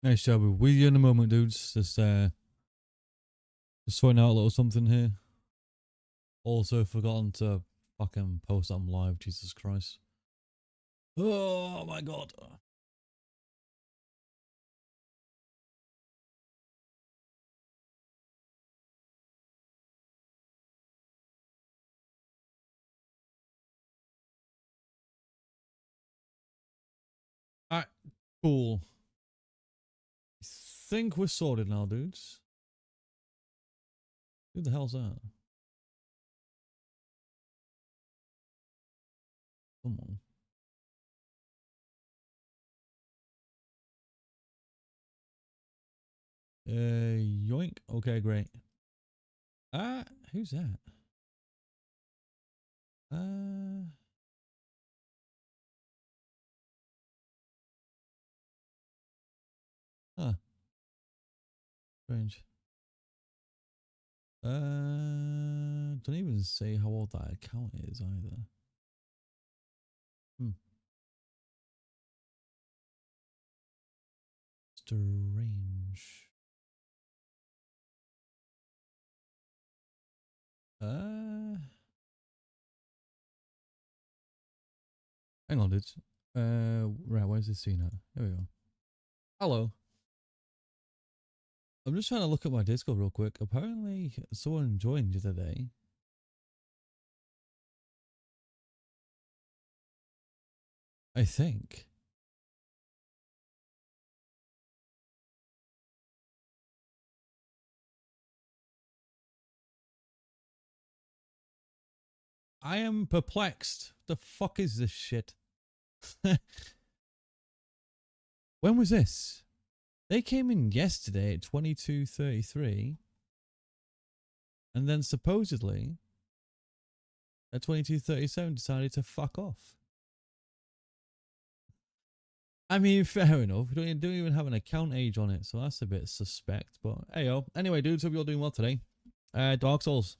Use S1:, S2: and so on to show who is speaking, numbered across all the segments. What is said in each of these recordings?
S1: Hey Shelby, with you in a moment, dudes. Just sorting out a little something here. Also forgotten to fucking post on live, Jesus Christ. Oh my god. Alright, cool. I think we're sorted now, dudes. Who the hell's that? Come on. Yoink. Okay, great. Who's that? Huh. Strange. Don't even say how old that account is either. Strange. Hang on, dudes. Right, where's this scene at? Here we go. Hello. I'm just trying to look at my Discord real quick. Apparently, someone joined today. I think. I am perplexed. The fuck is this shit? When was this? They came in yesterday at 22:33. And then supposedly at 22:37 decided to fuck off. I mean, fair enough. We don't even have an account age on it, so that's a bit suspect. But hey, yo. Anyway, dudes, hope you're doing well today. Dark Souls.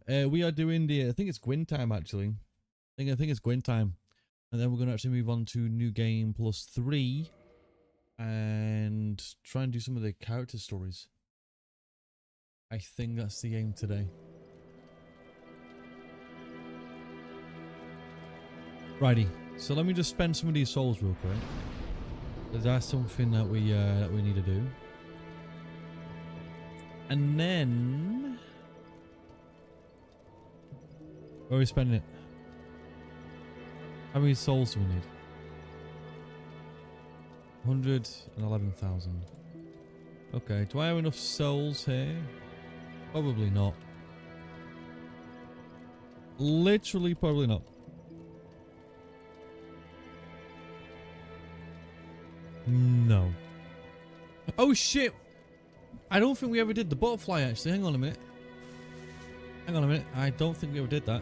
S1: We are doing the, I think it's Gwyn time actually. I think it's Gwyn time. And then we're going to actually move on to New Game Plus 3. And try and do some of the character stories. I think that's the aim today. Righty. So let me just spend some of these souls real quick. That's something that we need to do. And then... where are we spending it? How many souls do we need? 111,000. Okay, do I have enough souls here? Probably not. Literally, probably not. No. Oh shit! I don't think we ever did the butterfly actually. Hang on a minute. Hang on a minute. I don't think we ever did that.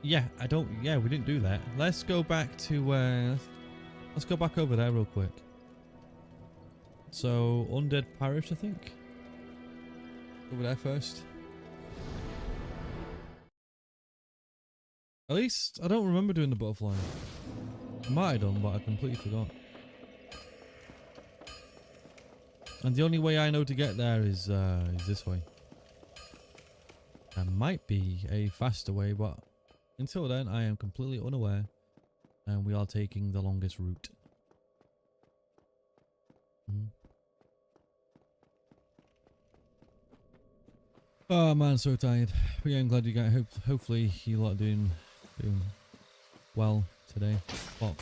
S1: Yeah, we didn't do that. Let's go back to, let's go back over there real quick. So, Undead Parish, I think. Over there first. At least, I don't remember doing the butterfly. I might have done, but I completely forgot. And the only way I know to get there is this way. There might be a faster way, but until then, I am completely unaware. And we are taking the longest route. Oh man, so tired. But yeah, I'm glad you guys, hopefully you lot doing well today. Fuck.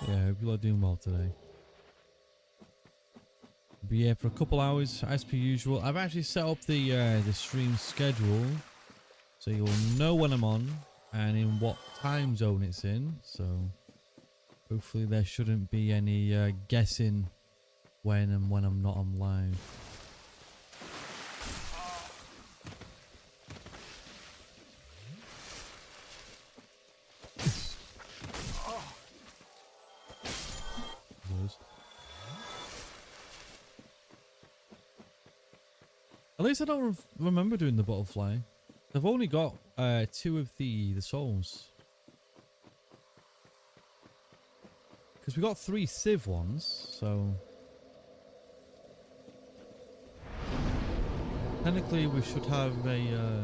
S1: Yeah, hope you lot doing well today. But yeah, for a couple hours, as per usual. I've actually set up the stream schedule, so you'll know when I'm on and in what time zone it's in. So hopefully there shouldn't be any guessing when I'm not on live. At least I don't remember doing the butterfly. I've only got 2 of the souls. Because we got 3 Civ ones, so technically we should have a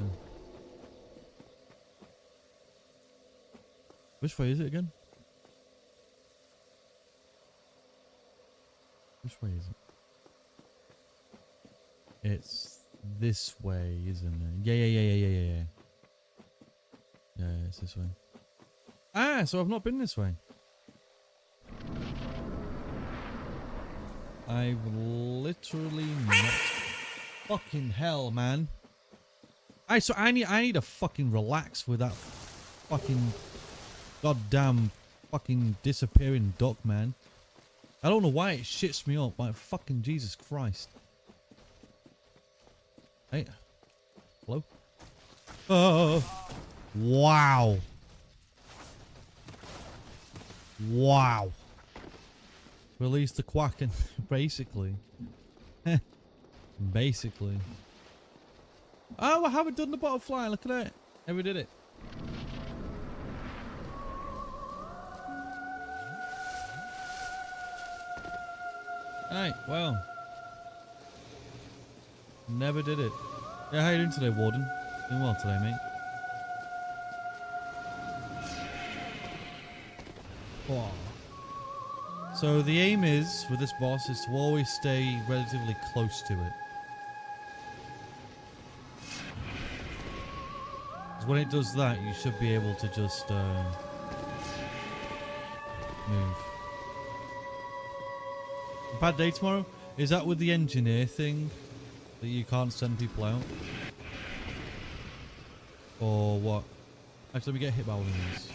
S1: which way is it again? Which way is it? It's this way, isn't it? Yeah. Yeah, it's this way. Ah, so I've not been this way. I've literally not. Fucking hell, man. So I need to fucking relax with that fucking goddamn fucking disappearing duck, man. I don't know why it shits me up. Like fucking Jesus Christ. Hey. Hello? Oh. Wow. Wow. Release the quacking, basically. Basically. Oh, I haven't done the butterfly. Look at that. Never did it. Right, well. Never did it. Yeah, how you doing today, Warden? Doing well today, mate. Oh. So the aim is, with this boss, is to always stay relatively close to it. Because when it does that, you should be able to just move. Bad day tomorrow? Is that with the engineer thing? That you can't send people out? Or what? Actually, we get hit by one of these.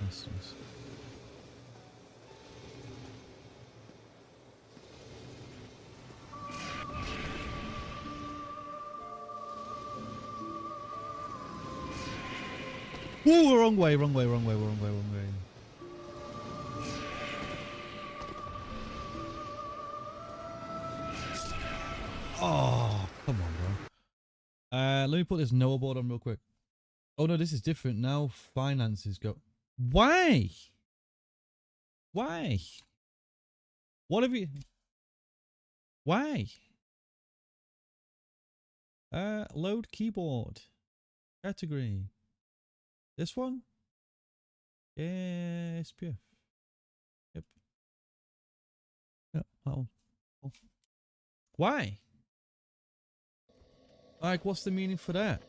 S1: That's nice. Ooh, wrong way. Oh, come on, bro. Let me put this Noah board on real quick. Oh no, this is different now. Finances go. Why? Why? What have you? Why? Load keyboard. Category. This one? Yeah, SPF. Yep. Yep, that one. Oh. Why? Like, what's the meaning for that?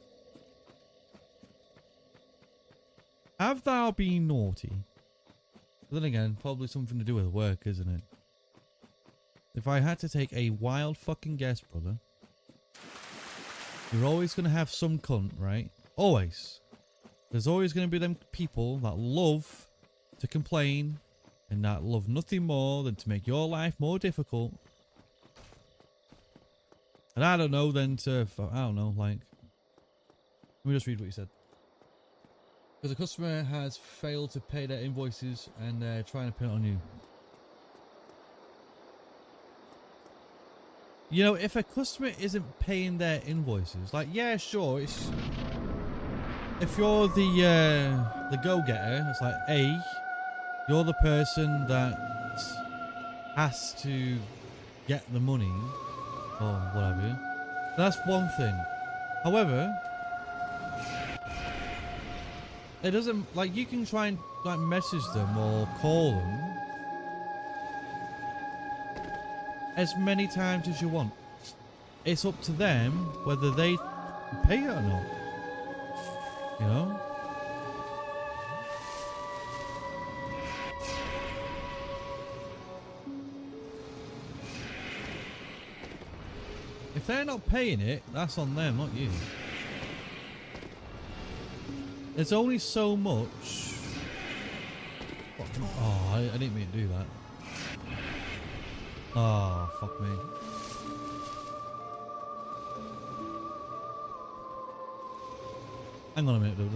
S1: Have thou been naughty? But then again, probably something to do with work, isn't it? If I had to take a wild fucking guess, brother, you're always going to have some cunt, right? Always. There's always going to be them people that love to complain and that love nothing more than to make your life more difficult. And I don't know then to, I don't know, like, let me just read what you said. Because the customer has failed to pay their invoices and they're trying to pin it on you. You know, if a customer isn't paying their invoices, like, yeah, sure, it's... If you're the go-getter, it's like, A, you're the person that has to get the money, or whatever. That's one thing. However, it doesn't, like, you can try and, like, message them or call them as many times as you want. It's up to them whether they pay it or not. You know? If they're not paying it, that's on them, not you. There's only so much. Oh, I didn't mean to do that. Oh, fuck me. Hang on a minute, dude.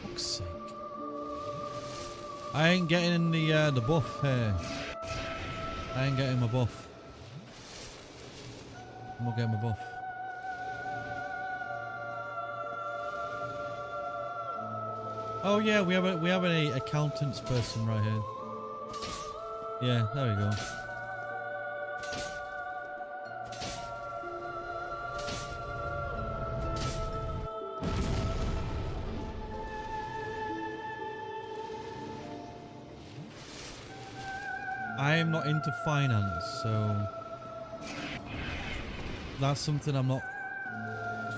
S1: Fuck's sake. I ain't getting the buff here. I ain't getting my buff. I'm not getting my buff. Oh yeah, we have an accountants person right here. Yeah, there we go. I am not into finance, so that's something I'm not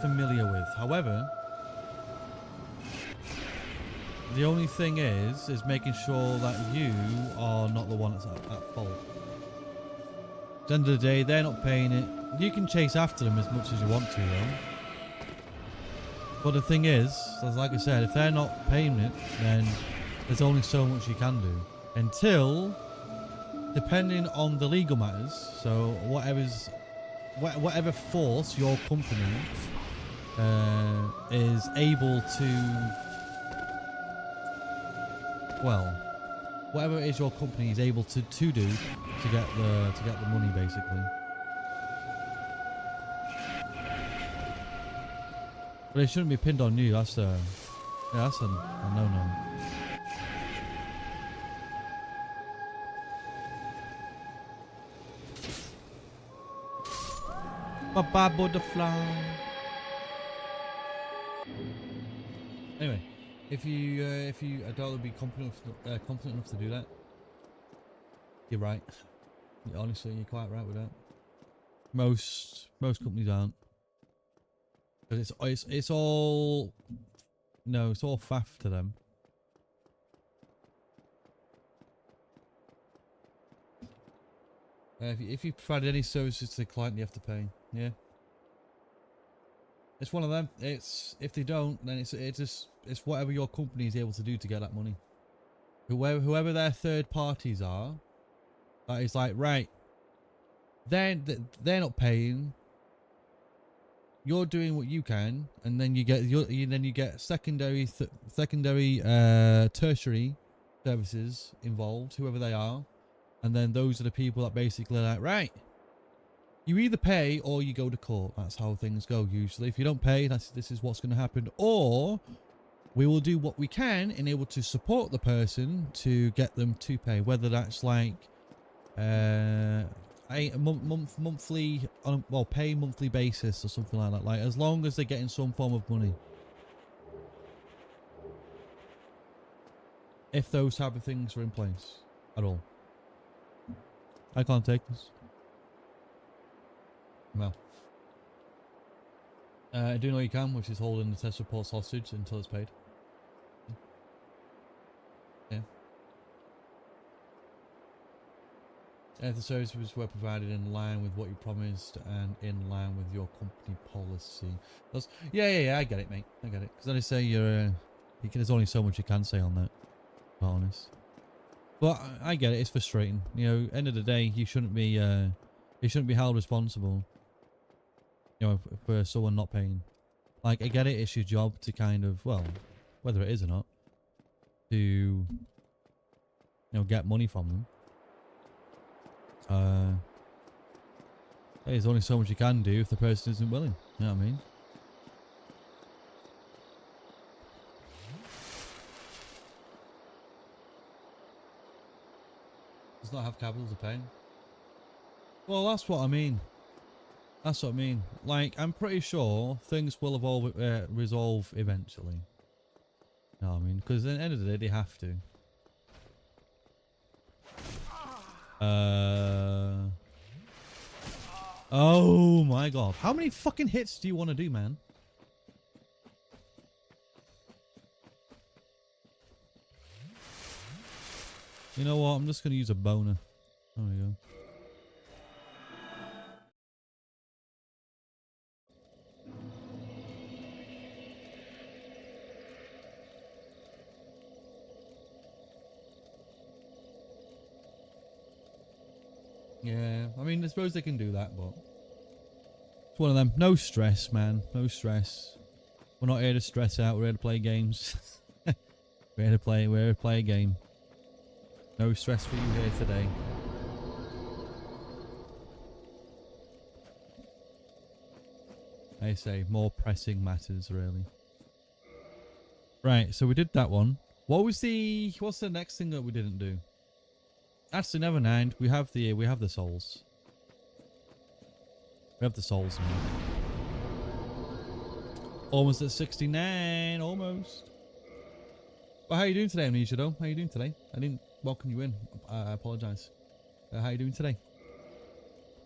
S1: familiar with. However, the only thing is making sure that you are not the one that's at fault. At the end of the day, they're not paying it. You can chase after them as much as you want to, though. But the thing is, like I said, if they're not paying it, then there's only so much you can do. Until, depending on the legal matters, so whatever force your company is able to, well, whatever it is your company is able to do to get the money, basically. But it shouldn't be pinned on you. That's a no-no. Bye-bye, butterfly. Anyway, if you I doubt would be competent enough to do that. You're right. Honestly, you're quite right with that. Most companies aren't. Because it's all faff to them. If you provide any services to the client, you have to pay. Yeah. It's one of them. It's if they don't, then it's whatever your company is able to do to get that money. Whoever their third parties are, that is like, right. They're not paying. You're doing what you can, and then you get secondary, tertiary services involved, whoever they are, and then those are the people that basically are like, right, you either pay or you go to court. That's how things go usually. If you don't pay, this is what's going to happen. Or we will do what we can in able to support the person to get them to pay, whether that's like monthly pay monthly basis or something like that, like as long as they're getting some form of money. If those type of things are in place at all. I can't take this. Well, I do know you can, which is holding the test reports hostage until it's paid. Yeah. If the services were provided in line with what you promised and in line with your company policy. Yeah, I get it, mate. I get it. Because I say there's only so much you can say on that. To be honest. But I get it. It's frustrating. You know, end of the day, you shouldn't be held responsible. You know, for someone not paying. Like, I get it. It's your job to kind of, well, whether it is or not, to get money from them. There's only so much you can do if the person isn't willing. You know what I mean? Does not have capital to pay. Well, that's what I mean. That's what I mean. Like, I'm pretty sure things will resolve eventually. You know what I mean? Because at the end of the day, they have to. Oh my god. How many fucking hits do you want to do, man? You know what? I'm just going to use a boner. There we go. Yeah, I mean, I suppose they can do that, but it's one of them. No stress, man. No stress. We're not here to stress out. We're here to play games. We're here to play a game. No stress for you here today. I say more pressing matters, really. Right, so we did that one. What's the next thing that we didn't do? Actually, never mind. We have the souls. We have the souls now. Almost at 69, almost. Well, how are you doing today, Amnesia, though? How are you doing today? I didn't welcome you in. I apologise. How are you doing today?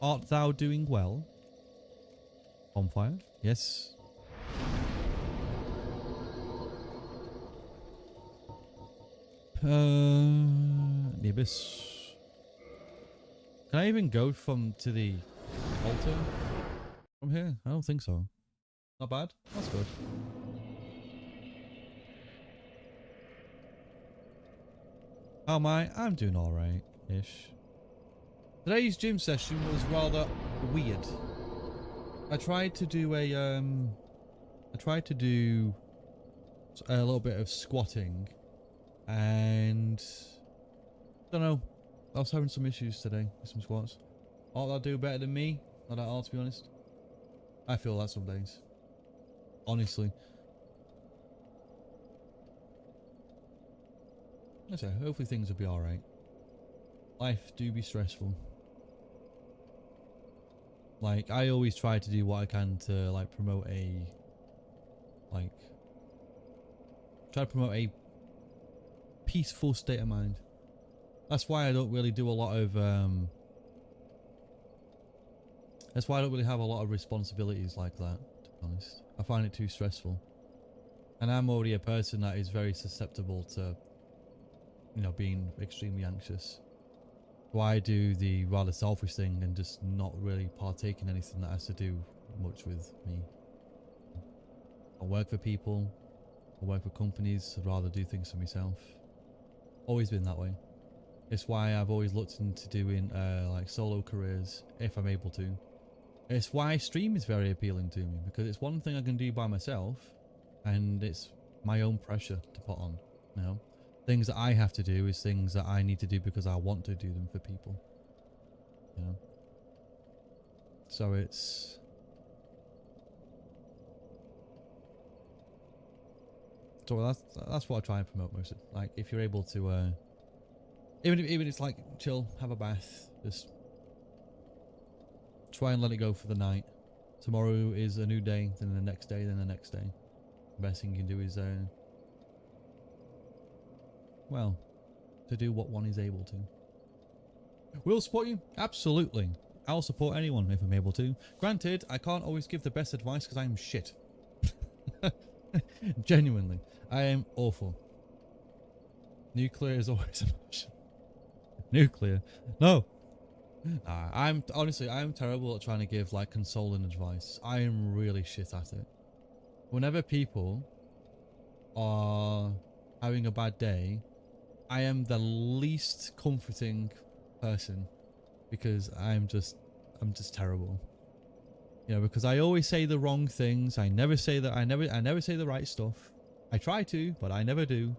S1: Art thou doing well? Bonfire? Yes. The abyss. Can I even go to the altar from here? I don't think so. Not bad. That's good. How am I? I'm doing alright-ish. Today's gym session was rather weird. I tried to do a little bit of squatting, and don't know. I was having some issues today with some squats. Ought they'll do better than me? Not at all, to be honest. I feel that some days. Honestly. I say, hopefully things will be alright. Life do be stressful. Like, I always try to do what I can to, like, promote a peaceful state of mind. That's why I don't really do a lot of, that's why I don't really have a lot of responsibilities like that, to be honest. I find it too stressful. And I'm already a person that is very susceptible to, you know, being extremely anxious. So I do the rather selfish thing and just not really partake in anything that has to do much with me. I work for people, I work for companies, I'd rather do things for myself. Always been that way. It's why I've always looked into doing like solo careers if I'm able to. It's why stream is very appealing to me, because it's one thing I can do by myself and it's my own pressure to put on, you know. Things that I have to do is things that I need to do because I want to do them for people, you know. So it's that's what I try and promote mostly. Like, if you're able to even if it's like chill, have a bath, just try and let it go for the night. Tomorrow is a new day, then the next day, then the next day. The best thing you can do is well, to do what one is able to. We'll support you, absolutely. I'll support anyone if I'm able to. Granted, I can't always give the best advice because I'm shit. Genuinely, I am awful. Nuclear is always an option. Nuclear, no. I'm terrible at trying to give like consoling advice. I am really shit at it. Whenever people are having a bad day, I am the least comforting person because I'm just terrible. You know, because I always say the wrong things. I never say the right stuff. I try to, but I never do.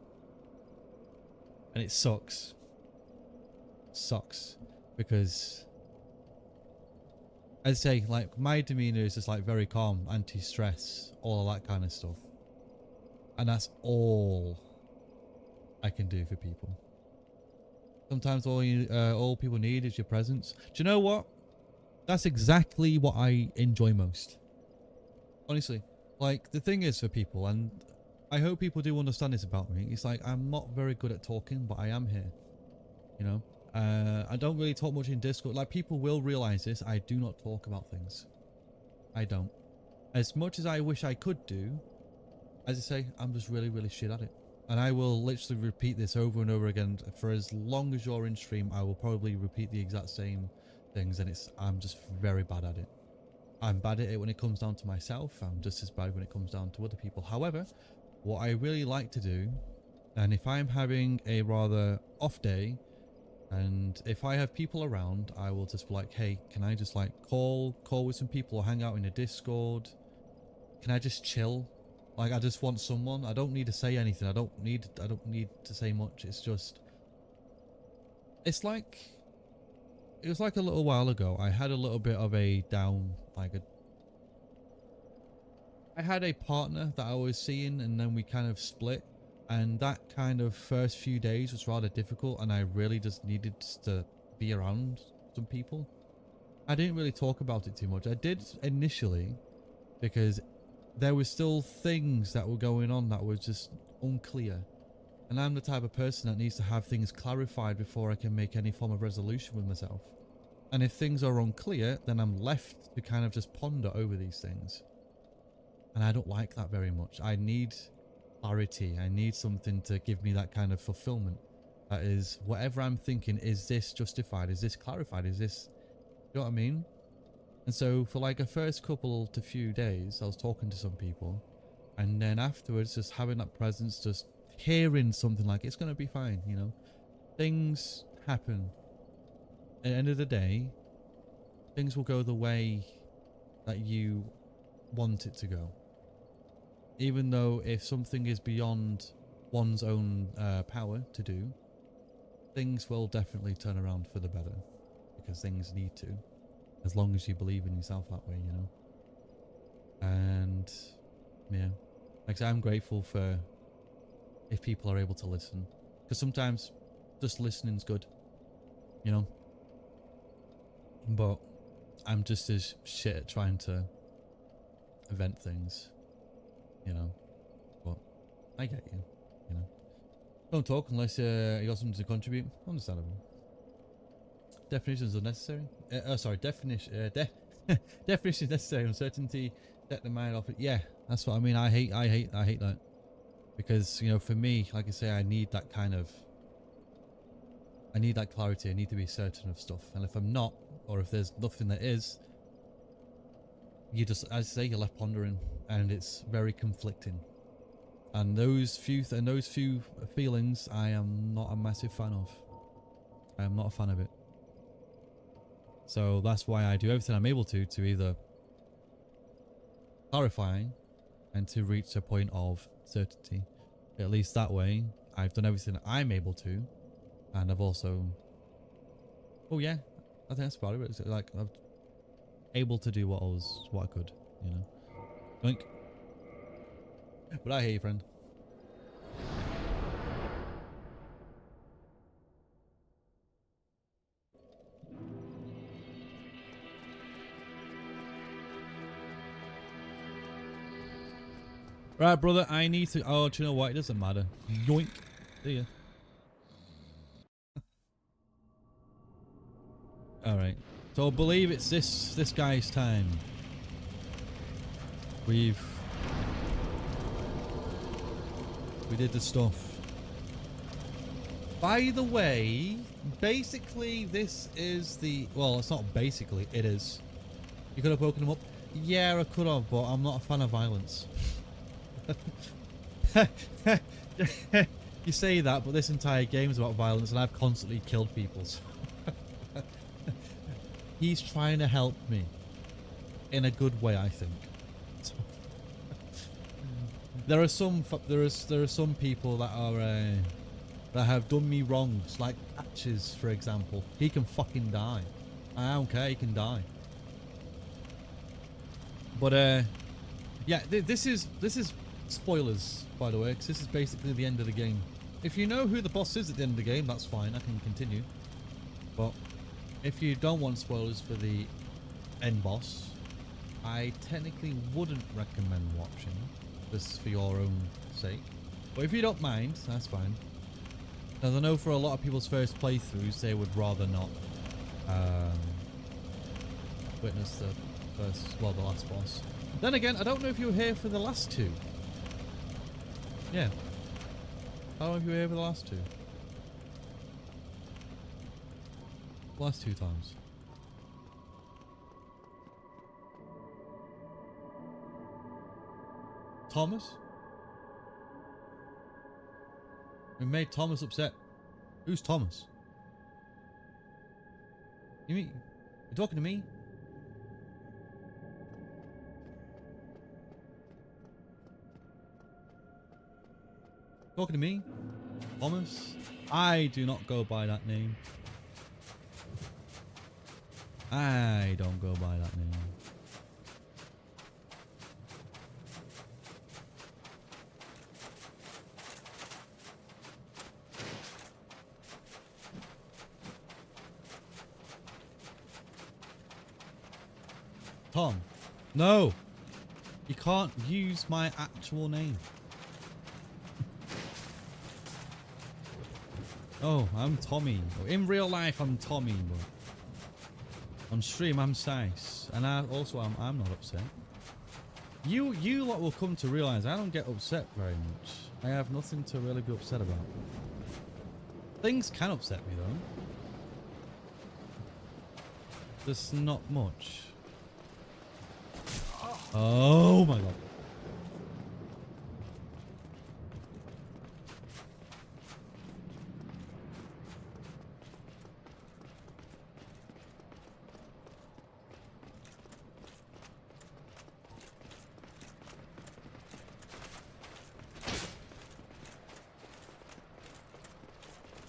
S1: And it sucks. Sucks. Because, I'd say, like, my demeanor is just like very calm, anti-stress, all of that kind of stuff. And that's all I can do for people. Sometimes all people need is your presence. Do you know what? That's exactly what I enjoy most. Honestly, like, the thing is for people, and I hope people do understand this about me, it's like, I'm not very good at talking, but I am here. You know? I don't really talk much in Discord. Like, people will realize this. I do not talk about things. I don't. As much as I wish I could do, as I say, I'm just really, really shit at it. And I will literally repeat this over and over again. For as long as you're in stream, I will probably repeat the exact same things, and I'm just very bad at it. I'm bad at it when it comes down to myself. I'm just as bad when it comes down to other people. However, what I really like to do, and if I'm having a rather off day, and if I have people around, I will just be like, hey, can I just like call with some people or hang out in a Discord? Can I just chill? Like, I just want someone. I don't need to say anything. I don't need to say much. It's just, it was like a little while ago. I had a little bit of a down, like I had a partner that I was seeing, and then we kind of split. And that kind of first few days was rather difficult, and I really just needed to be around some people. I didn't really talk about it too much. I did initially, because there were still things that were going on that were just unclear. And I'm the type of person that needs to have things clarified before I can make any form of resolution with myself. And if things are unclear, then I'm left to kind of just ponder over these things. And I don't like that very much. I need clarity. I need something to give me that kind of fulfillment. That is, whatever I'm thinking, is this justified? Is this clarified? Is this, you know what I mean? And so for like a first couple to few days, I was talking to some people, and then afterwards just having that presence, just hearing something like, it's going to be fine, you know? Things happen. At the end of the day, things will go the way that you want it to go. Even though if something is beyond one's own power to do, things will definitely turn around for the better, because things need to, as long as you believe in yourself that way, you know. And yeah, like I say, I'm grateful for if people are able to listen, because sometimes just listening's good, you know. But I'm just as shit at trying to vent things, you know. But I get you, you know. Don't talk unless you got something to contribute. Understandable. Definitions are necessary. Sorry, definitions necessary. Uncertainty, set the mind off it. Yeah, that's what I mean. I hate that, because you know, for me, like I say, I need that clarity. I need to be certain of stuff, and if I'm not, or if there's nothing that is, you just, as I say, you're left pondering, and it's very conflicting. And those few feelings, I am not a massive fan of. I am not a fan of it. So that's why I do everything I'm able to either clarify and to reach a point of certainty. At least that way, I've done everything I'm able to, and I've also, oh yeah, I think that's about it. It's like I'm able to do what I could, you know. Yoink. But I hear you, friend. Right, brother, I need to, oh, do you know what? It doesn't matter. Yoink. See ya. Alright. So I believe it's this guy's time. We did the stuff. By the way, basically this is the, well, it's not basically, it is. You could have woken him up. Yeah, I could have, but I'm not a fan of violence. You say that, but this entire game is about violence, and I've constantly killed people. So he's trying to help me in a good way, I think. So there are some people that are that have done me wrongs, like Patches, for example. He can fucking die. I don't care. He can die. But yeah, this is spoilers, by the way, because this is basically the end of the game. If you know who the boss is at the end of the game, that's fine. I can continue. But if you don't want spoilers for the end boss, I technically wouldn't recommend watching, just for your own sake. But if you don't mind, that's fine. As I know for a lot of people's first playthroughs, they would rather not witness the last boss. Then again, I don't know if you were here for the last two. Yeah. I don't know if you were here for the last two. Last two times. Thomas? We made Thomas upset. Who's Thomas? You mean you're talking to me? Talking to me? Thomas? I do not go by that name. I don't go by that name. Tom. No. You can't use my actual name. Oh, I'm Tommy. In real life, I'm Tommy, but on stream, I'm Sice. And I'm not upset. You lot will come to realize I don't get upset very much. I have nothing to really be upset about. Things can upset me though. There's not much. Oh my god.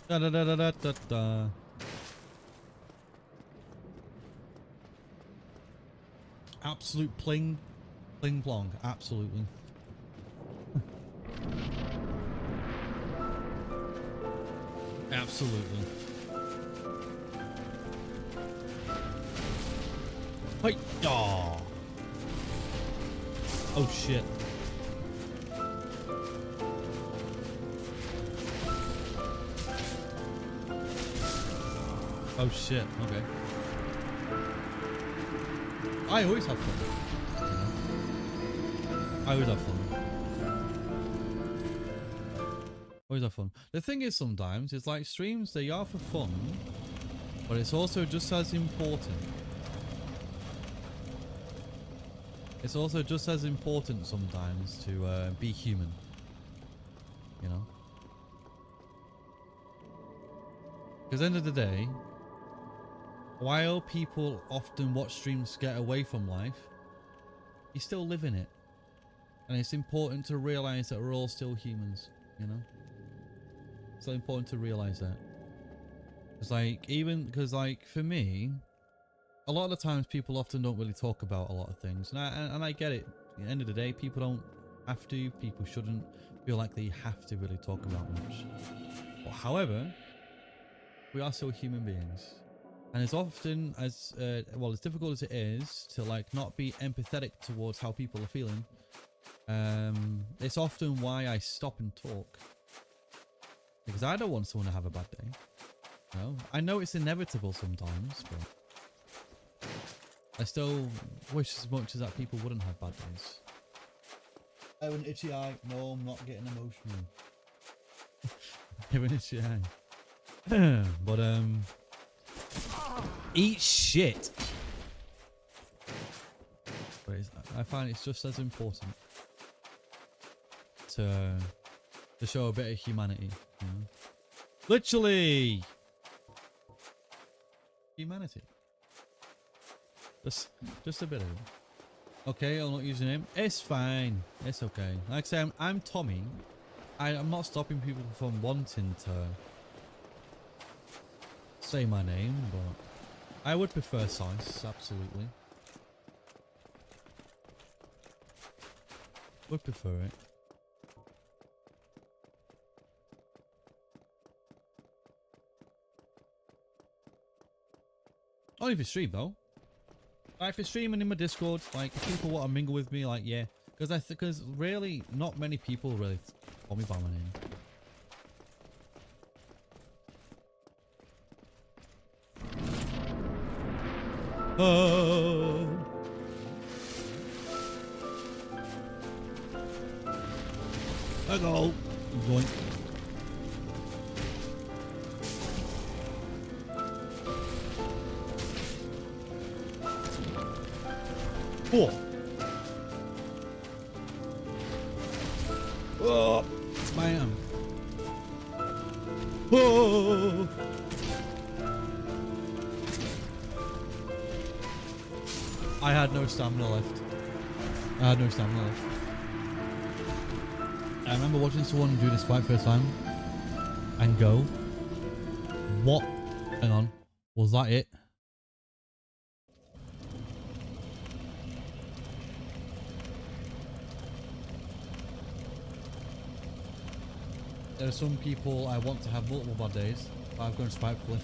S1: Da da da da da da da. Absolute pling plong, absolutely. Absolutely. Wait, oh. Oh shit. Oh shit, okay. I always have fun. I always have fun. Always have fun. The thing is sometimes, it's like streams, they are for fun, but it's also just as important. It's also just as important sometimes to be human. You know? Because at the end of the day, while people often watch streams get away from life, you still live in it. And it's important to realize that we're all still humans, you know? It's so important to realize that. It's like, because like for me, a lot of the times people often don't really talk about a lot of things. And I get it. At the end of the day, people don't have to. People shouldn't feel like they have to really talk about much. But however, we are still human beings. And as often as, well, as difficult as it is to like not be empathetic towards how people are feeling, it's often why I stop and talk. Because I don't want someone to have a bad day. You know? I know it's inevitable sometimes, but I still wish as much as that people wouldn't have bad days. I have an itchy eye. No, I'm not getting emotional. I have an itchy eye. But, eat shit. But I find it's just as important to show a bit of humanity, you know? Literally humanity. Just a bit of it. Okay, I'll not use your name. It's fine. It's okay. Like I say, I'm Tommy. I'm not stopping people from wanting to say my name, but I would prefer Sice, absolutely. Would prefer it. Only if you stream though. Like if you're streaming in my Discord, like if people want to mingle with me, like yeah, because really not many people really call me by my name. Oh. Hello. Yoink. Cool. Oh, bam. Oh. I had no stamina left. I had no stamina left. I remember watching someone do this fight first time and go, what? Hang on. Was that it? There are some people I want to have multiple bad days, but I've gone spitefully.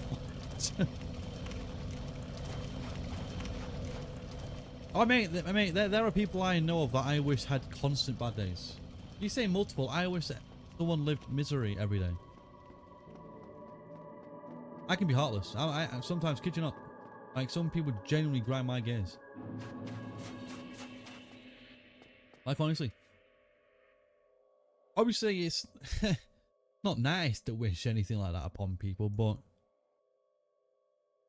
S1: Oh, mate, there are people I know of that I wish had constant bad days. You say multiple, I wish that someone lived misery every day. I can be heartless. I sometimes, kid you not, like some people genuinely grind my gears. Like, honestly. Obviously, it's not nice to wish anything like that upon people, but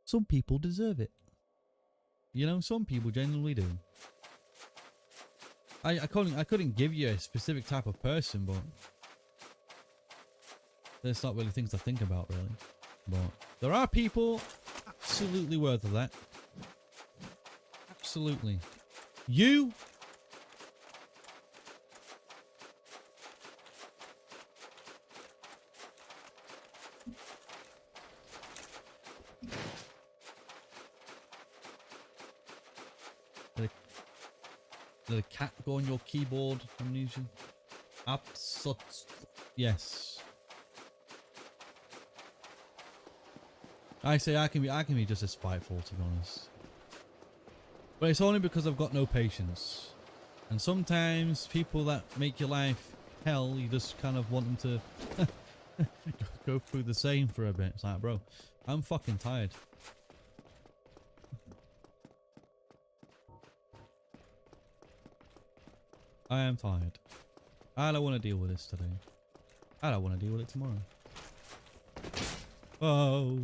S1: some people deserve it. You know, some people genuinely do. I couldn't give you a specific type of person, but there's not really things to think about, really. But there are people absolutely worth of that. Absolutely. You. Did a cat go on your keyboard, Amnesia? Yes. I say I can be just as spiteful, to be honest. But it's only because I've got no patience. And sometimes people that make your life hell, you just kind of want them to go through the same for a bit. It's like, bro, I'm fucking tired. I am tired. I don't want to deal with this today. I don't want to deal with it tomorrow. Oh.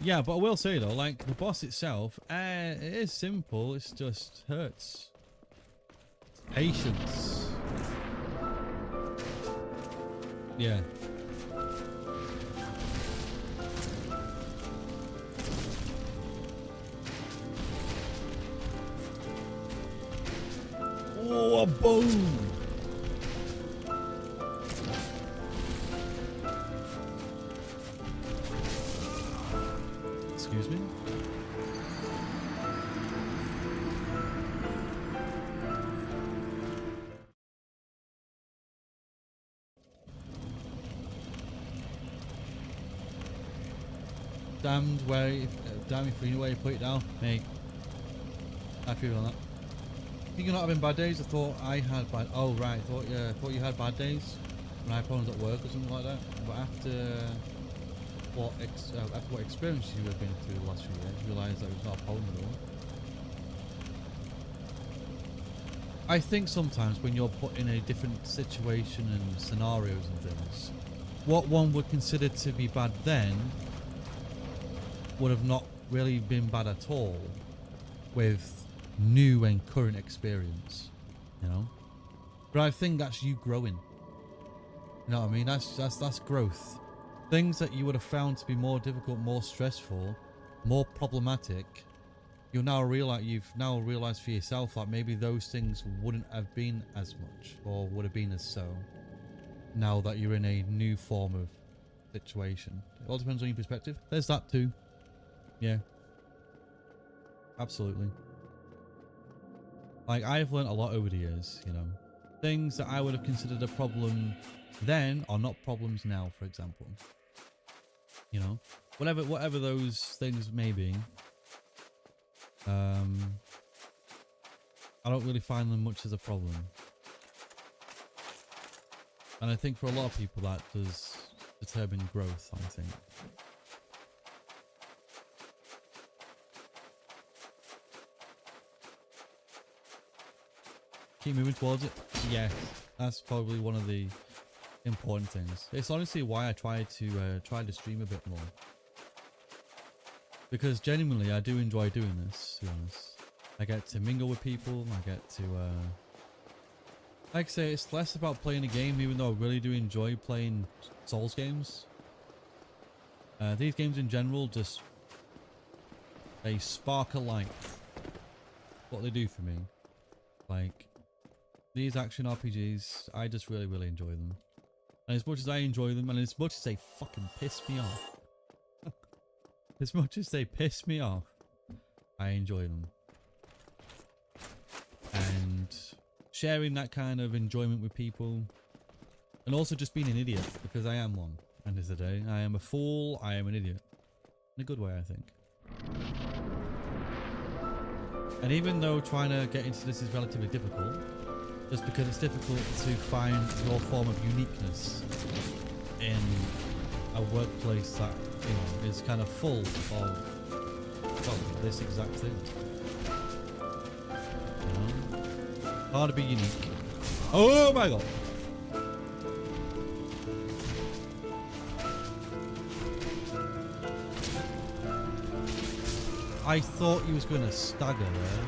S1: Yeah, but I will say though, like the boss itself, it is simple. It's just hurts. Patience. Yeah. Oh, a boom! Excuse me? Damned damn if you know where you put it down, mate. I feel on that. I think you're not having bad days. I thought I had bad. Oh right, I thought you had bad days when I had problems at work or something like that. But after what experience you have been through the last few years, you realise that it was not a problem at all. I think sometimes when you're put in a different situation and scenarios and things, what one would consider to be bad then would have not really been bad at all with new and current experience, you know. But I think that's you growing. You know what I mean? That's growth. Things that you would have found to be more difficult, more stressful, more problematic, you've now realized for yourself that maybe those things wouldn't have been as much or would have been as so now that you're in a new form of situation. It all depends on your perspective. There's that too. Yeah. Absolutely. Like, I've learned a lot over the years, you know. Things that I would have considered a problem then are not problems now, for example. You know, whatever those things may be. I don't really find them much as a problem. And I think for a lot of people that does determine growth, I think. Keep moving towards it. Yeah, that's probably one of the important things. It's honestly why I try to stream a bit more, because genuinely I do enjoy doing this, to be honest. I get to mingle with people. I get to like I say, it's less about playing a game, even though I really do enjoy playing Souls games. These games in general just they spark a light. What they do for me, like these action RPGs, I just really enjoy them. And as much as I enjoy them, and as much as they fucking piss me off, as much as they piss me off, I enjoy them. And sharing that kind of enjoyment with people, and also just being an idiot, because I am one. End of the day, I am a fool. I am an idiot, in a good way, I think. And even though trying to get into this is relatively difficult, just because it's difficult to find your form of uniqueness in a workplace that, you know, is kind of full of, well, this exact thing. You know? Hard to be unique. Oh my god! I thought he was going to stagger there.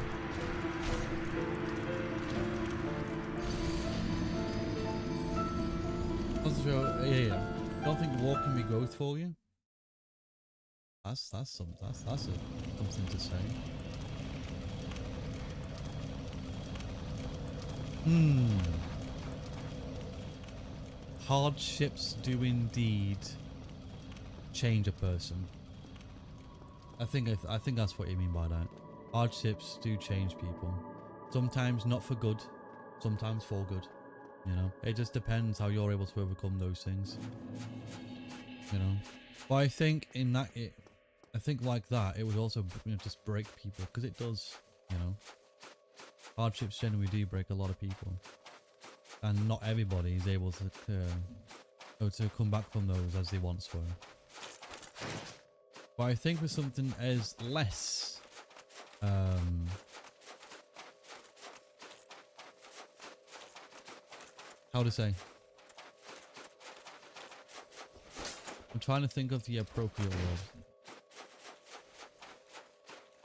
S1: Yeah. Don't think walking me growth for you. That's something to say. Hardships do indeed change a person. I think that's what you mean by that. Hardships do change people. Sometimes not for good, sometimes for good. You know, it just depends how you're able to overcome those things. You know, but I think in that, I think like that, it would also, you know, just break people, because it does. You know, hardships generally do break a lot of people, and not everybody is able to come back from those as they once were. But I think with something as less how to say? I'm trying to think of the appropriate word,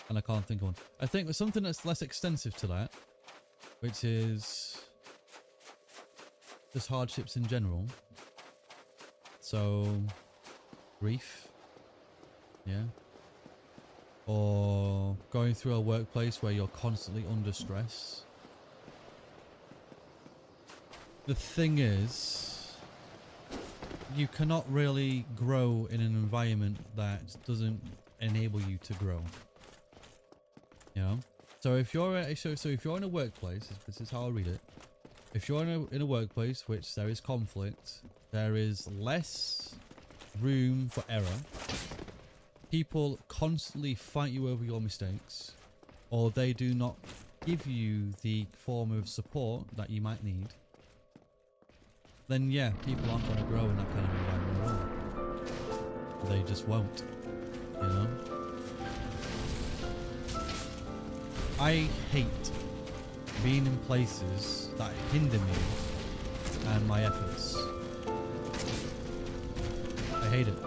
S1: and I can't think of one. I think with something that's less extensive to that, which is just hardships in general. So, grief, yeah, or going through a workplace where you're constantly under stress. The thing is, you cannot really grow in an environment that doesn't enable you to grow. You know, so if you're so if you're in a workplace, this is how I read it. If you're in a workplace which there is conflict, there is less room for error. People constantly fight you over your mistakes, or they do not give you the form of support that you might need. Then yeah, people aren't going to grow in that kind of environment at all. They just won't, you know? I hate being in places that hinder me and my efforts. I hate it,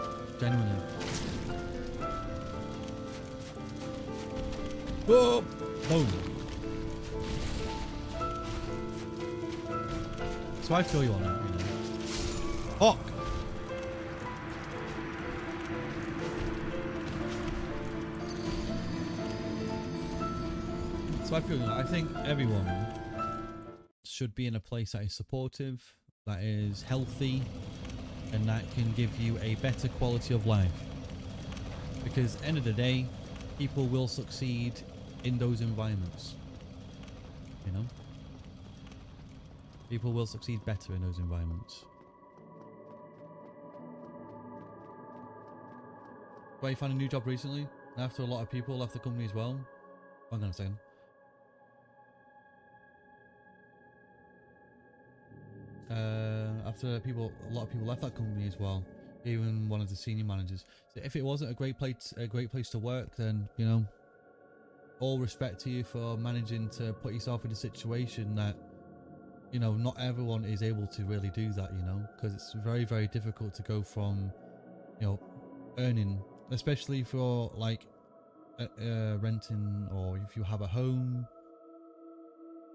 S1: genuinely. Whoa! Boom! So I feel you on that, you know. Fuck! So I feel you on that. I think everyone should be in a place that is supportive, that is healthy, and that can give you a better quality of life. Because at the end of the day, people will succeed in those environments. You know? People will succeed better in those environments. Well, you found a new job recently? After a lot of people left the company as well? Hang on a second. After a lot of people left that company as well. Even one of the senior managers. So if it wasn't a great place to work, then, you know, all respect to you for managing to put yourself in a situation that, you know, not everyone is able to really do that, you know, because it's very, very difficult to go from, you know, earning, especially for like renting, or if you have a home,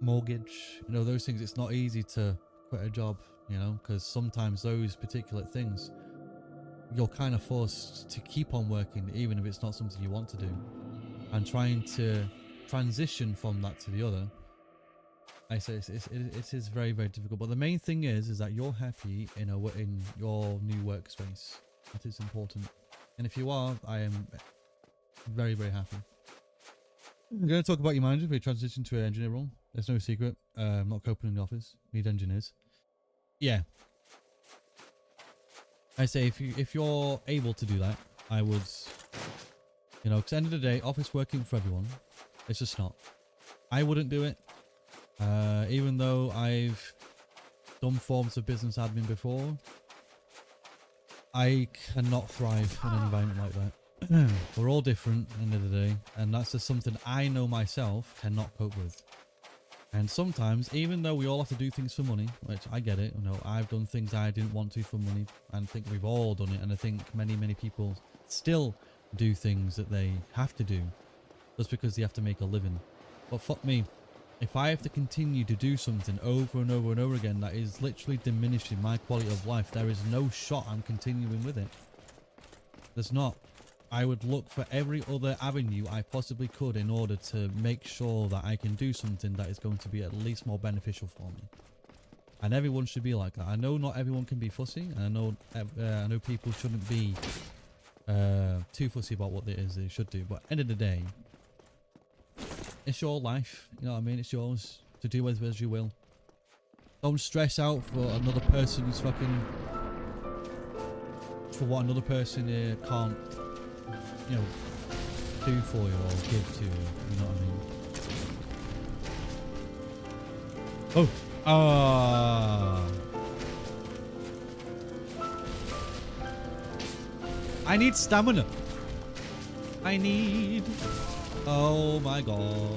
S1: mortgage, you know, those things. It's not easy to quit a job, you know, because sometimes those particular things, you're kind of forced to keep on working even if it's not something you want to do, and trying to transition from that to the other, I say it is very, very difficult. But the main thing is that you're happy in your new workspace. That is important, and if you are, I am very, very happy. I'm going to talk about your manager. We transition to an engineer role. There's no secret. I'm not coping in the office. Need engineers. Yeah. I say if you're able to do that, I would, you know, because at the end of the day, office working for everyone. It's just not. I wouldn't do it. Even though I've done forms of business admin before, I cannot thrive in an environment like that. We're all different at the end of the day, and that's just something I know myself cannot cope with. And sometimes, even though we all have to do things for money, which I get it, you know, I've done things I didn't want to for money, and I think we've all done it, and I think many people still do things that they have to do just because they have to make a living. But fuck me, if I have to continue to do something over and over and over again that is literally diminishing my quality of life, there is no shot I'm continuing with it. There's not. I would look for every other avenue I possibly could in order to make sure that I can do something that is going to be at least more beneficial for me. And everyone should be like that. I know not everyone can be fussy, and I know people shouldn't be too fussy about what it is they should do. But end of the day, it's your life. You know what I mean? It's yours to do with as you will. Don't stress out for another person's fucking... for what another person can't, you know, do for you or give to you. You know what I mean? Oh! Ah! I need stamina. I need... Oh my god.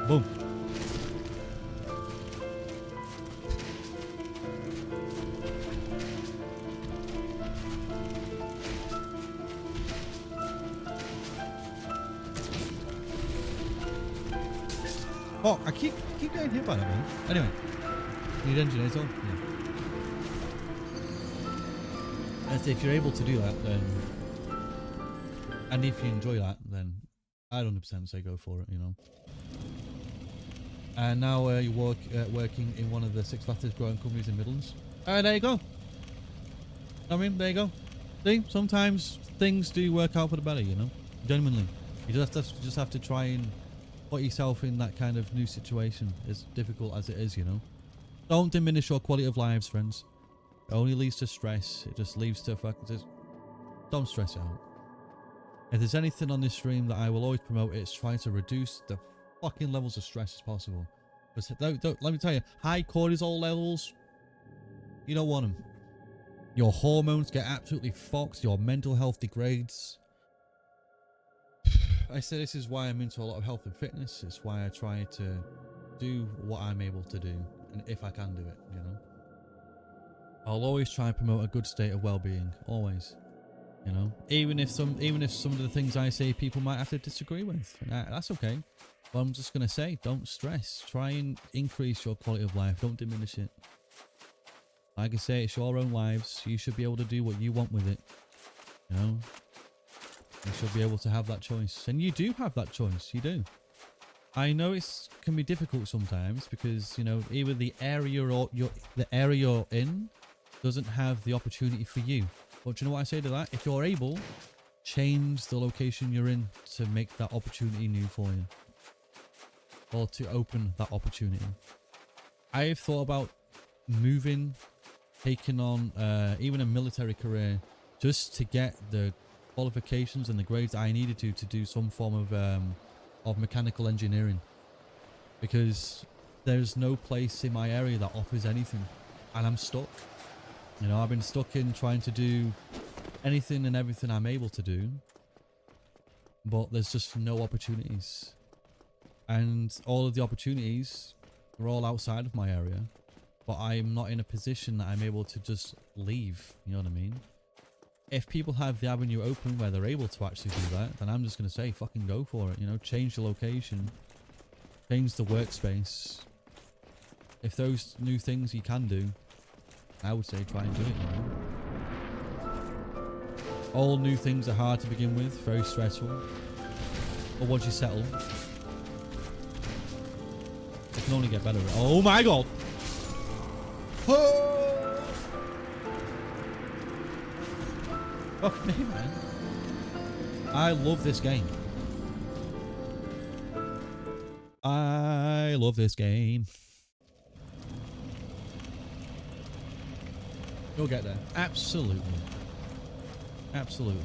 S1: Boom. Oh, I keep getting hit by that one. Anyway. Need engineers on? Yeah. And if you're able to do that, then... And if you enjoy that, then I'd 100% say go for it, you know. And now you're working in one of the 6 fastest growing companies in Midlands. There you go. I mean, there you go. See, sometimes things do work out for the better, you know. Genuinely. You just have to try and put yourself in that kind of new situation, as difficult as it is, you know. Don't diminish your quality of lives, friends. It only leads to stress. It just leads to just don't stress out. If there's anything on this stream that I will always promote, it's trying to reduce the fucking levels of stress as possible. But let me tell you, high cortisol levels, you don't want them. Your hormones get absolutely fucked. Your mental health degrades. I say this is why I'm into a lot of health and fitness. It's why I try to do what I'm able to do, and if I can do it, you know. I'll always try and promote a good state of well-being, always. You know, even if some of the things I say people might have to disagree with, that's okay. But I'm just gonna say, don't stress. Try and increase your quality of life. Don't diminish it. Like I say, it's your own lives. You should be able to do what you want with it. You know, you should be able to have that choice, and you do have that choice. You do. I know it can be difficult sometimes because, you know, either the area you're in doesn't have the opportunity for you. But do you know what I say to that? If you're able, change the location you're in to make that opportunity new for you. Or to open that opportunity. I've thought about moving, taking on even a military career just to get the qualifications and the grades I needed to do some form of mechanical engineering. Because there's no place in my area that offers anything. And I'm stuck. You know, I've been stuck in trying to do anything and everything I'm able to do. But there's just no opportunities. And all of the opportunities are all outside of my area. But I'm not in a position that I'm able to just leave. You know what I mean? If people have the avenue open where they're able to actually do that, then I'm just going to say, fucking go for it. You know, change the location. Change the workspace. If those new things you can do, I would say try and do it, you know. All new things are hard to begin with, very stressful. But once you settle, it can only get better. Oh my god! Oh! Fuck me, man. I love this game. I love this game. You'll get there. Absolutely. Absolutely.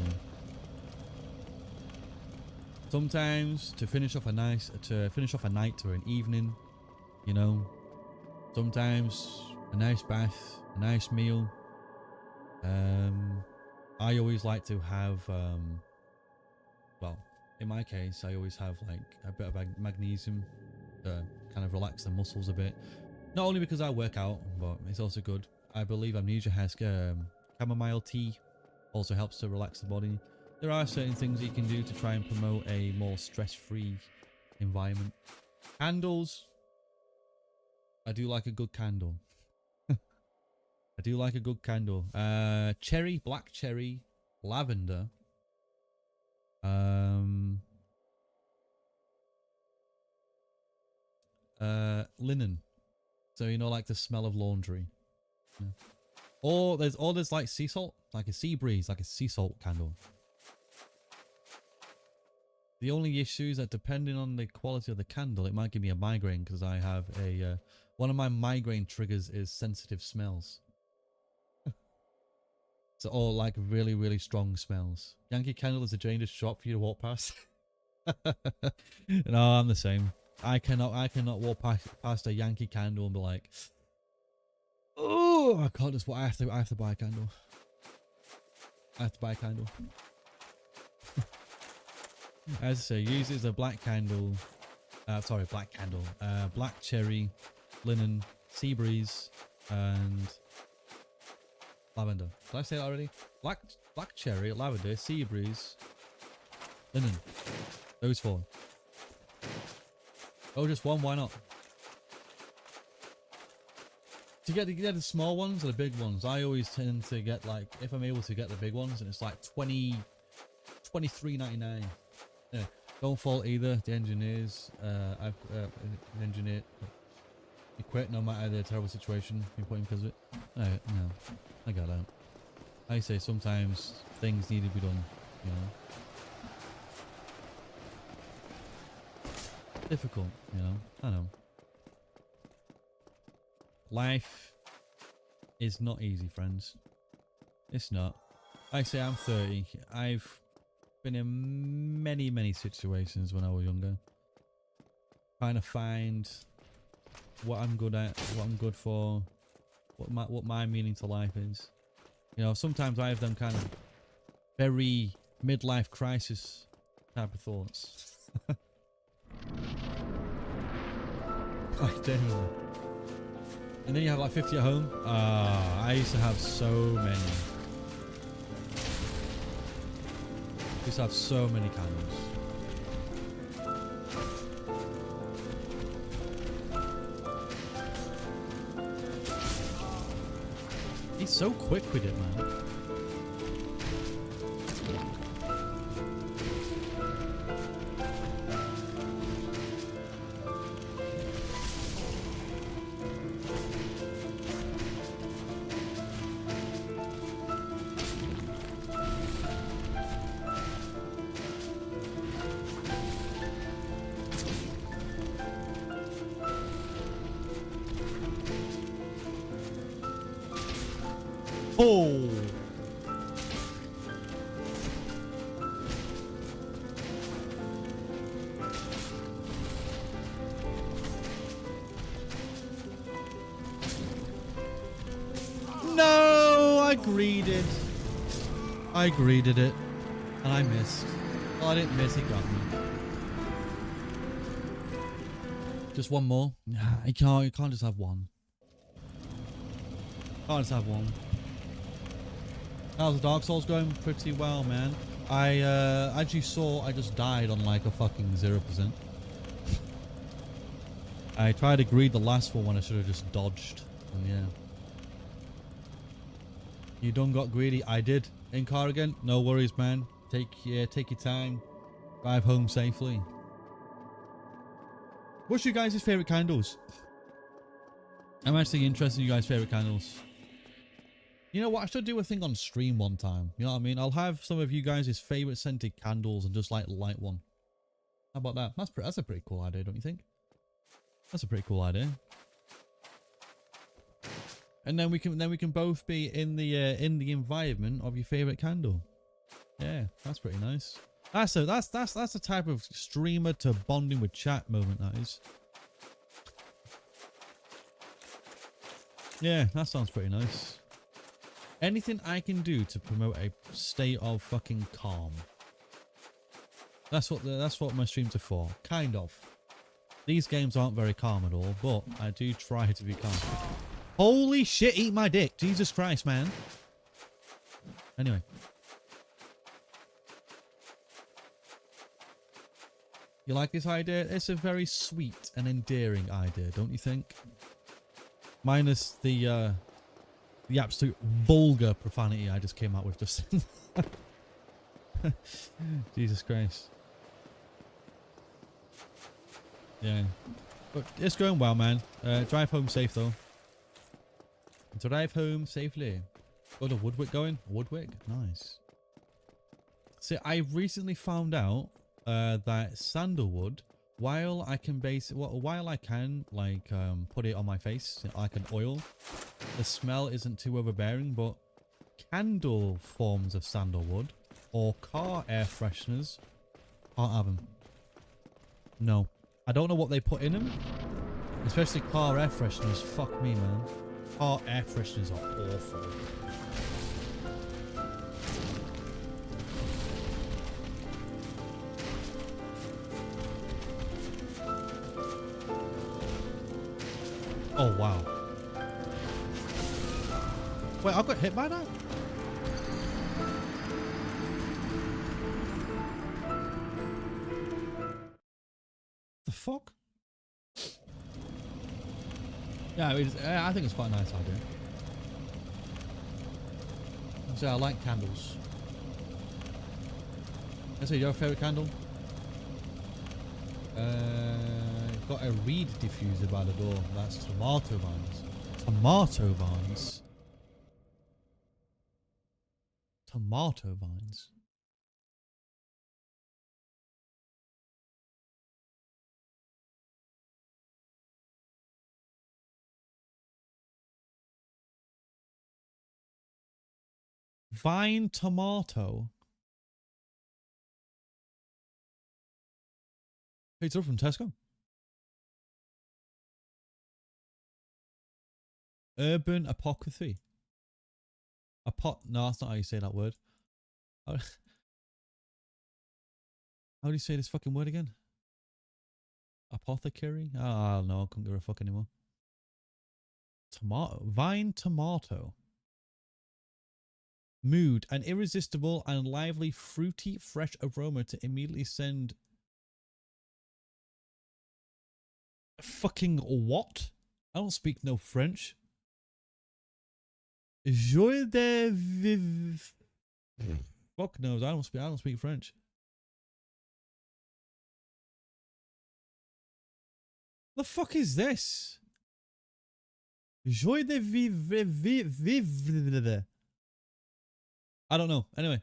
S1: Sometimes to finish off a night or an evening, you know. Sometimes a nice bath, a nice meal. I always like to have, well, in my case, I always have like a bit of magnesium to kind of relax the muscles a bit. Not only because I work out, but it's also good. I believe Amnesia has chamomile tea, also helps to relax the body. There are certain things you can do to try and promote a more stress-free environment. Candles. I do like a good candle. I do like a good candle. Cherry, black cherry, lavender. Linen. So you know, like the smell of laundry. Yeah. Or there's like sea salt, like a sea breeze, like a sea salt candle. The only issue is that depending on the quality of the candle, it might give me a migraine because I have a one of my migraine triggers is sensitive smells. So all like really, really strong smells. Yankee Candle is a dangerous shop for you to walk past. No, I'm the same. I cannot walk past a Yankee Candle and be like, oh, I can't just. I have to buy a candle. I have to buy a candle. As I say, use it as a black candle. Sorry, black candle. Black cherry, linen, sea breeze, and lavender. Did I say that already? Black cherry, lavender, sea breeze, linen. Those four. Oh, just one. Why not? To get the small ones or the big ones, I always tend to get like, if I'm able to get the big ones, and it's like $23.99. Yeah, don't fault either the engineers. I've engineered. You quit no matter the terrible situation you put in because of it. No, I got that. I say sometimes things need to be done, you know. Difficult, you know. I know. Life is not easy, friends. It's not. I say I'm 30. I've been in many situations when I was younger, trying to find what I'm good at, what I'm good for, what my meaning to life is. You know, sometimes I have them kind of very midlife crisis type of thoughts. Like genuinely. And then you have like 50 at home. I used to have so many. I used to have so many candles. He's so quick with it, man. Oh! No! I greeded. I greeded it. And I missed. Well, I didn't miss, it got me. Just one more? Nah, you can't just have one. Can't just have one. How's the Dark Souls going? Pretty well, man. As you saw, I just died on like a fucking 0%. I tried to greed the last one when I should have just dodged. And yeah. You done got greedy? I did. In car again? No worries, man. Take your time. Drive home safely. What's your guys' favourite candles? I'm actually interested in you guys' favourite candles. You know what? I should do a thing on stream one time. You know what I mean? I'll have some of you guys' favourite scented candles and just like light one. How about that? That's a pretty cool idea, don't you think? That's a pretty cool idea. And then we can both be in the environment of your favourite candle. Yeah, that's pretty nice. That's the type of streamer to bonding with chat moment, that is. Yeah, that sounds pretty nice. Anything I can do to promote a state of fucking calm. That's what my streams are for. Kind of. These games aren't very calm at all, but I do try to be calm. Holy shit, eat my dick. Jesus Christ, man. Anyway. You like this idea? It's a very sweet and endearing idea, don't you think? Minus the absolute vulgar profanity I just came out with just. Jesus Christ. Yeah. But it's going well, man. Drive home safe, though. Drive home safely. Got a Woodwick going? Woodwick? Nice. See, I recently found out that sandalwood, while I can like put it on my face like an oil, the smell isn't too overbearing, but candle forms of sandalwood or car air fresheners can't have them. No. I don't know what they put in them, especially car air fresheners. Fuck me, man. Car air fresheners are awful. Oh, wow. Wait, I got hit by that? The fuck? Yeah, I think it's quite a nice idea. So I like candles. Let's see, your favourite candle? Got a reed diffuser by the door. That's tomato vines. Tomato vines? Tomato vines? Vine tomato? It's up from Tesco. Urban apothecary. No, that's not how you say that word. How do you say this fucking word again? Apothecary? Oh, no, I couldn't give a fuck anymore. Tomato. Vine tomato. Mood. An irresistible and lively, fruity, fresh aroma to immediately send... Fucking what? I don't speak no French. Joie de vive. Fuck knows. I don't speak French. The fuck is this? Joie de vivre. I don't know. Anyway,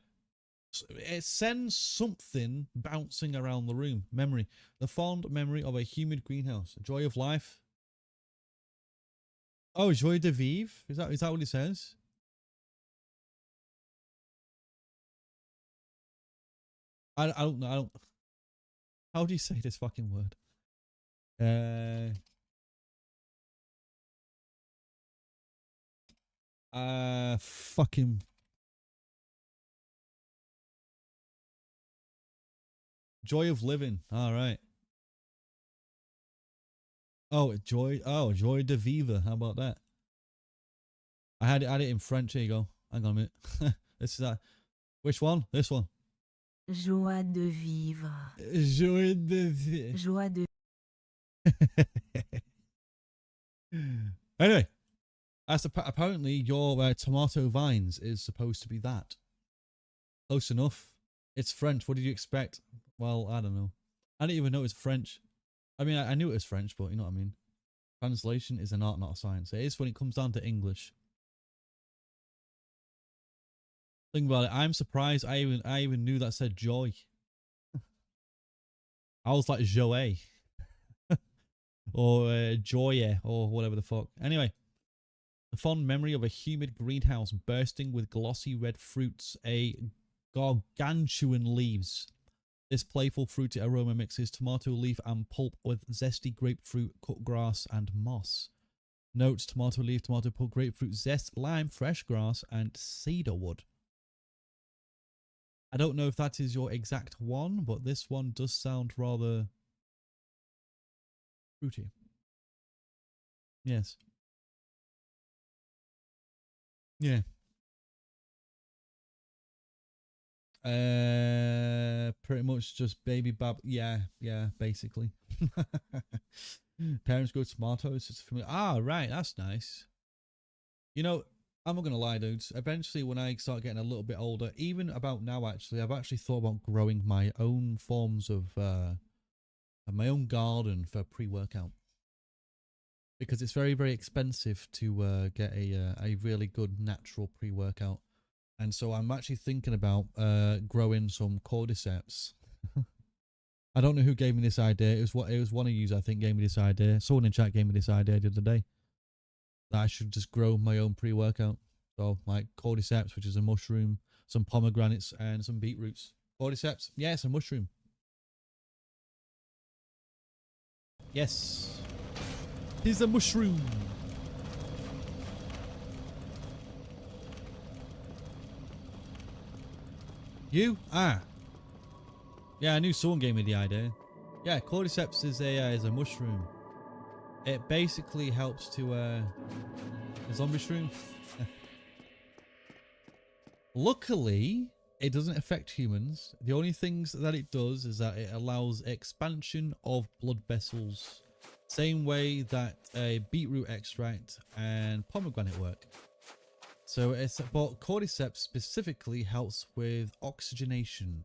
S1: it sends something bouncing around the room. Memory. The fond memory of a humid greenhouse. Joy of life. Oh, joie de vivre. Is that what it says? I don't know. I don't. How do you say this fucking word? Fucking. Joy of living. All right. Oh, joy. Oh, joy de vivre. How about that? I had it in French. Here you go. Hang on a minute. This is that. Which one? This one.
S2: Joie de vivre.
S1: Joie de vivre.
S2: Joie de.
S1: Anyway, apparently your tomato vines is supposed to be that. Close enough. It's French. What did you expect? Well, I don't know. I didn't even know it was French. I mean, I knew it was French, but you know what I mean. Translation is an art, not a science. It is when it comes down to English. Think about it. I'm surprised I even knew that said joy. I was like joie. Or joye, or whatever the fuck. Anyway, the fond memory of a humid greenhouse bursting with glossy red fruits, a gargantuan leaves, This playful fruity aroma mixes tomato leaf and pulp with zesty grapefruit, cut grass, and moss. Notes: tomato leaf, tomato pulp, grapefruit, zest, lime, fresh grass, and cedar wood. I don't know if that is your exact one, but this one does sound rather fruity. Yes. Yeah. Pretty much just baby bab. Yeah, basically. Parents grow tomatoes. It's familiar. Ah, right, that's nice. You know, I'm not gonna lie, dudes. Eventually, when I start getting a little bit older, even about now, actually, I've actually thought about growing my own forms of my own garden for pre-workout, because it's very, very expensive to get a really good natural pre-workout. And so I'm actually thinking about growing some cordyceps. I don't know who gave me this idea. It was one of you, I think, gave me this idea. Someone in chat gave me this idea the other day, that I should just grow my own pre-workout. So like cordyceps, which is a mushroom, some pomegranates, and some beetroots. Cordyceps, yes, a mushroom. Yes, here's a mushroom. You? Ah. Yeah, I knew someone gave me the idea. Yeah, cordyceps is a mushroom. It basically helps to a zombie shroom. Luckily, it doesn't affect humans. The only things that it does is that it allows expansion of blood vessels. Same way that a beetroot extract and pomegranate work. So it's, but cordyceps specifically helps with oxygenation.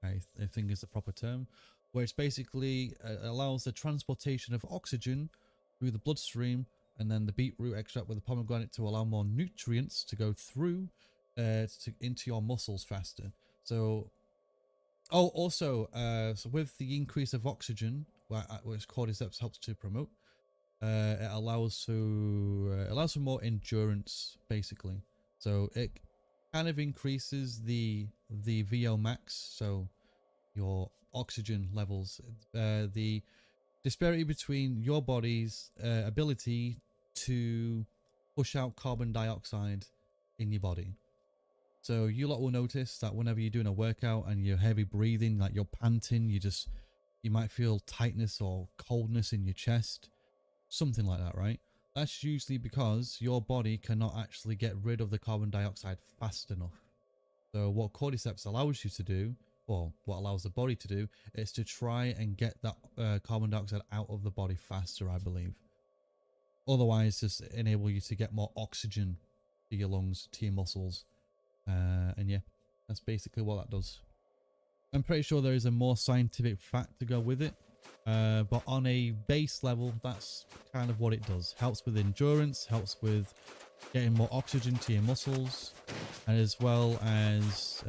S1: I think is the proper term, where it's basically allows the transportation of oxygen through the bloodstream, and then the beetroot extract with the pomegranate to allow more nutrients to go through into your muscles faster. So, oh, also, so with the increase of oxygen, which cordyceps helps to promote, it allows for more endurance, basically. So it kind of increases the VO max, so your oxygen levels, the disparity between your body's ability to push out carbon dioxide in your body. So you lot will notice that whenever you're doing a workout and you're heavy breathing, like you're panting, you might feel tightness or coldness in your chest, something like that, right? That's usually because your body cannot actually get rid of the carbon dioxide fast enough. So what cordyceps allows you to do, or what allows the body to do, is to try and get that carbon dioxide out of the body faster, I believe. Otherwise, just enable you to get more oxygen to your lungs, to your muscles. And yeah, that's basically what that does. I'm pretty sure there is a more scientific fact to go with it. But on a base level, that's kind of what it does. Helps with endurance, helps with getting more oxygen to your muscles, and as well as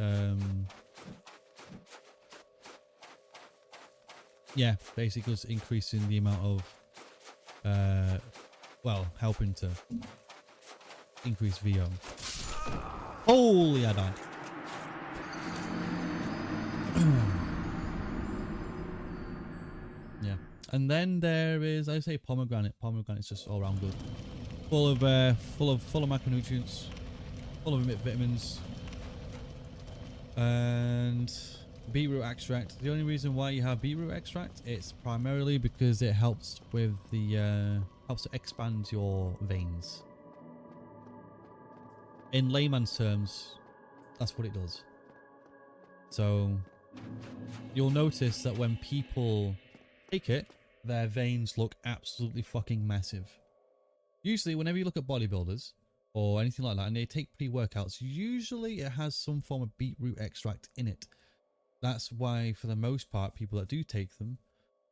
S1: yeah, basically just increasing the amount of well, helping to increase VO. Holy, I died. Yeah, and then there is, I say, pomegranate. Pomegranate's just all around good, full of macronutrients, full of vitamins, and beetroot extract. The only reason why you have beetroot extract, it's primarily because it helps with the helps to expand your veins. In layman's terms, that's what it does. So you'll notice that when people take it, their veins look absolutely fucking massive. Usually, whenever you look at bodybuilders or anything like that, and they take pre-workouts, usually it has some form of beetroot extract in it. That's why, for the most part, people that do take them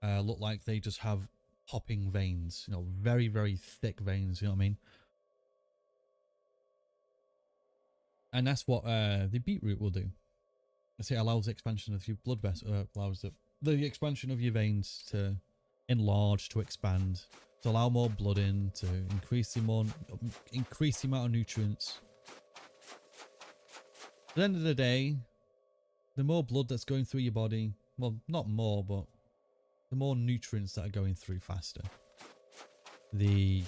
S1: look like they just have popping veins. You know, very, very thick veins. You know what I mean? And that's what the beetroot will do. It allows the expansion of your blood vessels, allows the expansion of your veins to enlarge, to expand, to allow more blood in, to increase the amount of nutrients. At the end of the day, the more blood that's going through your body, well, not more, but the more nutrients that are going through faster, the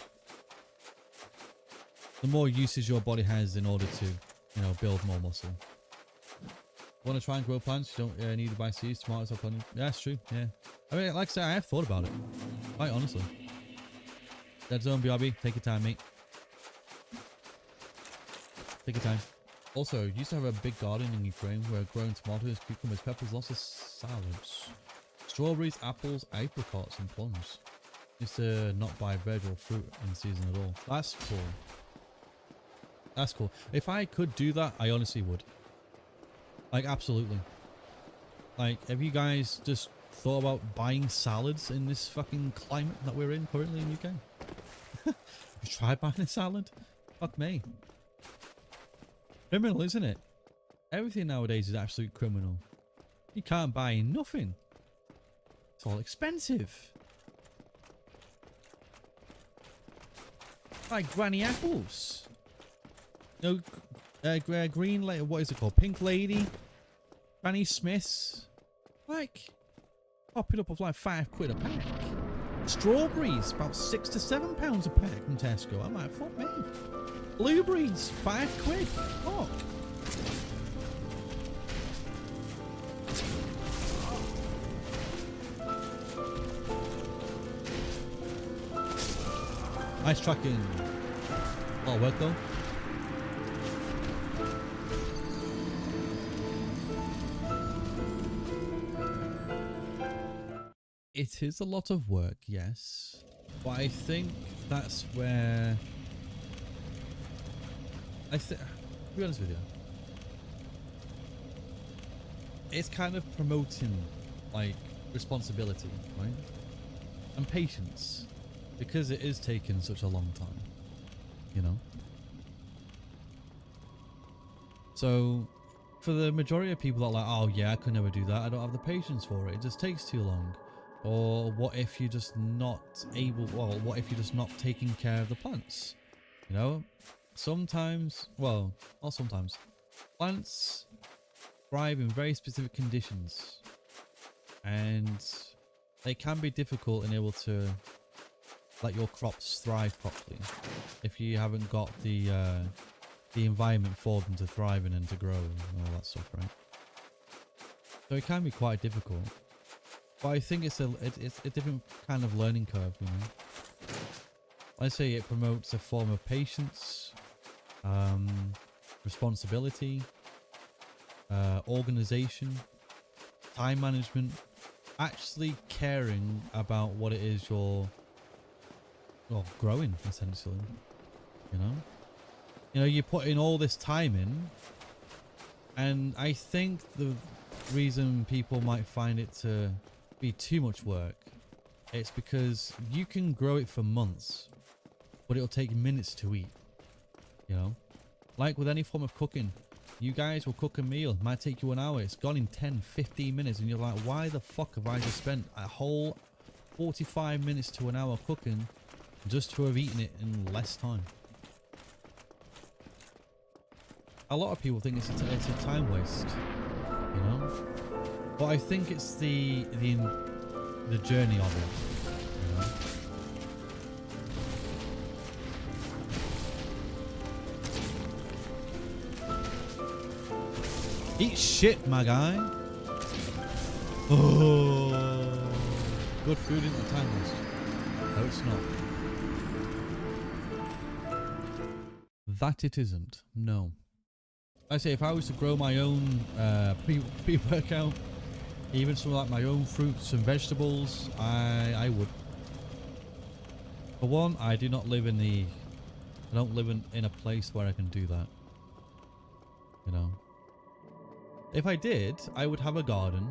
S1: more usage your body has in order to, you know, build more muscle. Want to try and grow plants? You don't need to buy seeds, tomatoes, or planting. Yeah, that's true. Yeah. I mean, like I said, I have thought about it. Quite honestly. Dead Zone BRB, take your time, mate. Take your time. Also, used to have a big garden in Ukraine where growing tomatoes, cucumbers, peppers, lots of salads. Strawberries, apples, apricots, and plums. Used to not buy veg or fruit in season at all. That's cool. That's cool. If I could do that, I honestly would. Like, absolutely. Like, have you guys just thought about buying salads in this fucking climate that we're in currently in UK? You try buying a salad? Fuck me. Criminal, isn't it? Everything nowadays is absolute criminal. You can't buy nothing. It's all expensive. Like granny apples. No, green, like, what is it called? Pink Lady? Granny Smiths? Like, popping up of like £5 a pack. Strawberries, about £6 to £7 a pack from Tesco. I'm like, fuck me. Blueberries, £5. Fuck. Nice tracking. Oh, work though. It is a lot of work, yes, but I think that's where to be honest with you, it's kind of promoting like responsibility, right, and patience, because it is taking such a long time, you know. So for the majority of people that are like, oh yeah, I could never do that, I don't have the patience for it, it just takes too long. Or what if you're just not able, well, what if you're just not taking care of the plants? You know, sometimes, well, not sometimes, plants thrive in very specific conditions, and they can be difficult in able to let your crops thrive properly if you haven't got the environment for them to thrive in and to grow and all that stuff, right? So it can be quite difficult. But I think it's a different kind of learning curve, you know. I say it promotes a form of patience, responsibility, organization, time management, actually caring about what it is you're, well, growing, essentially. You know, you put in all this time in, and I think the reason people might find it to be too much work, it's because you can grow it for months, but it'll take minutes to eat, you know. Like with any form of cooking, you guys will cook a meal, it might take you an hour, it's gone in 10-15 minutes, and you're like, why the fuck have I just spent a whole 45 minutes to an hour cooking just to have eaten it in less time? A lot of people think it's a time waste, you know. But I think it's the journey of it, you know? Eat shit, my guy. Oh, good food isn't the time waste. No, it's not. That it isn't. No. I say if I was to grow my own pre-workout, even some like my own fruits and vegetables, I would. For one, I do not live in I don't live in a place where I can do that. You know. If I did, I would have a garden.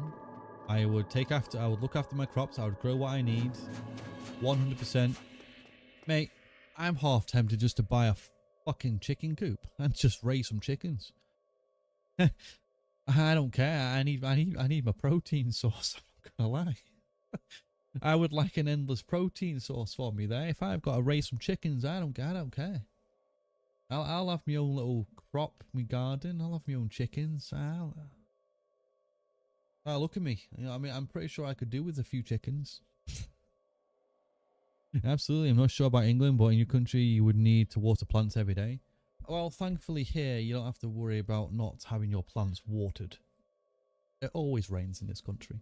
S1: I would look after my crops, I would grow what I need. 100%. Mate, I'm half tempted just to buy a fucking chicken coop and just raise some chickens. I don't care. I need my protein source. I'm not gonna lie. I would like an endless protein source for me there. If I've got to raise some chickens, I don't care. I'll have my own little crop, my garden. I'll have my own chickens. Look at me. You know, I mean, I'm pretty sure I could do with a few chickens. Absolutely. I'm not sure about England, but in your country, you would need to water plants every day. Well, thankfully here, you don't have to worry about not having your plants watered. It always rains in this country.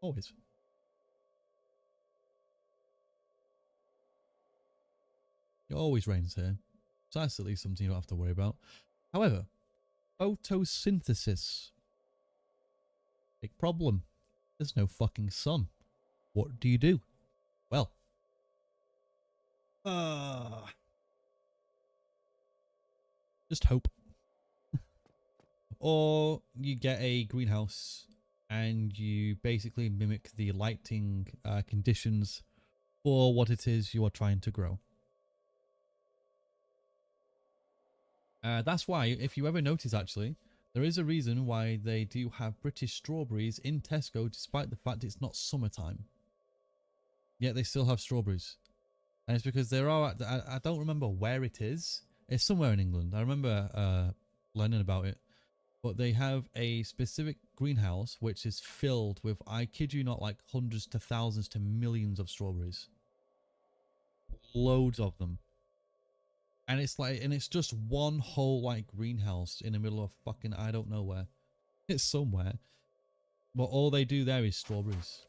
S1: Always. It always rains here. So that's at least something you don't have to worry about. However, photosynthesis. Big problem. There's no fucking sun. What do you do? Well. Just hope. Or you get a greenhouse and you basically mimic the lighting conditions for what it is you are trying to grow. That's why, if you ever notice actually, there is a reason why they do have British strawberries in Tesco despite the fact it's not summertime. Yet they still have strawberries. And it's because there are, I don't remember where it is. It's somewhere in England. I remember learning about it. But they have a specific greenhouse which is filled with, I kid you not, like hundreds to thousands to millions of strawberries. Loads of them. And it's like, and it's just one whole like greenhouse in the middle of fucking, I don't know where. It's somewhere. But all they do there is strawberries.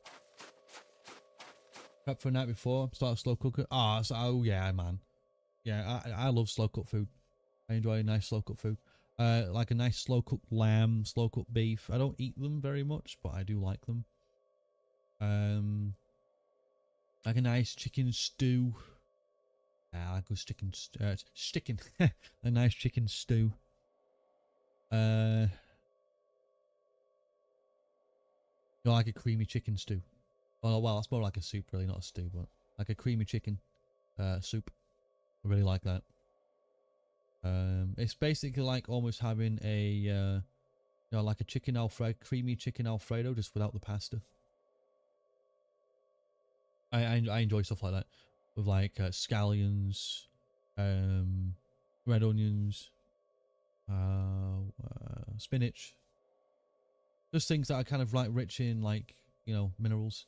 S1: Prep for a night before, start a slow cooker. Oh yeah, man. Yeah, I love slow cooked food. I enjoy a nice slow cooked food. Like a nice slow cooked lamb, slow cooked beef. I don't eat them very much, but I do like them. Like a nice chicken stew. I like a chicken, a nice chicken stew. You know, like a creamy chicken stew. Oh well, it's more like a soup, really, not a stew, but like a creamy chicken soup. I really like that. It's basically like almost having a, you know, like a chicken Alfredo, creamy chicken Alfredo, just without the pasta. I enjoy stuff like that, with like scallions, red onions, spinach. Just things that are kind of like rich in like, you know, minerals.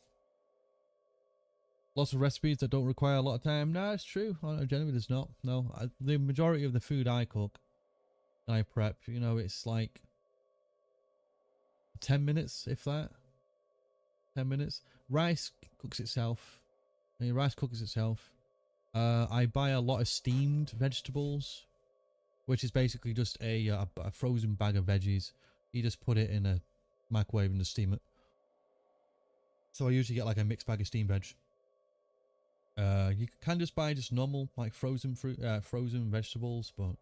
S1: Lots of recipes that don't require a lot of time. No, it's true. Generally, there's not. No, the majority of the food I cook, I prep, you know, it's like 10 minutes, if that. 10 minutes. Rice cooks itself. I mean, rice cooks itself. I buy a lot of steamed vegetables, which is basically just a frozen bag of veggies. You just put it in a microwave and just steam it. So I usually get like a mixed bag of steamed veg. You can just buy just normal like frozen fruit, frozen vegetables, but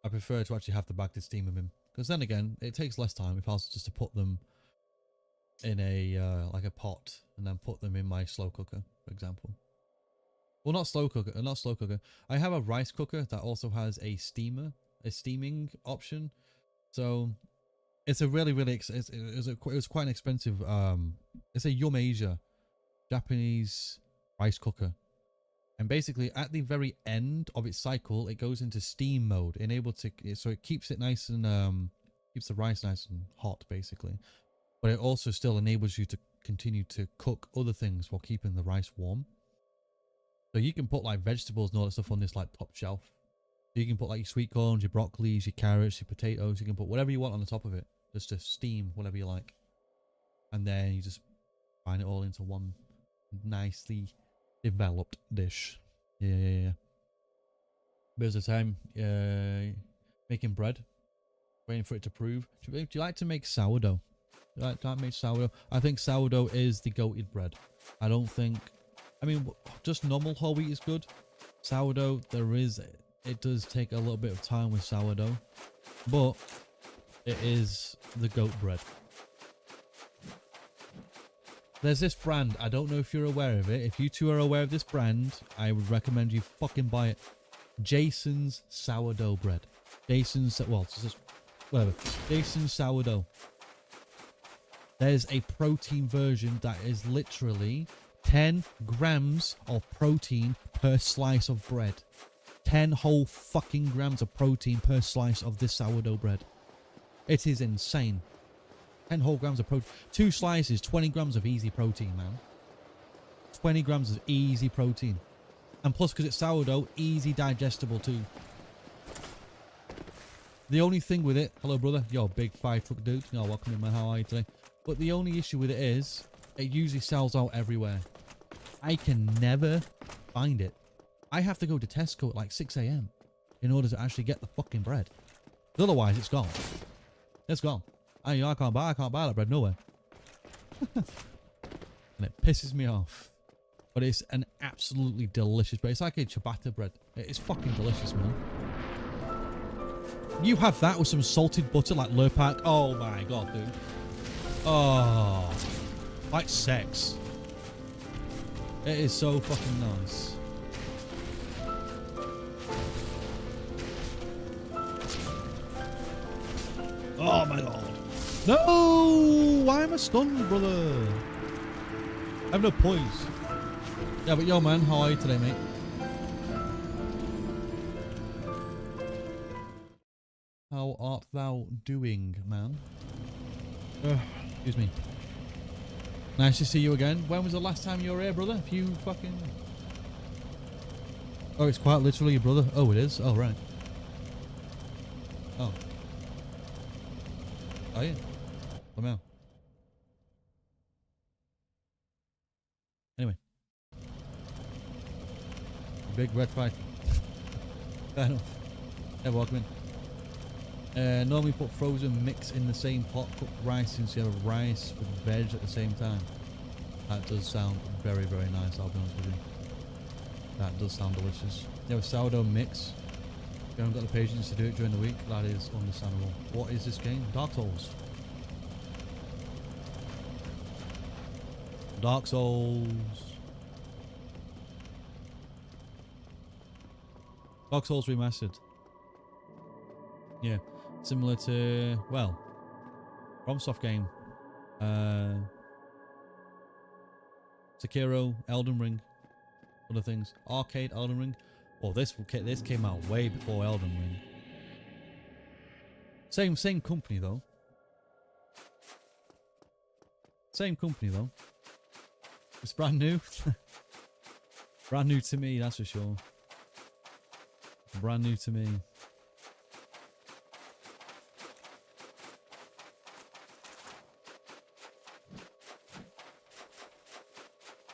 S1: I prefer to actually have the bag to steam them in, because then again, it takes less time if I was just to put them in a like a pot and then put them in my slow cooker, for example. Well, not slow cooker. I have a rice cooker that also has a steamer, a steaming option. So it's a really, it was quite an expensive. It's a Yum Asia Japanese rice cooker, and basically at the very end of its cycle, it goes into steam mode, so it keeps it nice and keeps the rice nice and hot, basically. But it also still enables you to continue to cook other things while keeping the rice warm. So you can put like vegetables and all that stuff on this like top shelf. You can put like your sweet corns, your broccolis, your carrots, your potatoes. You can put whatever you want on the top of it, just to steam whatever you like. And then you just bind it all into one nicely developed dish. Yeah. Bit of time making bread, waiting for it to prove. Do you like to make sourdough? Do you like to make sourdough? I think sourdough is the goated bread. I don't think, I mean, just normal whole wheat is good. Sourdough, it does take a little bit of time with sourdough, but it is the goat bread. There's this brand, I don't know if you're aware of it. If you two are aware of this brand, I would recommend you fucking buy it. Jason's sourdough bread. Jason's sourdough. There's a protein version that is literally 10 grams of protein per slice of bread. 10 whole fucking grams of protein per slice of this sourdough bread. It is insane. 10 whole grams of protein. 2 slices, 20 grams of easy protein, man. 20 grams of easy protein. And plus, because it's sourdough, easy digestible too. The only thing with it, hello brother, yo, big fire truck dude. No, welcome in, man. How are you today? But the only issue with it is, it usually sells out everywhere. I can never find it. I have to go to Tesco at like 6 AM in order to actually get the fucking bread. Otherwise, it's gone. It's gone. I can't buy that bread nowhere. And it pisses me off. But it's an absolutely delicious bread. It's like a ciabatta bread. It's fucking delicious, man. You have that with some salted butter like Lurpak. Oh my god, dude. Oh. Like sex. It is so fucking nice. Oh my god. No! Why am I stunned, brother? I have no poise. Yeah, but yo, man, how are you today, mate? How art thou doing, man? Excuse me. Nice to see you again. When was the last time you were here, brother? If you fucking... Oh, it's quite literally your brother. Oh, it is? Oh, right. Oh. Oh, yeah. Let me know. Anyway. Big red fight. Fair enough. Yeah, welcome in. Normally put frozen mix in the same pot, cook rice instead of rice with veg at the same time. That does sound very, very nice, I'll be honest with you. That does sound delicious. Yeah, with sourdough mix. If you haven't got the patience to do it during the week, that is understandable. What is this game? Dark Souls. Dark Souls. Dark Souls Remastered. Yeah. Similar to, well, FromSoft game. Sekiro, Elden Ring, other things. Arcade, Elden Ring. Oh, this came out way before Elden Ring. Same company though. Same company though. It's brand new. Brand new to me, that's for sure. Brand new to me.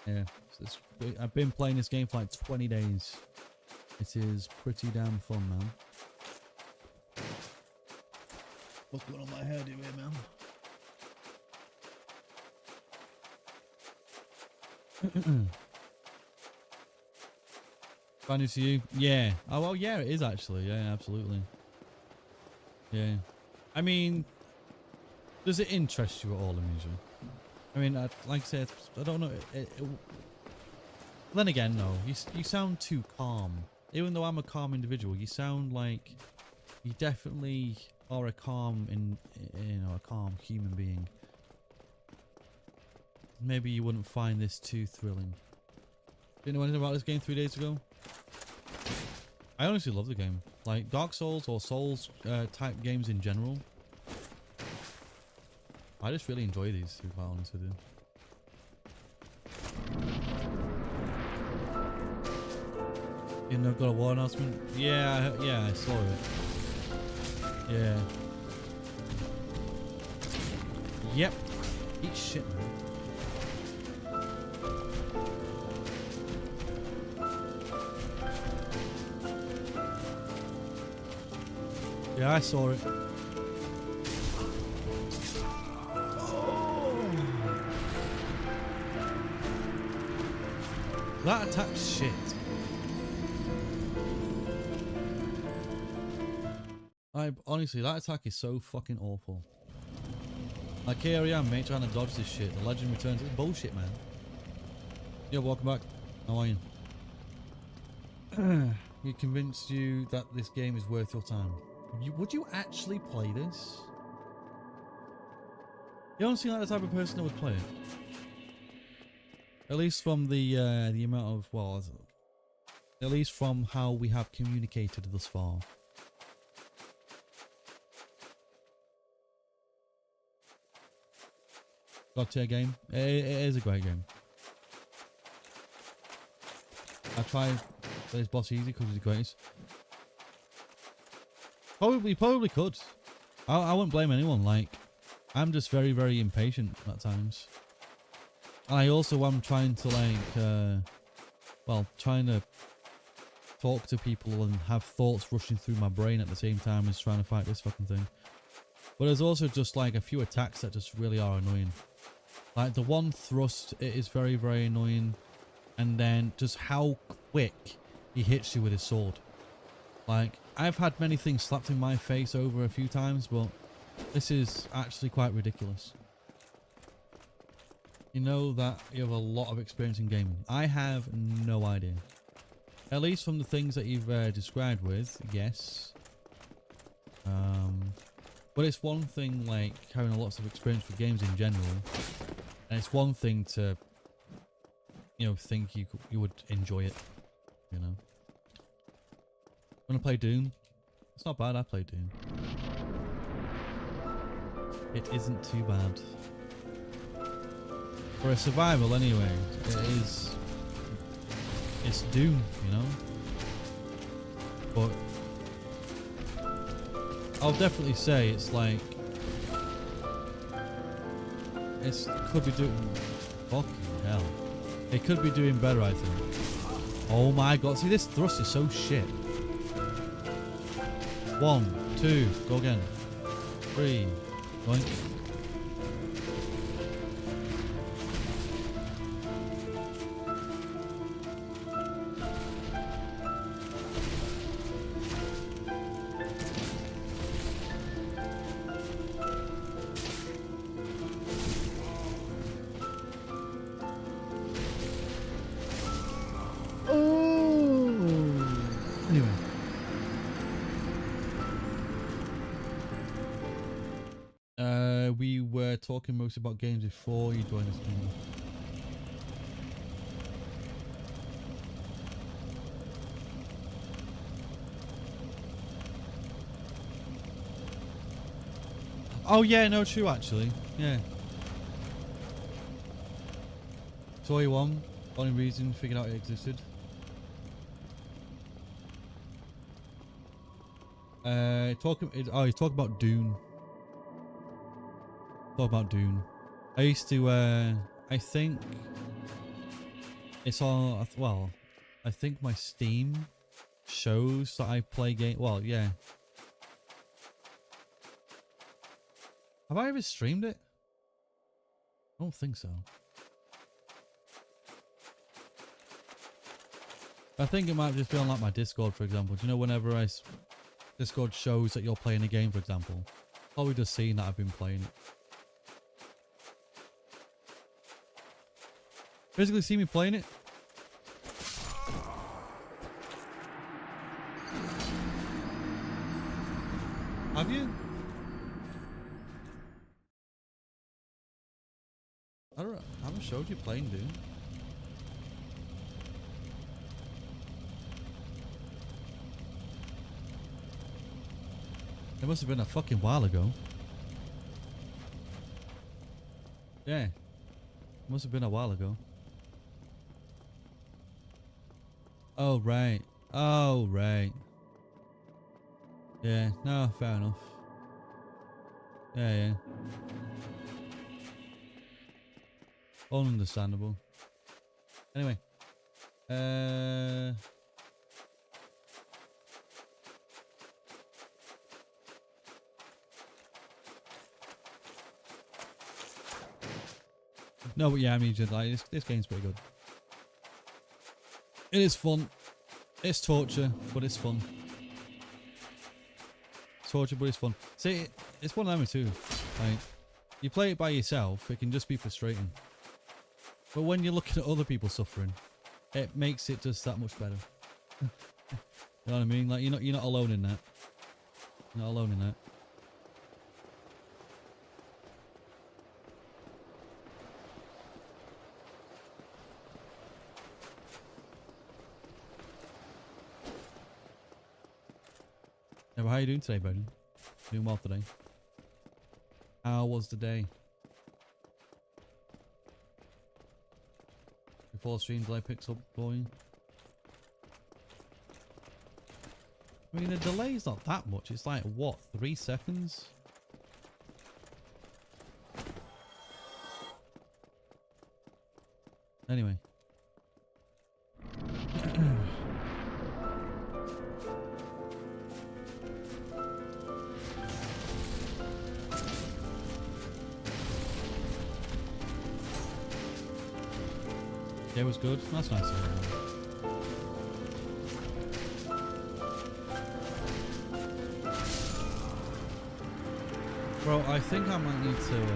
S1: Yeah, I've been playing this game for like 20 days. It is pretty damn fun, man. What's going on my head here, man? Brand new to you? Yeah. Oh, well, yeah, it is actually. Yeah, absolutely. Yeah. I mean, does it interest you at all, Amusha? I mean, like I said, I don't know. Then again, no. You sound too calm. Even though I'm a calm individual, you sound like you definitely are a calm, a calm human being. Maybe you wouldn't find this too thrilling. Didn't know anything about this game 3 days ago? I honestly love the game. Like Dark Souls or Souls type games in general. I just really enjoy these, to be quite honest with you. You know, got a war announcement? Yeah, I saw it. Yeah. Yep. Eat shit, man. Yeah, I saw it. That attack's shit. Honestly, that attack is so fucking awful. Like, here I am, mate, trying to dodge this shit. The legend returns. It's bullshit, man. Yeah, welcome back. How are you? He convinced you that this game is worth your time. Would you actually play this? You don't seem like the type of person that would play it. At least from the amount of, well, at least from how we have communicated thus far. God tier game. It is a great game. I tried this boss easy because he's the greatest. Probably could. I wouldn't blame anyone. Like, I'm just very, very impatient at times. And I also am trying to like, well, trying to talk to people and have thoughts rushing through my brain at the same time as trying to fight this fucking thing. But there's also just like a few attacks that just really are annoying. Like the one thrust, it is very, very annoying. And then just how quick he hits you with his sword. Like, I've had many things slapped in my face over a few times, but this is actually quite ridiculous. You know that you have a lot of experience in gaming. I have no idea. At least from the things that you've described with, yes. But it's one thing like having lots of experience with games in general. And it's one thing to, you know, think you would enjoy it, you know. Wanna play Doom? It's not bad, I play Doom. It isn't too bad. For a survival anyway, it's Doom, you know? But I'll definitely say it's like, it could be doing, fucking hell. It could be doing better, I think. Oh my god, see this thrust is so shit. 1, 2, go again. 3, going. We were talking mostly about games before you joined us. Oh yeah, no, true actually. Yeah. Toy 1, only reason figured out it existed. He's talking about Dune. Talk about Dune. I used to, I think it's all, well, I think my Steam shows that I play game. Well, yeah. Have I ever streamed it? I don't think so. I think it might just be on like my Discord, for example. Do you know whenever Discord shows that you're playing a game, for example? Probably just seeing that I've been playing it. Physically see me playing it? Have you? I don't know. I haven't showed you playing, dude. It must have been a fucking while ago. Yeah. It must have been a while ago. Oh, right. Oh, right. Yeah, no, fair enough. Yeah. All understandable. Anyway. No, but yeah, I mean, just like this game's pretty good. It is fun. It's torture, but it's fun. Torture, but it's fun. See, it's one of them too. Like, you play it by yourself, it can just be frustrating. But when you're looking at other people suffering, it makes it just that much better. You know what I mean? Like, you're not alone in that. You're not alone in that. Yeah, but how are you doing today, Brendan? Doing well today. How was the day? 0.4 stream delay picks up for you. I mean, the delay's not that much. It's like, what, 3 seconds? Anyway. Yeah, it was good. That's nice to hear. Bro, I think I might need to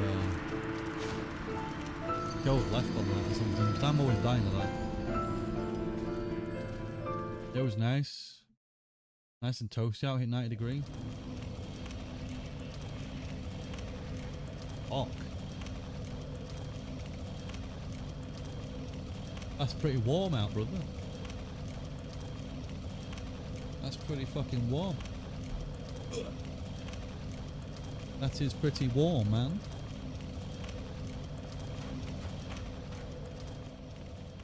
S1: go left on that or something, because I'm always dying to that. It was nice. Nice and toasty out, hit 90 degree. Fuck. That's pretty warm out, brother. That's pretty fucking warm. That is pretty warm, man.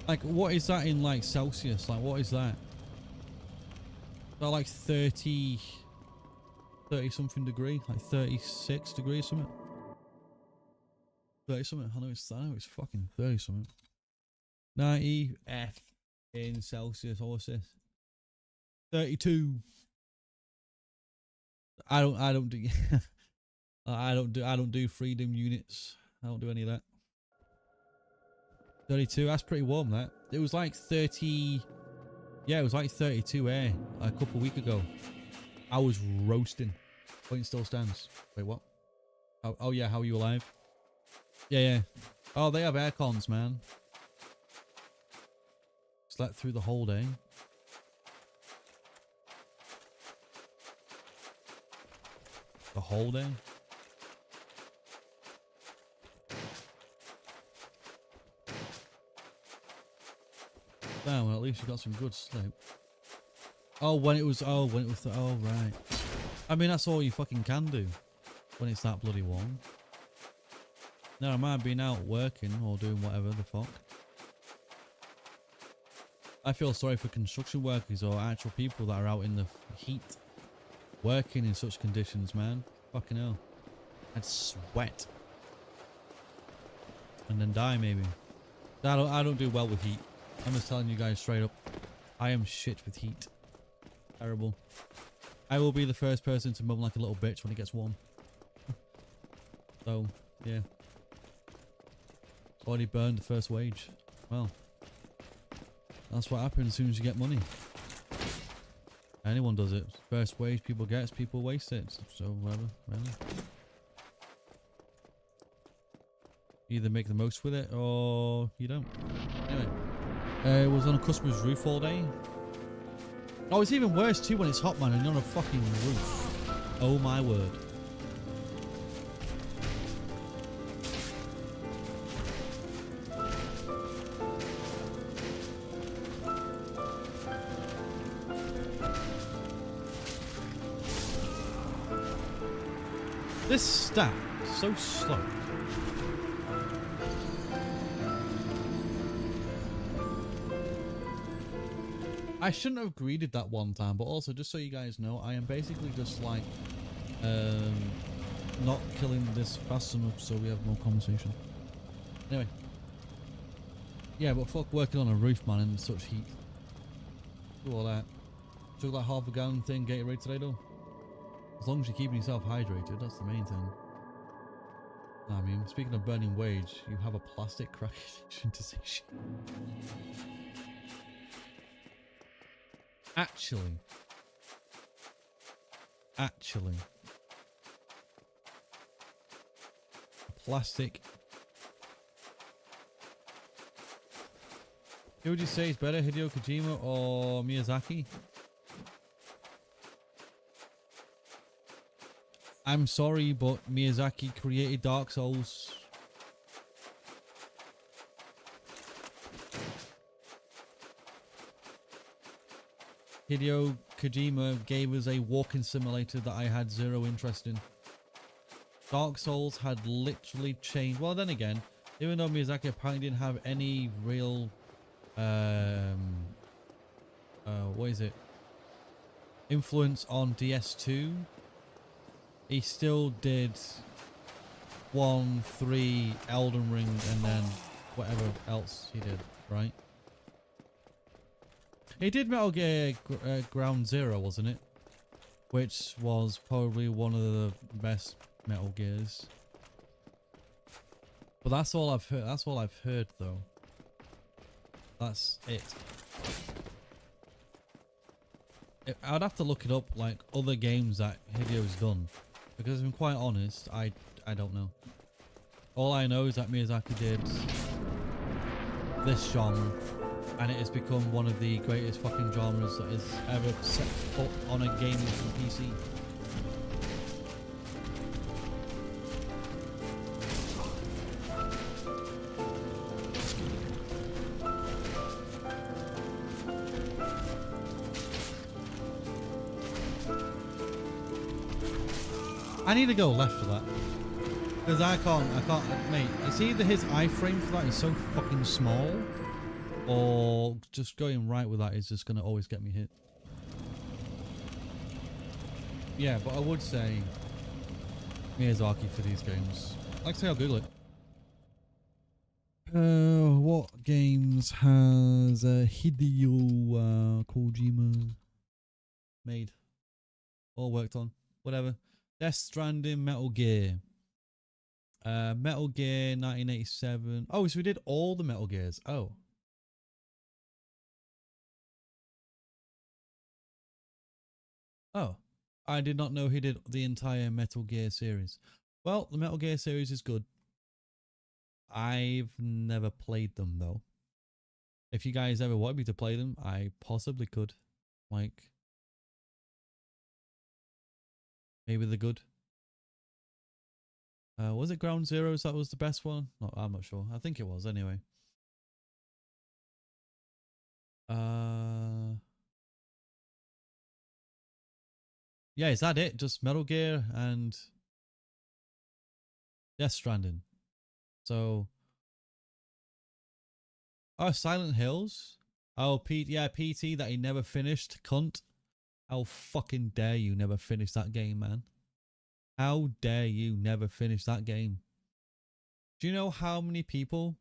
S1: Like, what is that in, like, Celsius? Like, what is that? Is that like 30 something degree? Like 36 degrees something? 30 something? I know it's fucking 30 something. 90 F in Celsius. What's this? 32. I don't do I don't do freedom units. I don't do any of that. 32. That's pretty warm. That it was like 30. Yeah, it was like 32 air a couple of weeks ago. I was roasting. Point still stands. Wait, what? Oh yeah, how are you alive? Yeah. Oh, they have air cons, man. Slept through the whole day. The whole day? Damn, well, at least you got some good sleep. Oh, when it was, oh, right. I mean, that's all you fucking can do when it's that bloody warm. Never mind being out working or doing whatever the fuck. I feel sorry for construction workers or actual people that are out in the heat working in such conditions, man. Fucking hell. I'd sweat. And then die, maybe. I don't do well with heat. I'm just telling you guys straight up. I am shit with heat. Terrible. I will be the first person to moan like a little bitch when it gets warm. So, yeah. Already burned the first wage. Well. That's what happens as soon as you get money. Anyone does it. First wage people get, people waste it. So whatever. Either make the most with it or you don't. Anyway. It was on a customer's roof all day. Oh, it's even worse too when it's hot, man, and you're on a fucking roof. Oh my word. This staff is so slow. I shouldn't have greeted that one time, but also just so you guys know, I am basically just like not killing this fast enough so we have more conversation. Anyway. Yeah, but fuck working on a roof, man, in such heat. Do all that. Took that half a gallon thing, Gatorade today though. As long as you're keeping yourself hydrated, that's the main thing. I mean, speaking of burning wage, you have a plastic crack addiction disease. Actually. Plastic. Who would you say is better, Hideo Kojima or Miyazaki? I'm sorry, but Miyazaki created Dark Souls. Hideo Kojima gave us a walking simulator that I had zero interest in. Dark Souls had literally changed. Well, then again, even though Miyazaki apparently didn't have any real what is it? Influence on DS2. He still did 1, 3, Elden Ring, and then whatever else he did, right? He did Metal Gear Ground Zero, wasn't it? Which was probably one of the best Metal Gears. But that's all I've heard. That's all I've heard, though. That's it. I'd have to look it up, like other games that Hideo's done, because if I'm quite honest, I don't know. All I know is that Miyazaki did this genre, and it has become one of the greatest fucking genres that is ever set foot on a gaming PC. I need to go left for that. Because I can't, mate, it's either his iframe for that is so fucking small, or just going right with that is just going to always get me hit. Yeah, but I would say Miyazaki for these games. Like I say, I'll Google it. What games has Hideo Kojima made? Or worked on? Whatever. Death Stranding, Metal Gear. Metal Gear 1987. Oh, so we did all the Metal Gears. Oh. Oh. I did not know he did the entire Metal Gear series. Well, the Metal Gear series is good. I've never played them, though. If you guys ever want me to play them, I possibly could. Like, maybe they're good. Was it Ground Zeroes that was the best one? No, I'm not sure. I think it was anyway. Yeah, is that it? Just Metal Gear and Death Stranding. So, oh, Silent Hills. Oh, yeah, PT that he never finished. Cunt. How fucking dare you never finish that game, man? How dare you never finish that game? Do you know how many people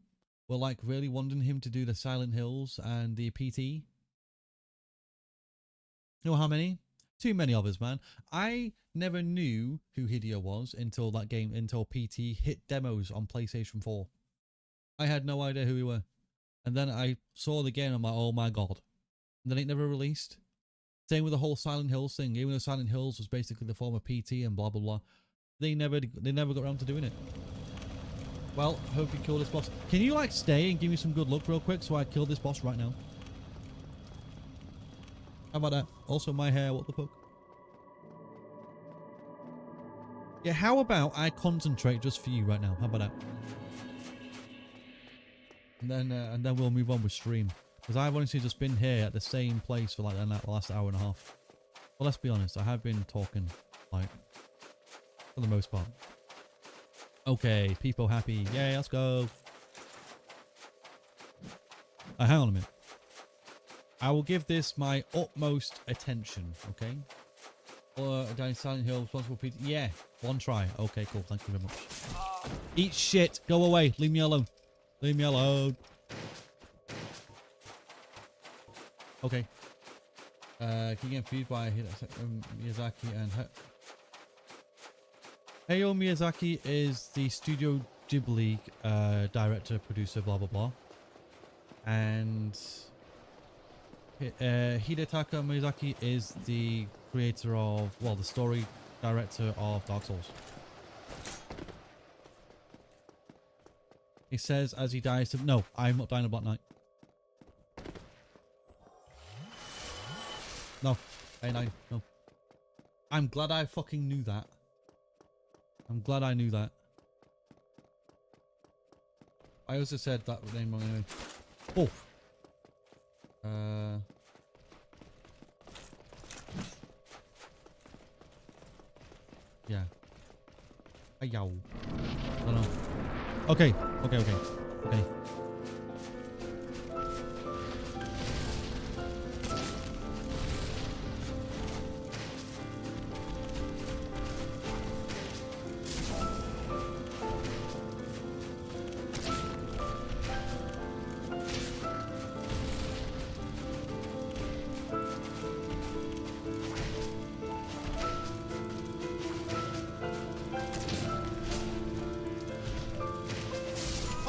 S1: were like really wanting him to do the Silent Hills and the PT? You know how many? Too many of us, man. I never knew who Hideo was until that game, until PT hit demos on PlayStation 4. I had no idea who he were. And then I saw the game, I'm like, oh my god. And then it never released. Same with the whole Silent Hills thing. Even though Silent Hills was basically the former PT and blah blah blah, they never got around to doing it. Well, hope you kill this boss. Can you like stay and give me some good luck real quick so I kill this boss right now? How about that? Also my hair, what the fuck? Yeah, how about I concentrate just for you right now? How about that? And then we'll move on with stream. Because I've honestly just been here at the same place for like the last hour and a half. Well, let's be honest, I have been talking, like, for the most part. Okay, people happy. Yay, let's go. Hang on a minute. I will give this my utmost attention, okay? Or down Silent Hill, responsible PT. Yeah, one try. Okay, cool. Thank you very much. Eat shit. Go away. Leave me alone. Leave me alone. Okay. Can you get confused by Miyazaki and Hayao Miyazaki is the Studio Ghibli director, producer, blah blah blah. And Hidetaka Miyazaki is the creator of, well, the story director of Dark Souls. He says as he dies to... No, I'm not dying a Black Knight. No. Hey, no. I'm glad I fucking knew that. I'm glad I knew that. I also said that name wrong anyway. Oh. Yeah. Ayow. I don't know. Okay.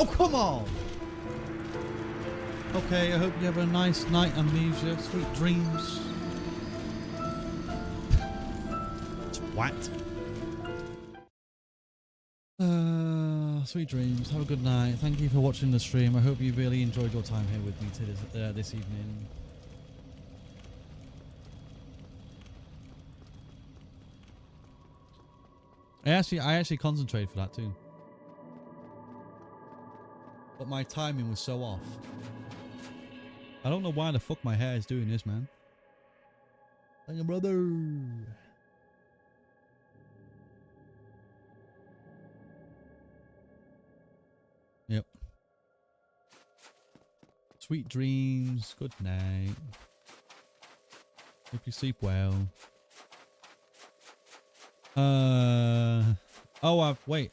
S1: Oh, come on! Okay, I hope you have a nice night, Amnesia. Sweet dreams. What? Sweet dreams. Have a good night. Thank you for watching the stream. I hope you really enjoyed your time here with me this evening. I actually concentrated for that too. But my timing was so off. I don't know why the fuck my hair is doing this, man. Thank you, brother. Yep. Sweet dreams. Good night. Hope you sleep well. Oh, wait.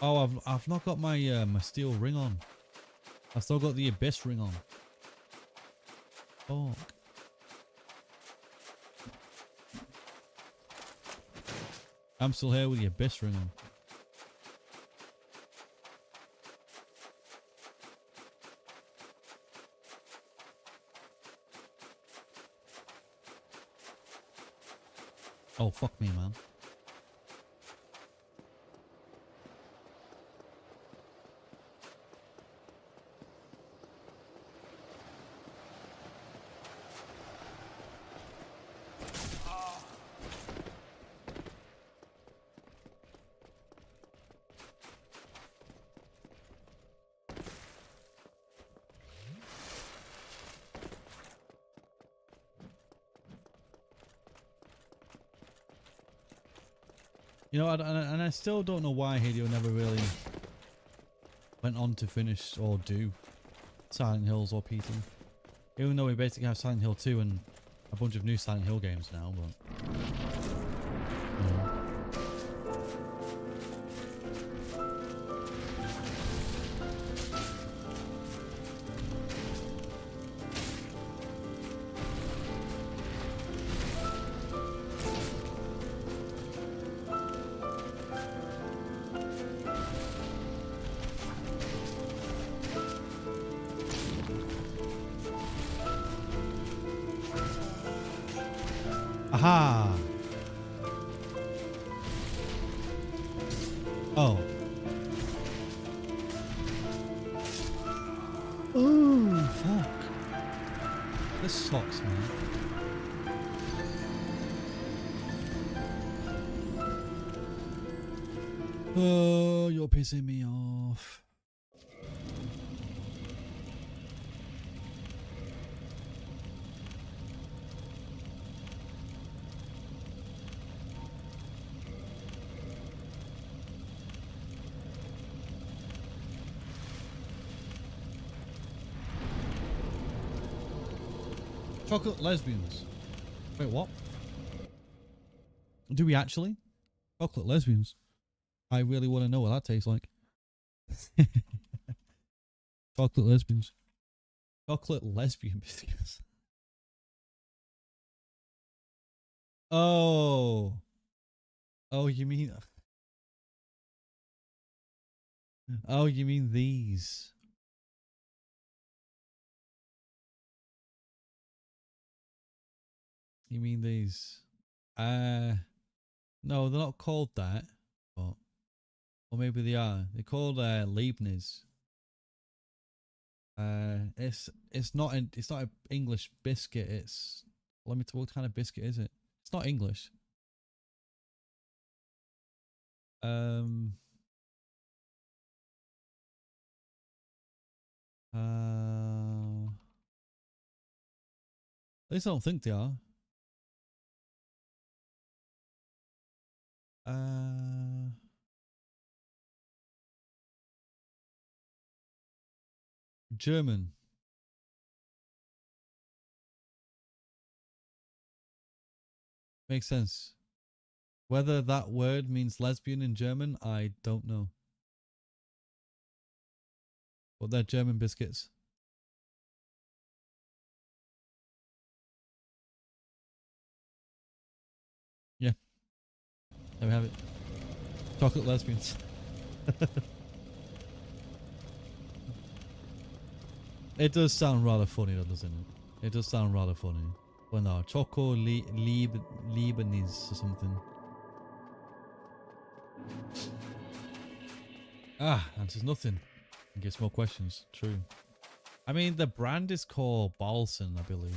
S1: Oh, I've not got my my steel ring on. I've still got the abyss ring on. Fuck. I'm still here with the abyss ring on. Oh, fuck me, man. You know, and I still don't know why Hideo never really went on to finish or do Silent Hills or PT. Even though we basically have Silent Hill 2 and a bunch of new Silent Hill games now, but... Yeah. Aha! Oh. Oh, fuck. This sucks, man. Oh, you're pissing me off. Chocolate lesbians. Wait, what? Do we actually? Chocolate lesbians. I really want to know what that tastes like. Chocolate lesbians. Chocolate lesbian biscuits. Oh. Oh, you mean... Oh, you mean these. You mean these? No, they're not called that. But, or maybe they are. They're called Leibniz. It's not an English biscuit. It's, let me tell what kind of biscuit is it? It's not English. At least I don't think they are. German. Makes sense. Whether that word means lesbian in German, I don't know. But they're German biscuits. Yeah. There we have it. Chocolate lesbians. It does sound rather funny though, doesn't it? It does sound rather funny. Well, no, Lebanese or something. Ah, answers nothing. And gets more questions. True. I mean, the brand is called Balsan, I believe.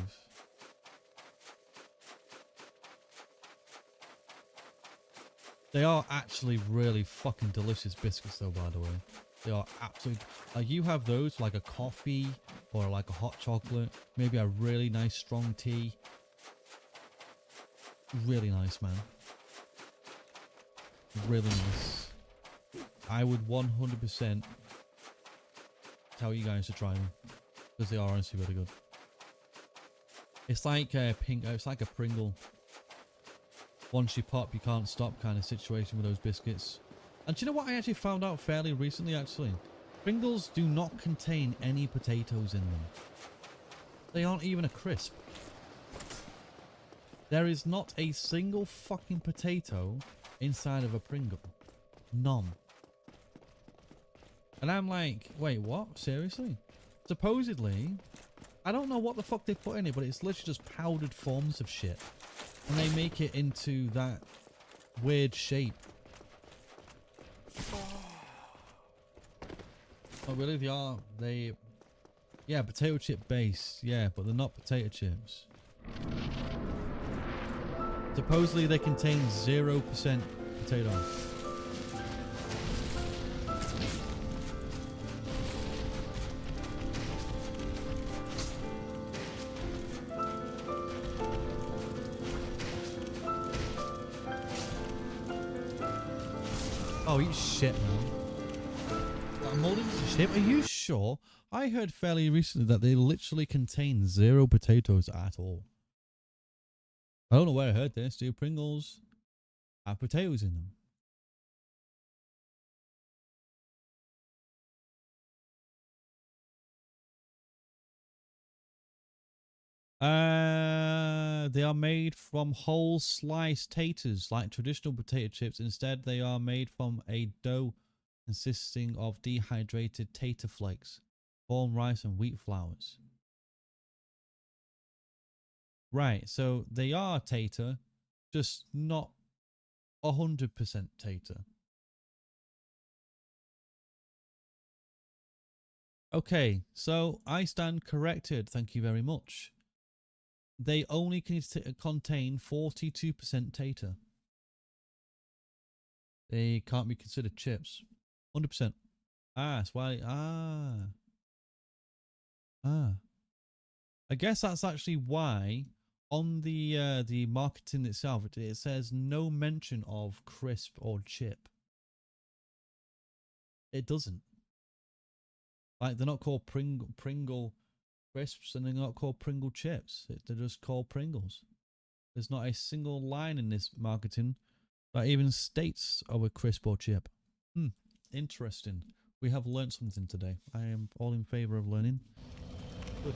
S1: They are actually really fucking delicious biscuits though, by the way. They are absolutely... Like, you have those like a coffee or like a hot chocolate. Maybe a really nice strong tea. Really nice, man. Really nice. I would 100% tell you guys to try them. Because they are honestly really good. It's like a it's like a Pringle. Once you pop, you can't stop kind of situation with those biscuits. And do you know what I actually found out fairly recently, actually? Pringles do not contain any potatoes in them. They aren't even a crisp. There is not a single fucking potato inside of a Pringle. None. And I'm like, wait, what? Seriously? Supposedly, I don't know what the fuck they put in it, but it's literally just powdered forms of shit. And they make it into that weird shape. Oh really? They are. Yeah, potato chip base. Yeah, but they're not potato chips. Supposedly they contain 0% potato. Oh, eat shit, man. I'm holding shit. Are you sure? I heard fairly recently that they literally contain 0 potatoes at all. I don't know where I heard this. Do Pringles have potatoes in them? They are made from whole sliced taters like traditional potato chips. Instead, they are made from a dough consisting of dehydrated tater flakes, corn, rice, and wheat flours. Right, so they are tater, just not 100% tater. Okay, so I stand corrected. Thank you very much. They only contain 42% tater. They can't be considered chips. 100%. Ah, that's why. I guess that's actually why on the marketing itself it says no mention of crisp or chip. It doesn't. Like they're not called Pringle crisps and they're not called Pringle chips. They're just called Pringles. There's not a single line in this marketing that even states of a crisp or chip. Interesting. We have learned something today. I am all in favor of learning. Good.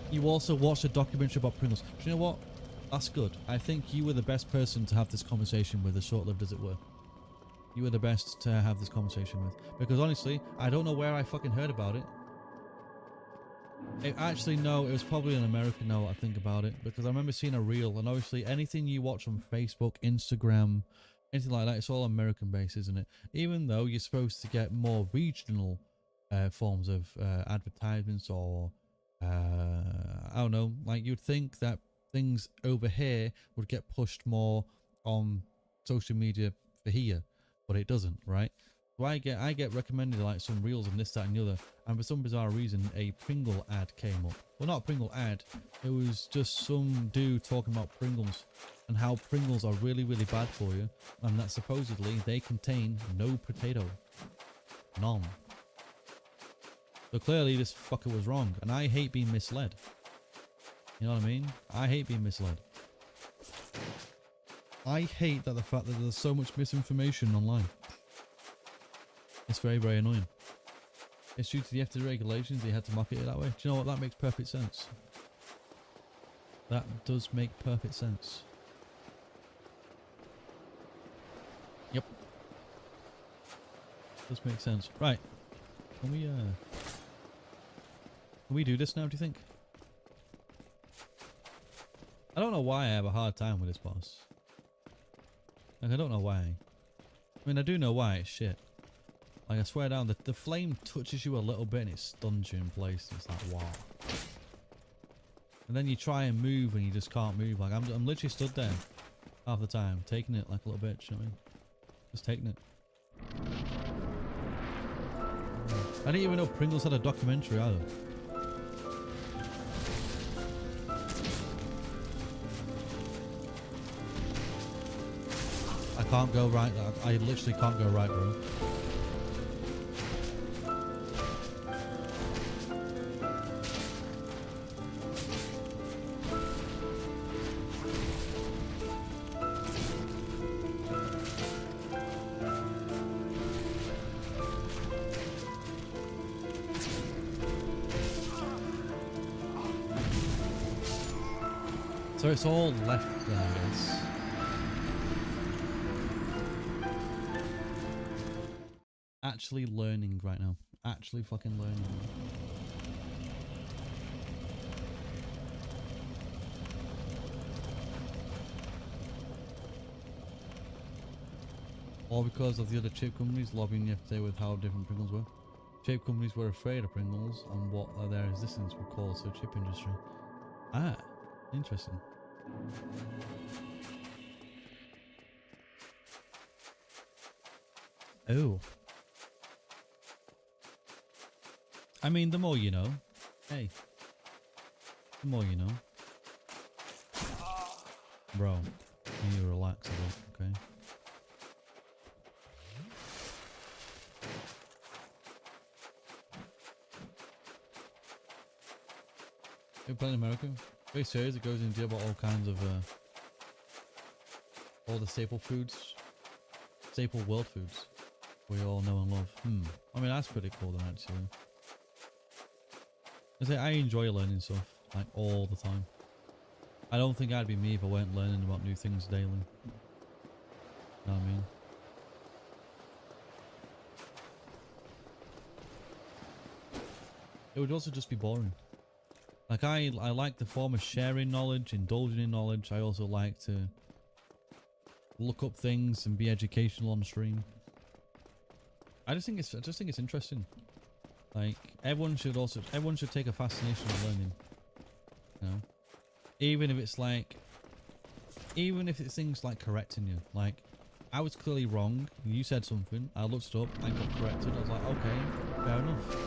S1: You also watched a documentary about Pringles. Do you know what? That's good. I think you were the best person to have this conversation with, as short-lived as it were. You were the best to have this conversation with. Because honestly, I don't know where I fucking heard about it. Actually, no, it was probably an American now I think about it. Because I remember seeing a reel, and obviously anything you watch on Facebook, Instagram, anything like that, it's all American based, isn't it? Even though you're supposed to get more regional forms of advertisements or I don't know, like you'd think that things over here would get pushed more on social media for here, but it doesn't, right? So I get recommended like some reels and this, that, and the other, and for some bizarre reason a Pringle ad came up. Well, not a Pringle ad, it was just some dude talking about Pringles and how Pringles are really, really bad for you, and that supposedly they contain no potato. None. So clearly this fucker was wrong, and I hate being misled. You know what I mean? I hate being misled. I hate that the fact that there's so much misinformation online. It's very, very annoying. It's due to the FDA regulations, they had to market it that way. Do you know what? That makes perfect sense. That does make perfect sense. Does make sense. Right. Can we do this now, do you think? I don't know why I have a hard time with this boss. Like, I don't know why. I mean, I do know why, it's shit. Like, I swear down, the flame touches you a little bit and it stuns you in place. And it's like, wow. And then you try and move and you just can't move. Like, I'm literally stood there half the time, taking it like a little bitch, you know what I mean? Just taking it. I didn't even know Pringles had a documentary either. I can't go right. I literally can't go right, bro. So it's all left then, I guess. Actually learning right now. Actually fucking learning. All because of the other chip companies lobbying yesterday with how different Pringles were. Chip companies were afraid of Pringles and what their resistance would cause to the chip industry. Ah, interesting. Oh. I mean, the more you know. Hey. The more you know. Bro, you relax a bit, okay? You playing America? Very serious, it goes into about all kinds of all the staple foods. Staple world foods. We all know and love. I mean, that's pretty cool then, actually. I enjoy learning stuff, like, all the time. I don't think I'd be me if I weren't learning about new things daily. You know what I mean? It would also just be boring. Like, I like the form of sharing knowledge, indulging in knowledge. I also like to look up things and be educational on stream. I just think it's interesting. Like, everyone should take a fascination in learning. You know? Even if it's things like correcting you. Like, I was clearly wrong. You said something. I looked it up. I got corrected. I was like, okay, fair enough.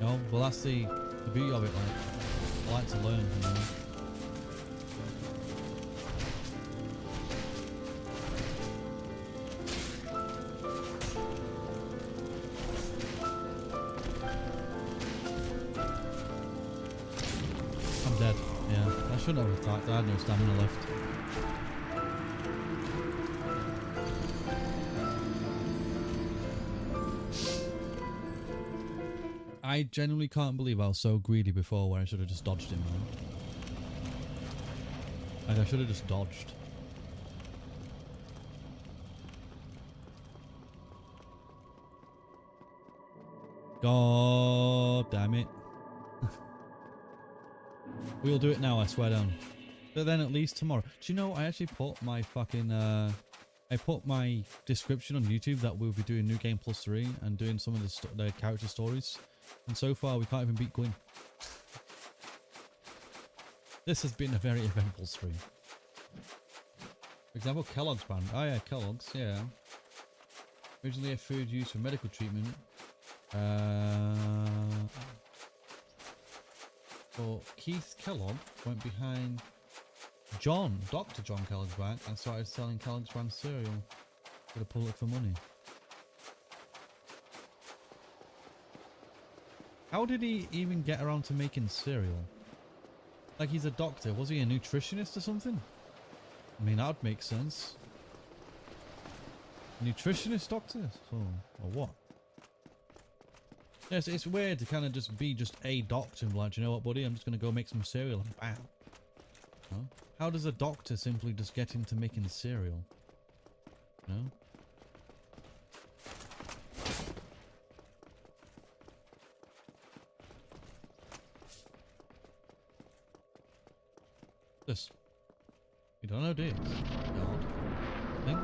S1: You know, well, that's the beauty of it. Like, I like to learn, you know. I'm dead. Yeah, I shouldn't have attacked. I had no stamina left. I genuinely can't believe I was so greedy before where I should have just dodged him, man. Like, I should have just dodged. God damn it. We'll do it now, I swear down. But then at least tomorrow. Do you know, I actually put my fucking, I put my description on YouTube that we'll be doing New Game Plus 3 and doing some of the character stories. And so far, we can't even beat Quinn. This has been a very eventful stream. For example, Kellogg's brand. Oh yeah, Kellogg's, yeah. Originally a food used for medical treatment. But Keith Kellogg went behind Dr. John Kellogg's back and started selling Kellogg's brand cereal to the public for money. How did he even get around to making cereal? Like, he's a doctor. Was he a nutritionist or something? I mean, that would make sense. Nutritionist doctor? So, or what? Yes, it's weird to kind of just be a doctor and be like, you know what, buddy? I'm just going to go make some cereal and bam. Huh? How does a doctor simply just get into making cereal? You know? This. You don't know this. God. Think.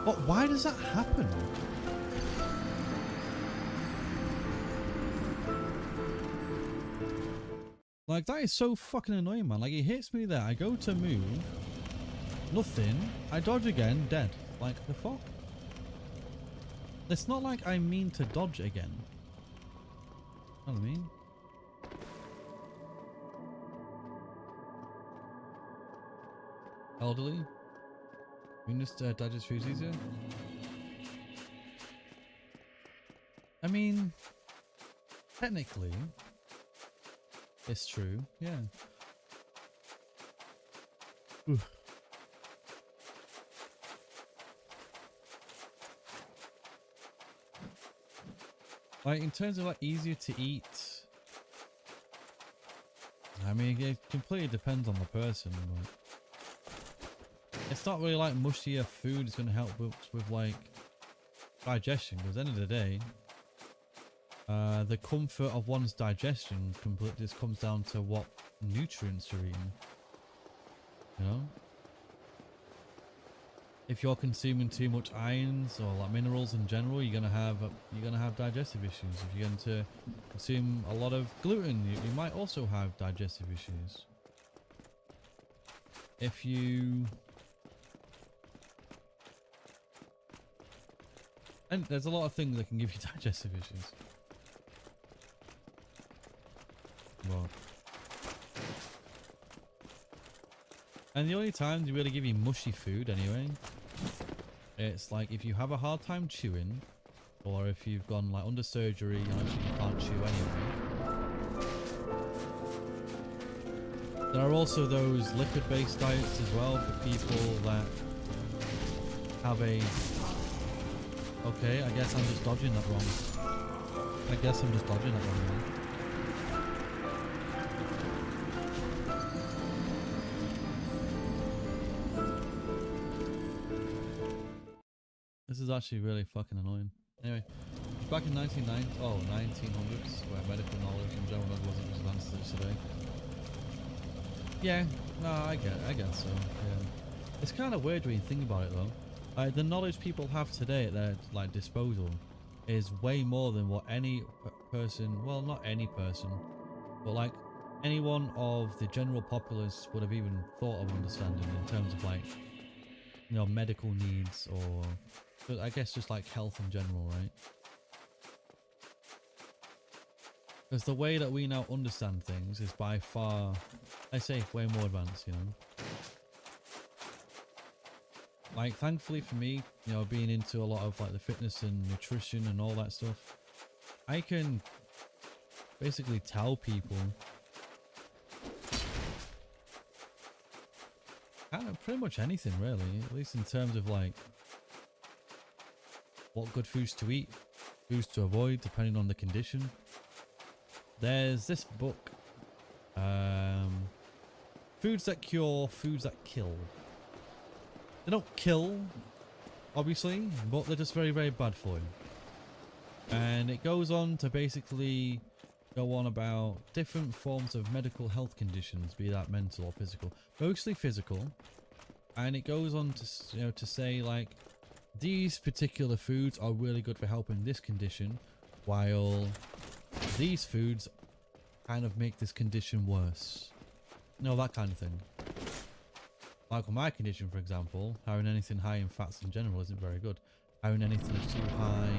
S1: But why does that happen? Like, that is so fucking annoying, man. Like, it hits me there. I go to move. Nothing. I dodge again. Dead. Like, the fuck? It's not like I mean to dodge again. You know what I mean? Elderly? You just digest foods easier? I mean, technically, it's true, yeah. Oof. Like, in terms of like easier to eat, I mean, it completely depends on the person, but it's not really like mushier food is going to help with like digestion, because at the end of the day, the comfort of one's digestion completely just comes down to what nutrients you're eating. You know, if you're consuming too much ions or like minerals in general, you're gonna have digestive issues. If you're going to consume a lot of gluten, you might also have digestive issues. If you and there's a lot of things that can give you digestive issues. Well, and the only time they really give you mushy food anyway, it's like if you have a hard time chewing, or if you've gone like under surgery and actually you can't chew anyway. There are also those liquid-based diets as well for people that have a... Okay, I guess I'm just dodging that wrong. This is actually really fucking annoying. Anyway, back in 1900s, where medical knowledge and general knowledge wasn't as advanced as it is today. Yeah, no, I guess so. Yeah, it's kind of weird when you think about it though. Like, the knowledge people have today at their like disposal is way more than what any person, well, not any person, but like anyone of the general populace would have even thought of understanding in terms of like, you know, medical needs, or I guess just like health in general, right? Because the way that we now understand things is by far, I say, way more advanced, you know? Like, thankfully for me, you know, being into a lot of like the fitness and nutrition and all that stuff, I can basically tell people kind of pretty much anything really, at least in terms of like what good foods to eat, foods to avoid depending on the condition. There's this book, Foods That Cure, Foods That Kill. They don't kill, obviously, but they're just very, very bad for you. And it goes on to basically go on about different forms of medical health conditions, be that mental or physical, mostly physical. And it goes on to, you know, to say like, these particular foods are really good for helping this condition, while these foods kind of make this condition worse. You know, that kind of thing. Like with my condition, for example, having anything high in fats in general isn't very good. Having anything that's too high,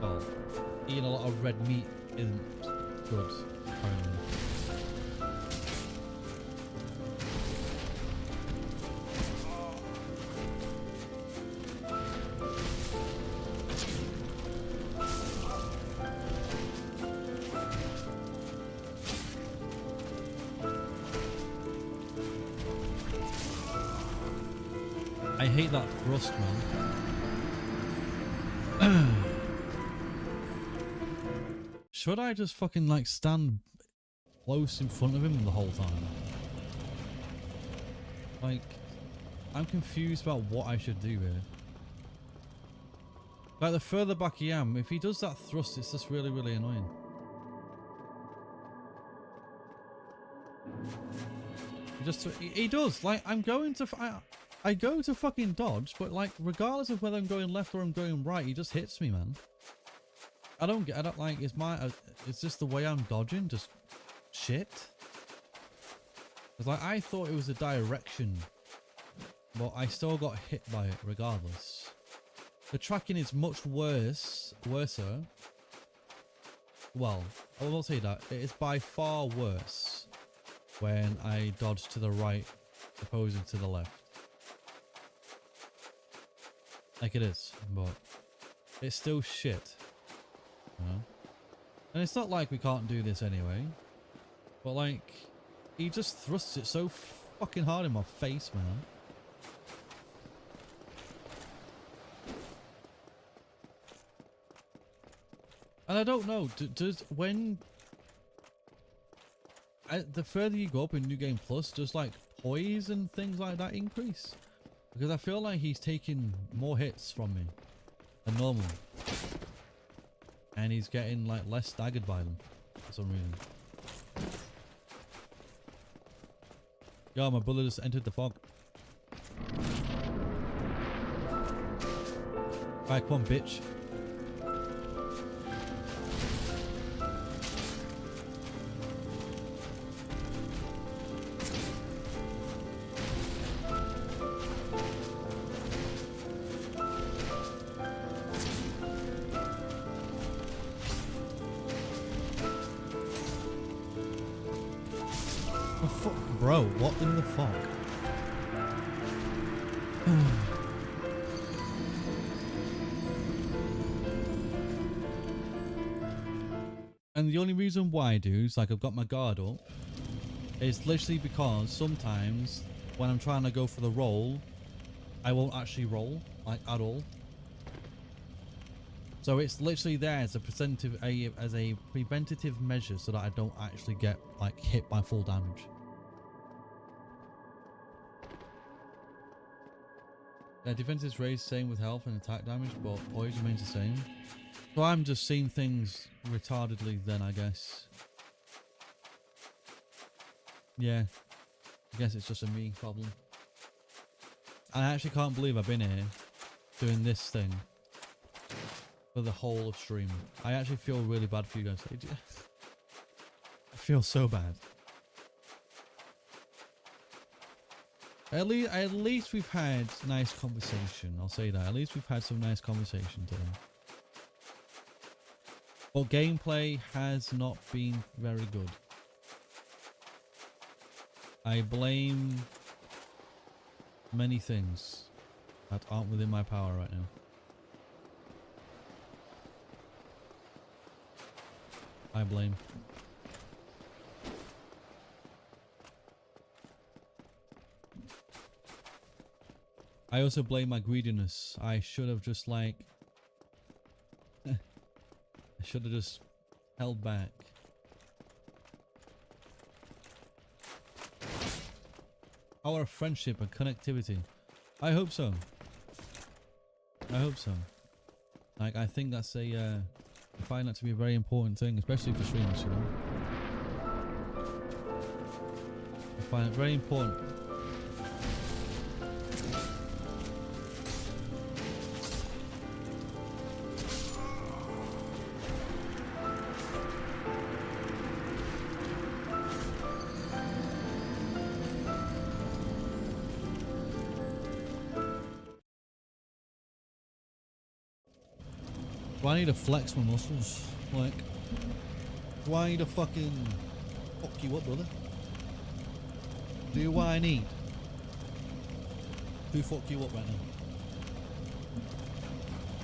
S1: well, eating a lot of red meat isn't good, apparently. I hate that thrust, man. Should I just fucking like stand close in front of him the whole time? Like, I'm confused about what I should do here. Like, the further back I am, if he does that thrust, it's just really, really annoying. He does. Like, I'm going to... I go to fucking dodge, but like, regardless of whether I'm going left or I'm going right, he just hits me, man. I don't like, it's just the way I'm dodging, just shit. It's like, I thought it was a direction, but I still got hit by it regardless. The tracking is much worser. Well, I will not say that. It is by far worse when I dodge to the right opposing to the left. Like it is, but it's still shit. You know? And it's not like we can't do this anyway. But like, he just thrusts it so fucking hard in my face, man. And I don't know, does when... the further you go up in New Game Plus, does like poise and things like that increase? Because I feel like he's taking more hits from me than normal. And he's getting like less staggered by them for some reason. Yo, my bullet just entered the fog. Alright, come on, bitch. Bro, what in the fuck? And the only reason why, dudes, like I've got my guard up, is literally because sometimes when I'm trying to go for the roll, I won't actually roll, like at all. So it's literally there as a preventative measure so that I don't actually get like hit by full damage. Defense is raised same with health and attack damage, but poise remains the same. So I'm just seeing things retardedly then, I guess. Yeah, I guess it's just a me problem. I actually can't believe I've been here doing this thing for the whole of stream. I actually feel really bad for you guys. I feel so bad. At least we've had nice conversation. I'll say that. At least we've had some nice conversation today. But gameplay has not been very good. I blame many things that aren't within my power right now. I blame. I also blame my greediness. I should have just like... I should have just held back. Our friendship and connectivity. I hope so. I hope so. Like, I think that's a... I find that to be a very important thing, especially for streamers, you know. I find it very important. Do I need to flex my muscles? Like, do I need to fucking fuck you up, brother? Do I need to fuck you up right now?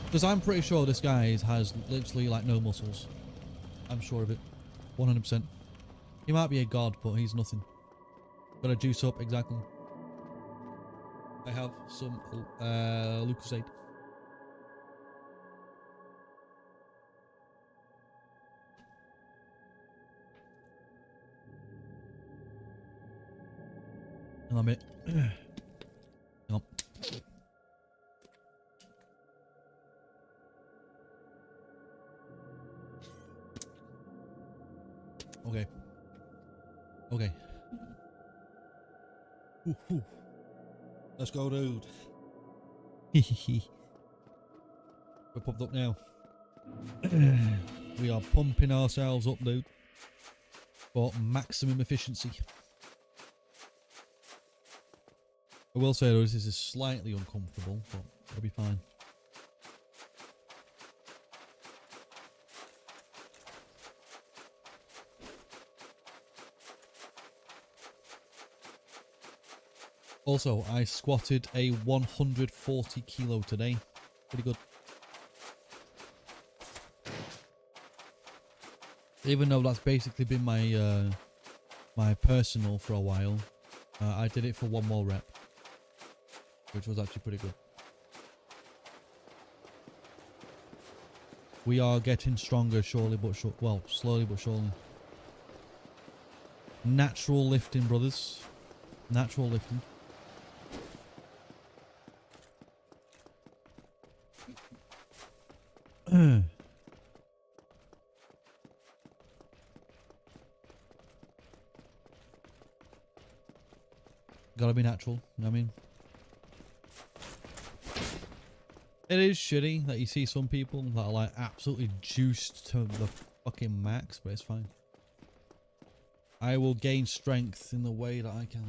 S1: Because I'm pretty sure this guy has literally like no muscles. I'm sure of it. 100%. He might be a god, but he's nothing. Gotta juice up, exactly. I have some Lucasade. And I'm it. Okay. Ooh, ooh. Let's go, dude. We're pumped up now. We are pumping ourselves up, dude. For maximum efficiency. I will say though, this is slightly uncomfortable, but it'll be fine. Also, I squatted a 140 kilo today. Pretty good. Even though that's basically been my my personal for a while, I did it for one more rep, which was actually pretty good. We are getting stronger, surely but well, slowly but surely. Natural lifting, brothers. Natural lifting. Gotta be natural, you know what I mean? It is shitty that you see some people that are like absolutely juiced to the fucking max, but it's fine. I will gain strength in the way that I can.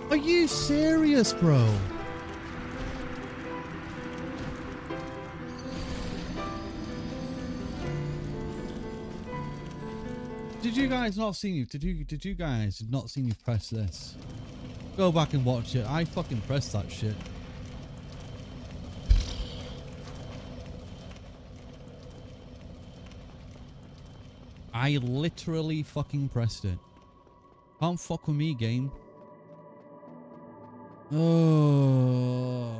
S1: Are you serious, bro? Did you guys not see me? Did you guys not see me press this? Go back and watch it. I fucking pressed that shit. I literally fucking pressed it. Can't fuck with me, game. Oh.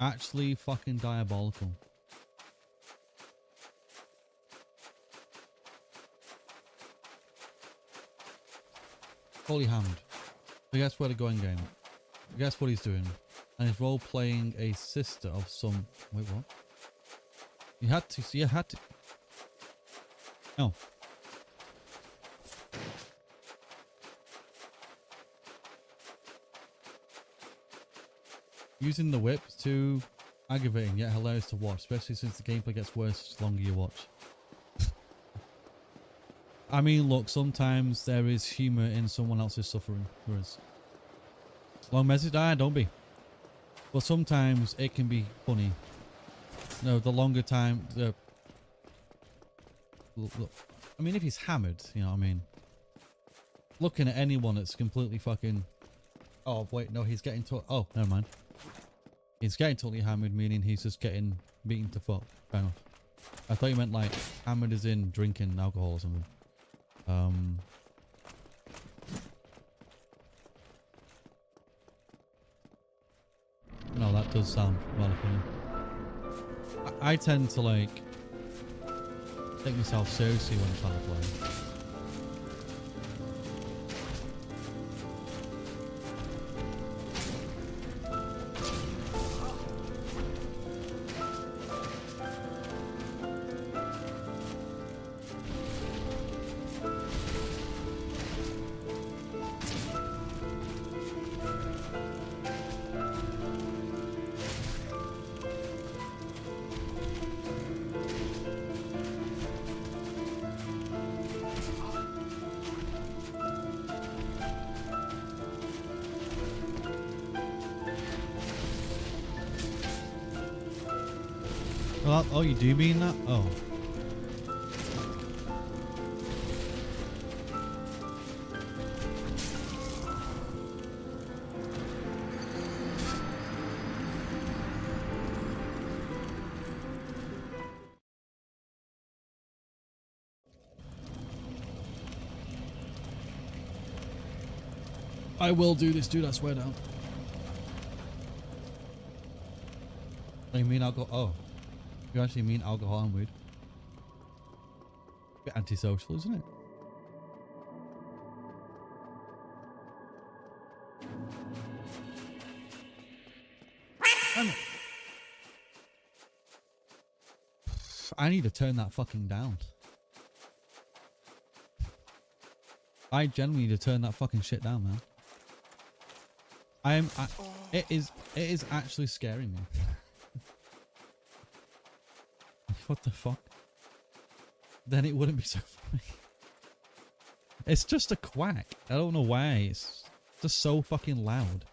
S1: Actually fucking diabolical. Fully hammed. So guess where the going game. Guess what he's doing. And he's role playing a sister of some. Wait, what? You had to. You had to. Oh. Using the whip too aggravating yet hilarious to watch, especially since the gameplay gets worse the longer you watch. I mean, look, sometimes there is humour in someone else's suffering. Long message? Don't be. But sometimes it can be funny. No, the longer time. Look, I mean, if he's hammered, you know what I mean. Looking at anyone that's completely fucking. Oh wait, no, he's getting to. Oh, never mind. He's getting totally hammered, meaning he's just getting beaten to fuck. Fair enough. I thought you meant like hammered as in drinking alcohol or something. No, that does sound rather funny. I tend to like take myself seriously when I'm trying to play. Oh, you do mean that? Oh. I will do this, dude. I swear down. Oh, you mean alcohol? Oh, you actually mean alcohol and weed? Bit antisocial, isn't it? I need to turn that fucking down. I genuinely need to turn that fucking shit down, man. It is actually scaring me. What the fuck? Then it wouldn't be so funny. It's just a quack. I don't know why. It's just so fucking loud.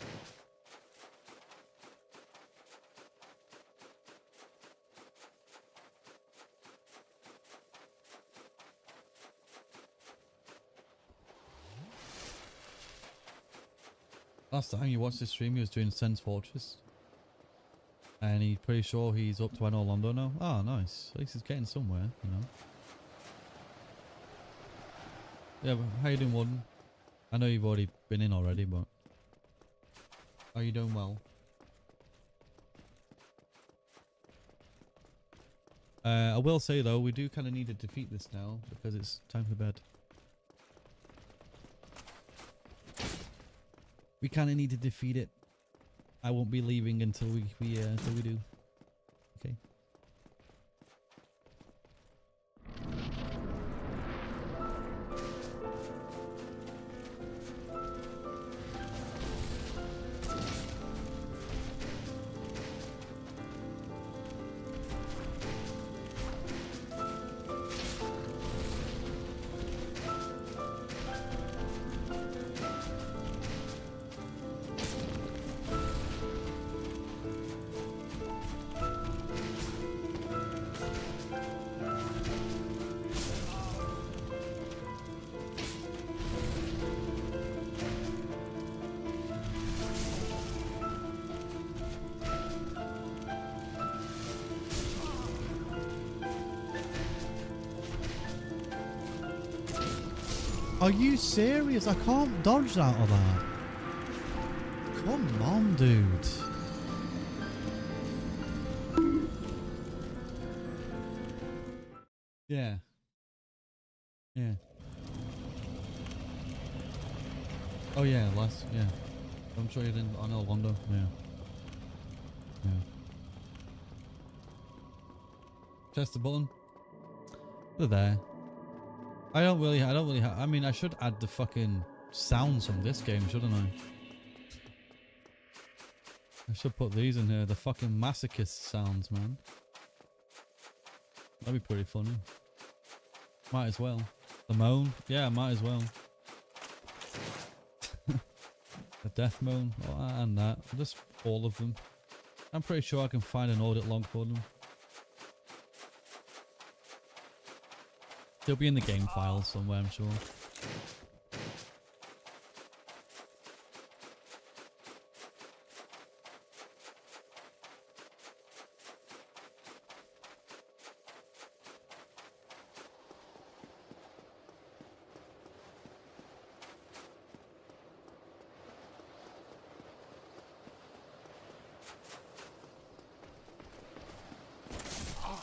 S1: Last time you watched this stream, he was doing Sense Fortress. And he's pretty sure he's up to an Orlando now. Oh, nice. At least he's getting somewhere, you know. Yeah, but how you doing, Warden? I know you've already been in already, but... Are you doing well? I will say, though, we do kind of need to defeat this now, because it's time for bed. We kind of need to defeat it. I won't be leaving until we do. Okay. Are you serious? I can't dodge out of that. Come on, dude. Yeah. Yeah. Oh yeah, yeah. I'm sure you didn't on Orlando. Yeah. Yeah. Press the button. They're there. I don't really have, I mean, I should add the fucking sounds from this game, shouldn't I? I should put these in here, the fucking masochist sounds, man. That'd be pretty funny. Might as well. The moan? Yeah, might as well. The death moan, and that. Just all of them. I'm pretty sure I can find an audit log for them. They'll be in the game file somewhere, I'm sure.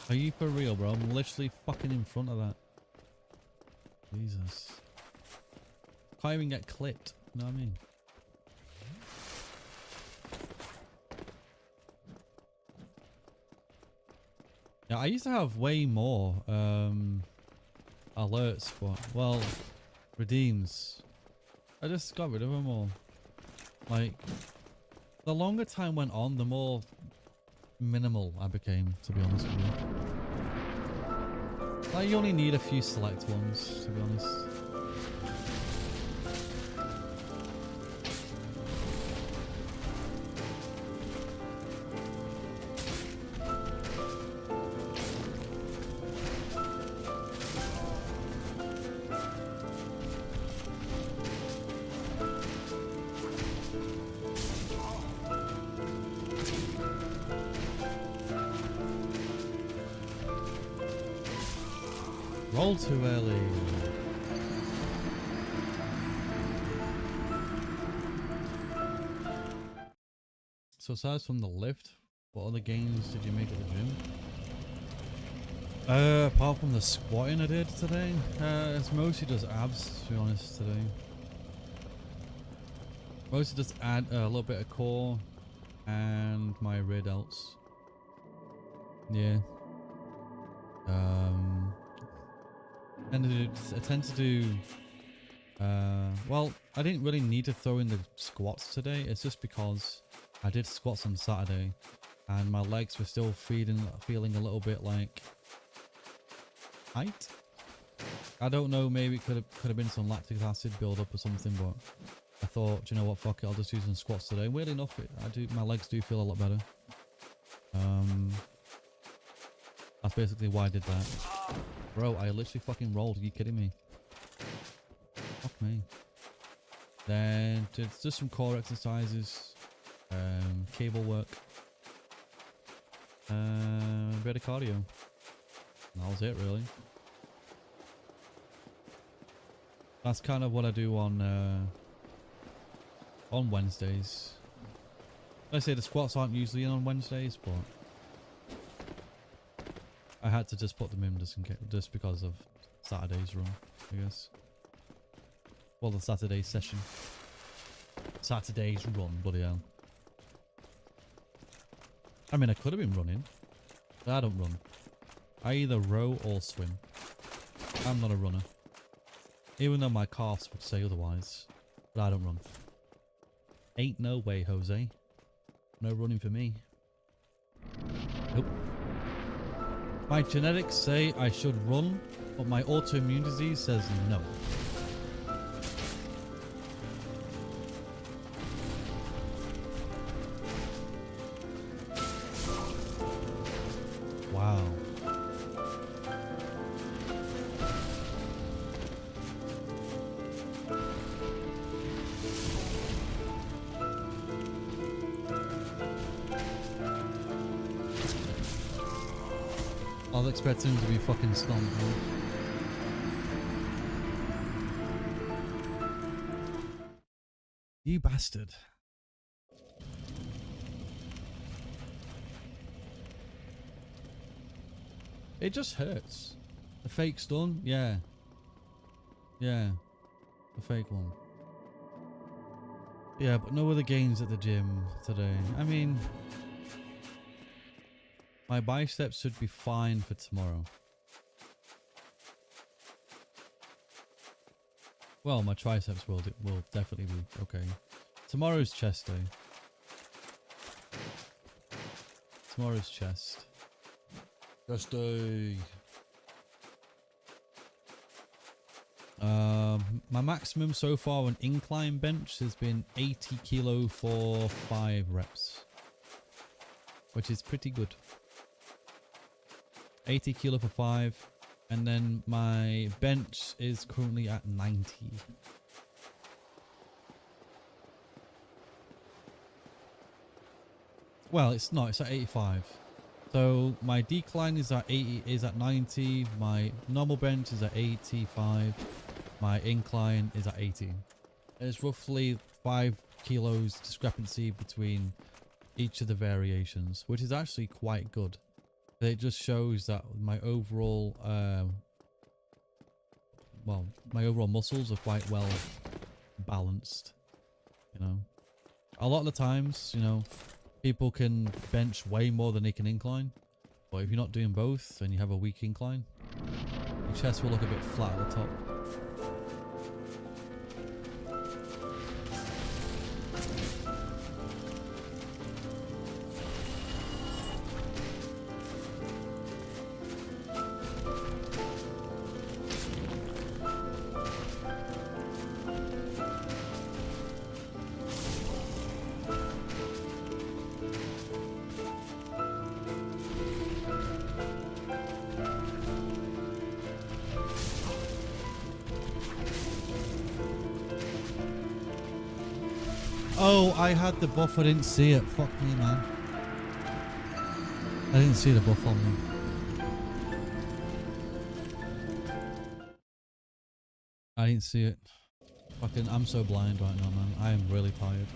S1: Are you for real, bro? I'm literally fucking in front of that. Jesus. Can't even get clipped. You know what I mean? Yeah, I used to have way more alerts, but, well, redeems. I just got rid of them all. Like, the longer time went on, the more minimal I became, to be honest with you. Like, you only need a few select ones, to be honest. Roll too early. So aside from the lift, what other games did you make at the gym? Apart from the squatting I did today, it's mostly just abs, to be honest, today. Mostly just add a little bit of core and my rear delts. Yeah. And I tend to do, well, I didn't really need to throw in the squats today. It's just because I did squats on Saturday and my legs were still feeling a little bit like tight. I don't know, maybe it could have been some lactic acid build-up or something, but I thought, do you know what, fuck it, I'll just do some squats today. Weirdly enough, my legs do feel a lot better. That's basically why I did that. Bro, I literally fucking rolled. Are you kidding me? Fuck me. Then just some core exercises, cable work, a bit of cardio. And that was it, really. That's kind of what I do on Wednesdays. I say the squats aren't usually in on Wednesdays, but I had to just put them in just because of Saturday's run, I guess. Well, the Saturday session. Saturday's run, bloody hell. I mean, I could have been running, but I don't run. I either row or swim. I'm not a runner. Even though my calves would say otherwise. But I don't run. Ain't no way, Jose. No running for me. Nope. My genetics say I should run, but my autoimmune disease says no. Wow. I was expecting him to be fucking stomped. You bastard. It just hurts. The fake stun? Yeah. Yeah. The fake one. Yeah, but no other games at the gym today. I mean, my biceps should be fine for tomorrow. Well, my triceps will definitely be okay. Tomorrow's chest day. Tomorrow's chest. Chest day. My maximum so far on incline bench has been 80 kilo for 5 reps, which is pretty good. 80 kilo for 5, and then my bench is currently at 90. Well, it's not, it's at 85. So my decline is at 90, my normal bench is at 85, my incline is at 80. There's roughly 5 kilos discrepancy between each of the variations, which is actually quite good. It just shows that my overall my overall muscles are quite well balanced, you know. A lot of the times, you know, people can bench way more than they can incline, but if you're not doing both and you have a weak incline, your chest will look a bit flat at the top. Oh, I had the buff, I didn't see it. Fuck me, man. I didn't see the buff on me. I didn't see it. Fucking, I'm so blind right now, man. I am really tired.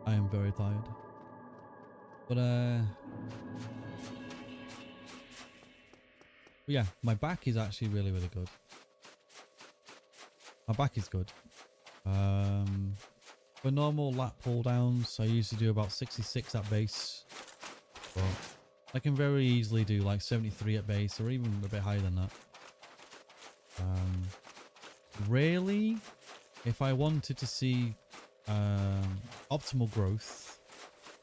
S1: I am very tired. But yeah, my back is actually really, really good. My back is good. For normal lat pull downs, I usually do about 66 at base. But I can very easily do like 73 at base or even a bit higher than that. Really, if I wanted to see optimal growth,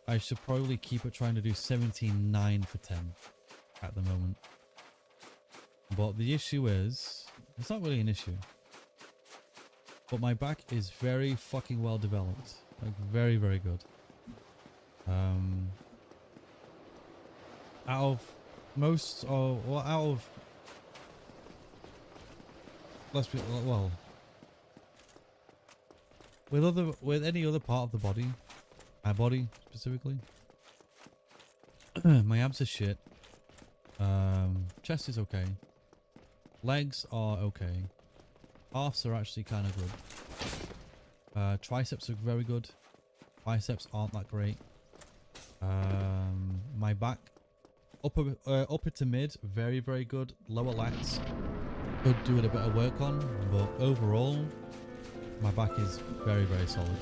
S1: I should probably keep it trying to do 79 for 10 at the moment. But the issue is, it's not really an issue. But my back is very fucking well developed. Like very, very good. Out of most, or out of, let's be, well, with any other part of the body, my body specifically, my abs are shit. Chest is okay. Legs are okay. Arms are actually kind of good. Triceps are very good. Biceps aren't that great. My back, upper to mid, very, very good. Lower lats, could do it a bit of work on, but overall, my back is very, very solid.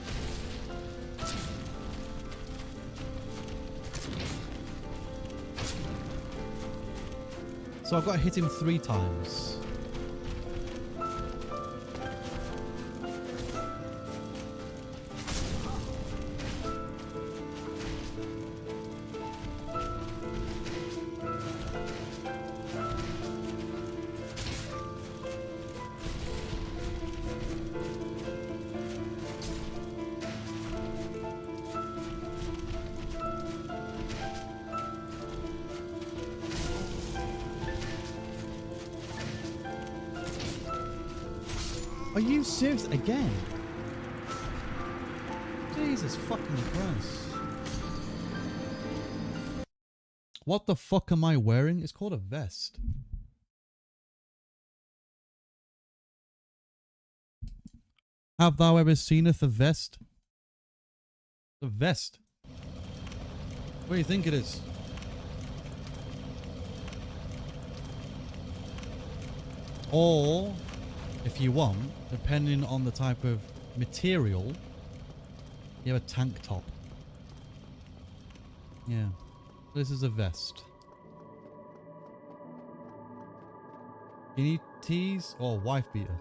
S1: So I've got to hit him 3 times. Are you serious again? Jesus fucking Christ. What the fuck am I wearing? It's called a vest. Have thou ever seeneth a vest? A vest? What do you think it is? Or, if you want, depending on the type of material, you have a tank top. Yeah. This is a vest. You need tees or wife beater.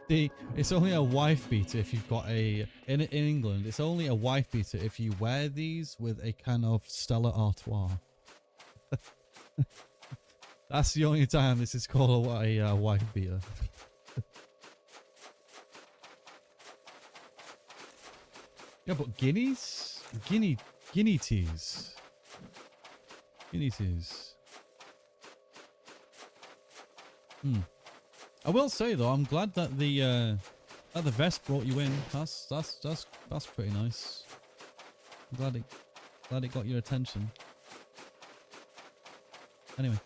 S1: It's only a wife beater if you've got a... In England, it's only a wife beater if you wear these with a kind of Stella Artois. That's the only time this is called a wife beater. Yeah, but guineas? Guinea teas. Guinea teas. I will say though, I'm glad that the vest brought you in. That's pretty nice. I'm glad it got your attention. Anyway.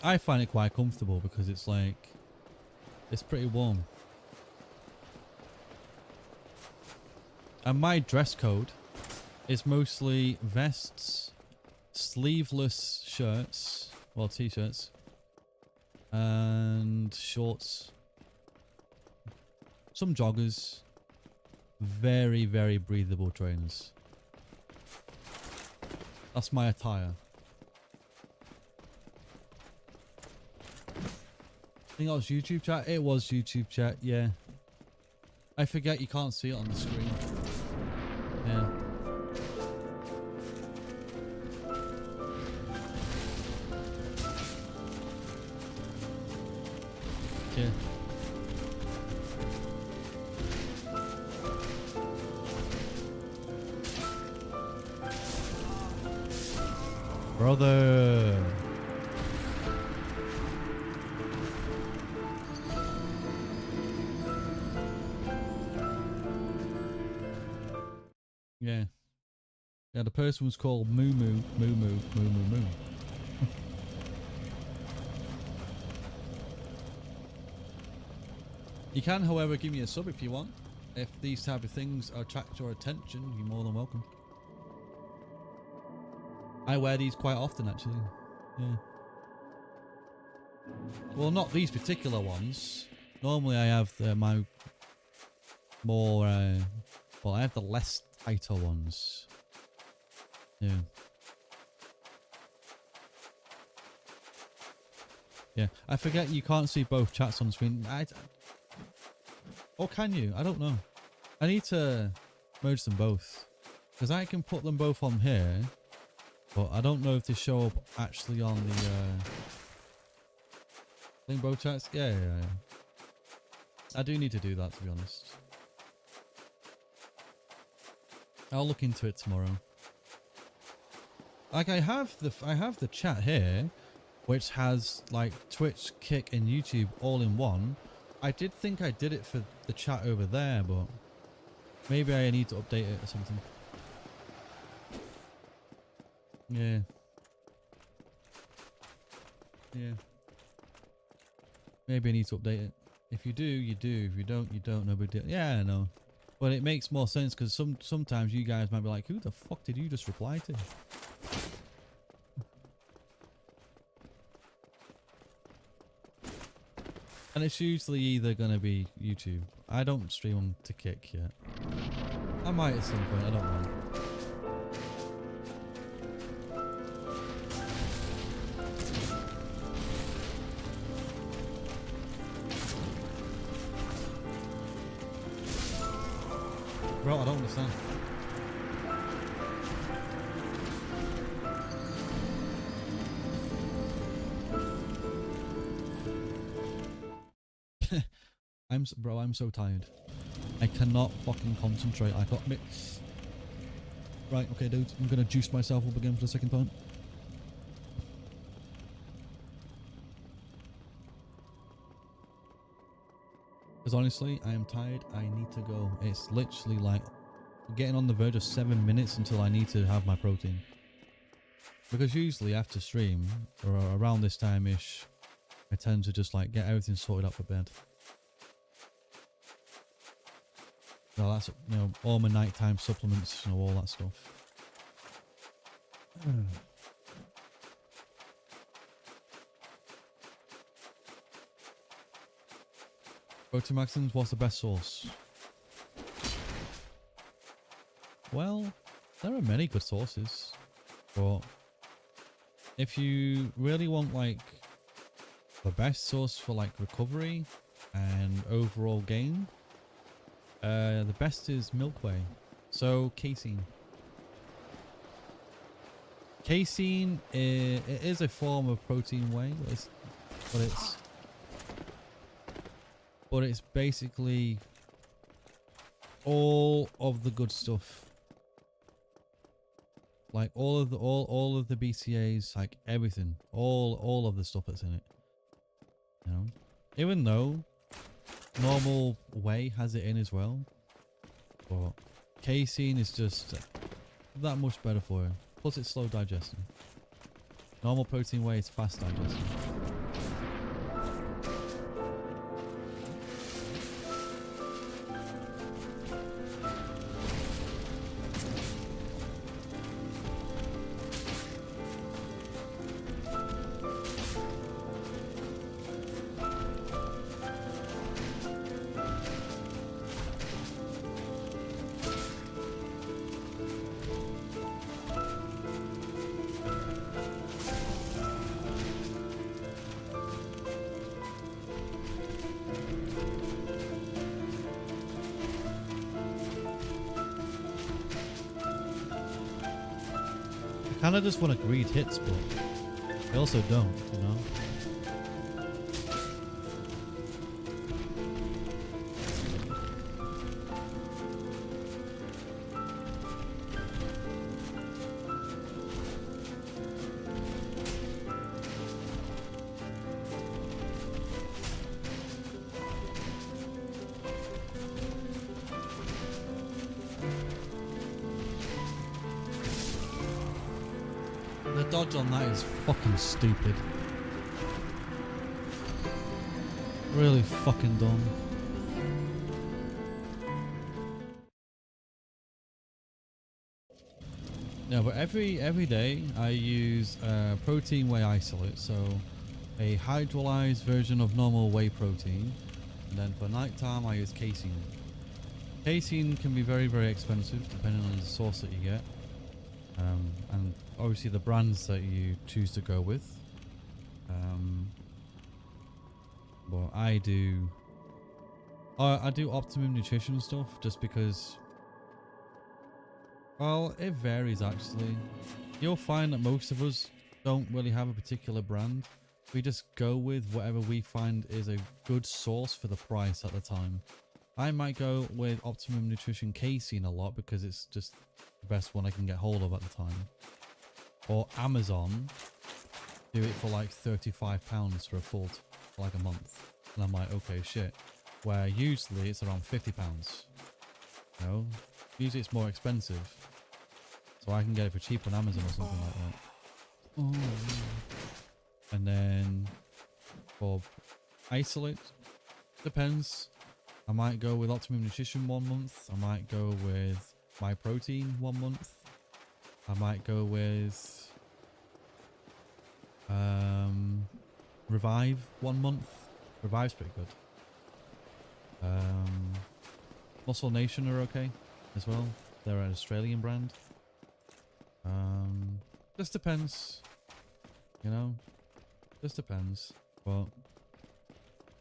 S1: I find it quite comfortable because it's like, it's pretty warm. And my dress code is mostly vests, sleeveless shirts, well, t-shirts, and shorts, some joggers, very, very breathable trainers. That's my attire. I think that was YouTube chat. It was YouTube chat, yeah. I forget you can't see it on the screen. Yeah. Yeah. Brother. Yeah. Yeah, the person was called Moo Moo, Moo Moo, Moo Moo Moo. You can, however, give me a sub if you want. If these type of things attract your attention, you're more than welcome. I wear these quite often, actually. Yeah. Well, not these particular ones. Normally I have my more, well, I have the less tighter ones. Yeah. Yeah, I forget you can't see both chats on screen. Or can you? I don't know. I need to merge them both. Because I can put them both on here. But I don't know if they show up actually on the... I think both chats? Yeah. I do need to do that, to be honest. I'll look into it tomorrow. Like I have the chat here, which has like Twitch, Kick, and YouTube all in one. I did think I did it for the chat over there, but maybe I need to update it or something. Yeah. Maybe I need to update it. If you do, you do. If you don't, you don't. No big deal. Yeah, I know. But it makes more sense because sometimes you guys might be like, who the fuck did you just reply to? And it's usually either going to be YouTube. I don't stream on to Kick yet. I might at some point, I don't know. Bro, I don't understand. Bro, I'm so tired. I cannot fucking concentrate. I got me. Right, okay, dude. I'm gonna juice myself up again for the second time. Because honestly, I am tired. I need to go. It's literally like getting on the verge of 7 minutes until I need to have my protein. Because usually after stream, or around this time-ish, I tend to just like get everything sorted out for bed. So that's, you know, all my nighttime supplements, you know, all that stuff. Protein Maximums, what's the best source? Well, there are many good sources, but if you really want like the best source for like recovery and overall gain, the best is milk whey. So casein. Casein it is a form of protein whey, but it's basically all of the good stuff. Like all of the BCAAs, like everything, all of the stuff that's in it. You know, even though normal whey has it in as well, but casein is just that much better for you. Plus it's slow digesting. Normal protein whey is fast digesting. I kind of just want to greed hits, but I also don't, you know? dodge on that is fucking stupid. Really fucking dumb. No, but every day I use protein whey isolate, so a hydrolyzed version of normal whey protein, and then for nighttime I use casein. Casein can be very, very expensive depending on the source that you get, and obviously the brands that you choose to go with. But I do Optimum Nutrition stuff just because, well, it varies actually. You'll find that most of us don't really have a particular brand. We just go with whatever we find is a good source for the price at the time. I might go with Optimum Nutrition Casein a lot because it's just the best one I can get hold of at the time. Or Amazon do it for like £35 for a full for like a month, and I'm like, okay, shit. Where usually it's around £50. You know, usually it's more expensive, so I can get it for cheap on Amazon or something like that. Oh. And then for isolate, depends. I might go with Optimum Nutrition 1 month. I might go with My Protein 1 month. I might go with Revive 1 month. Revive's pretty good. Muscle Nation are okay as well. They're an Australian brand. Just depends, you know, just depends. But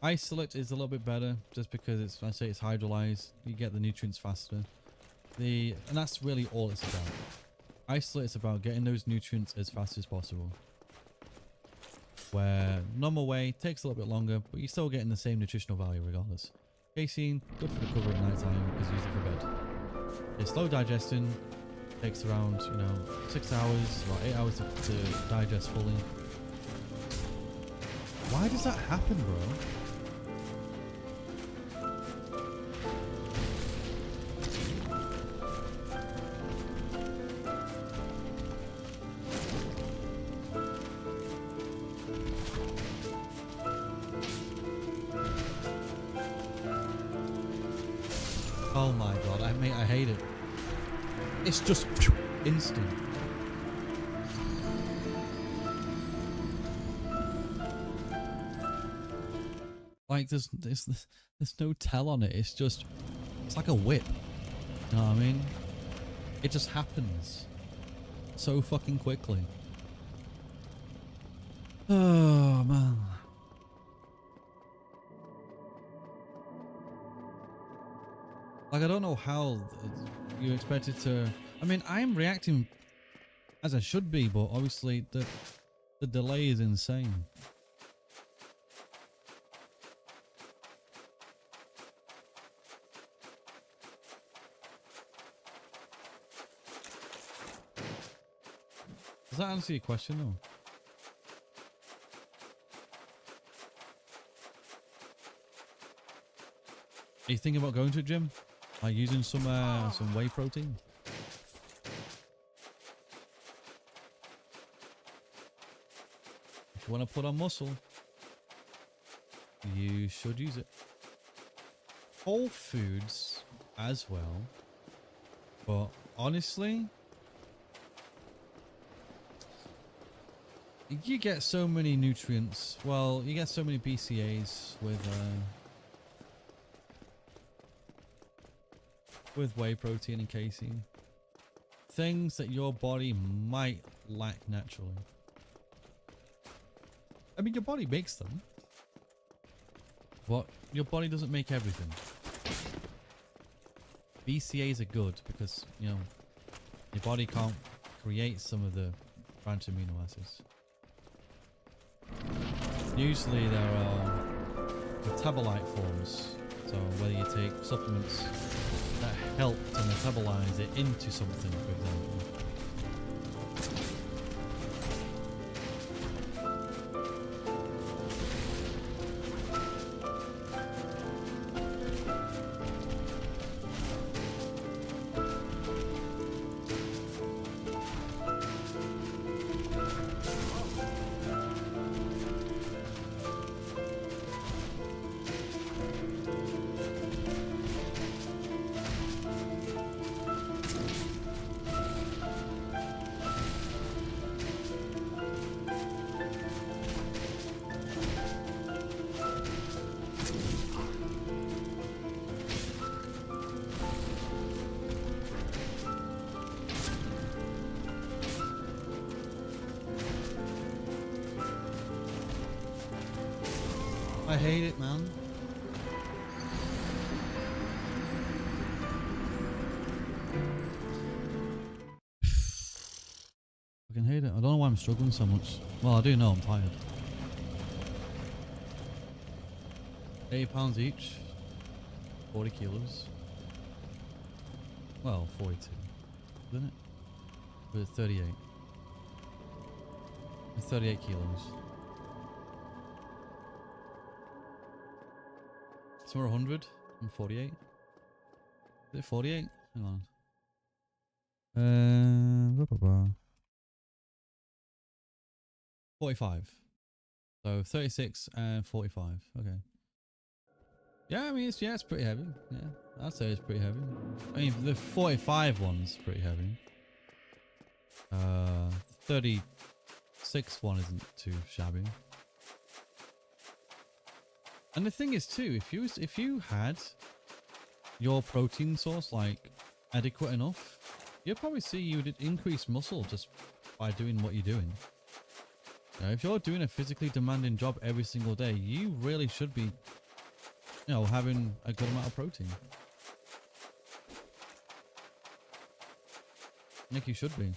S1: isolate is a little bit better just because it's, I say it's hydrolyzed. You get the nutrients faster. And that's really all it's about. Isolate is about getting those nutrients as fast as possible. Where normal whey takes a little bit longer, but you're still getting the same nutritional value regardless. Casein, good for recovery at night time because you use it for bed. It's slow digesting, takes around, 6 hours, about 8 hours to digest fully. Why does that happen, bro? Oh my god, I hate it. It's just instant. Like there's no tell on it. It's like a whip. You know what I mean? It just happens so fucking quickly. Oh man. Like, I don't know how you expect it to... I mean, I'm reacting as I should be, but obviously the delay is insane. Does that answer your question, though? Are you thinking about going to a gym? Like using some whey protein? If you want to put on muscle, you should use it. Whole foods as well. But honestly, you get so many nutrients. Well, you get so many BCAAs with whey protein and casein. Things that your body might lack naturally. I mean, your body makes them, but your body doesn't make everything. BCAAs are good because, your body can't create some of the branched amino acids. Usually there are metabolite forms, so whether you take supplements that help to metabolize it into something, for example. I hate it, man. Fucking hate it. I don't know why I'm struggling so much. Well, I do know I'm tired. £80 each. 40 kilos. Well, 42. Isn't it? Or is it 38? It's 38 kilos. Somewhere 100 and 48. Is it 48? Hang on. Blah, blah, blah. 45. So 36 and 45. Okay. Yeah, I mean, it's pretty heavy. Yeah, I'd say it's pretty heavy. I mean, the 45 one's pretty heavy. 36 one isn't too shabby. And the thing is too, if you had your protein source like adequate enough, you'd probably see you would increase muscle just by doing what you're doing. You know, if you're doing a physically demanding job every single day, you really should be, you know, having a good amount of protein. Nick, you should be.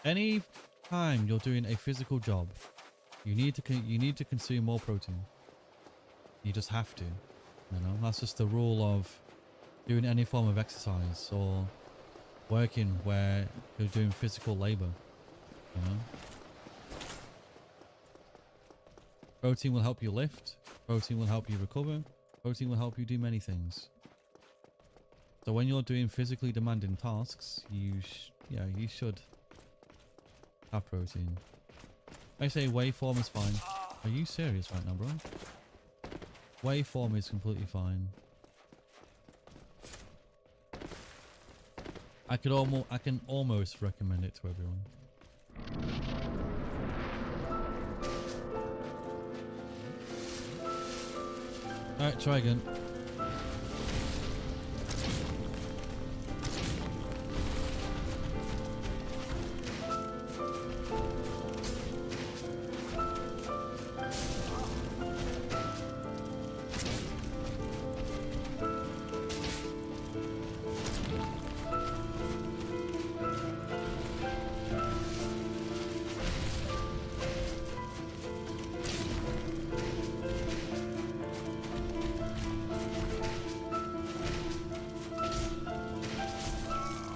S1: Any time you're doing a physical job, you need to consume more protein. You just have to. You know, that's just the rule of doing any form of exercise or working where you're doing physical labor. You know, protein will help you lift. Protein will help you recover. Protein will help you do many things. So when you're doing physically demanding tasks, you should have protein. I say whey form is fine. Are you serious right now, bro? Whey form is completely fine. I can almost recommend it to everyone. Alright, try again.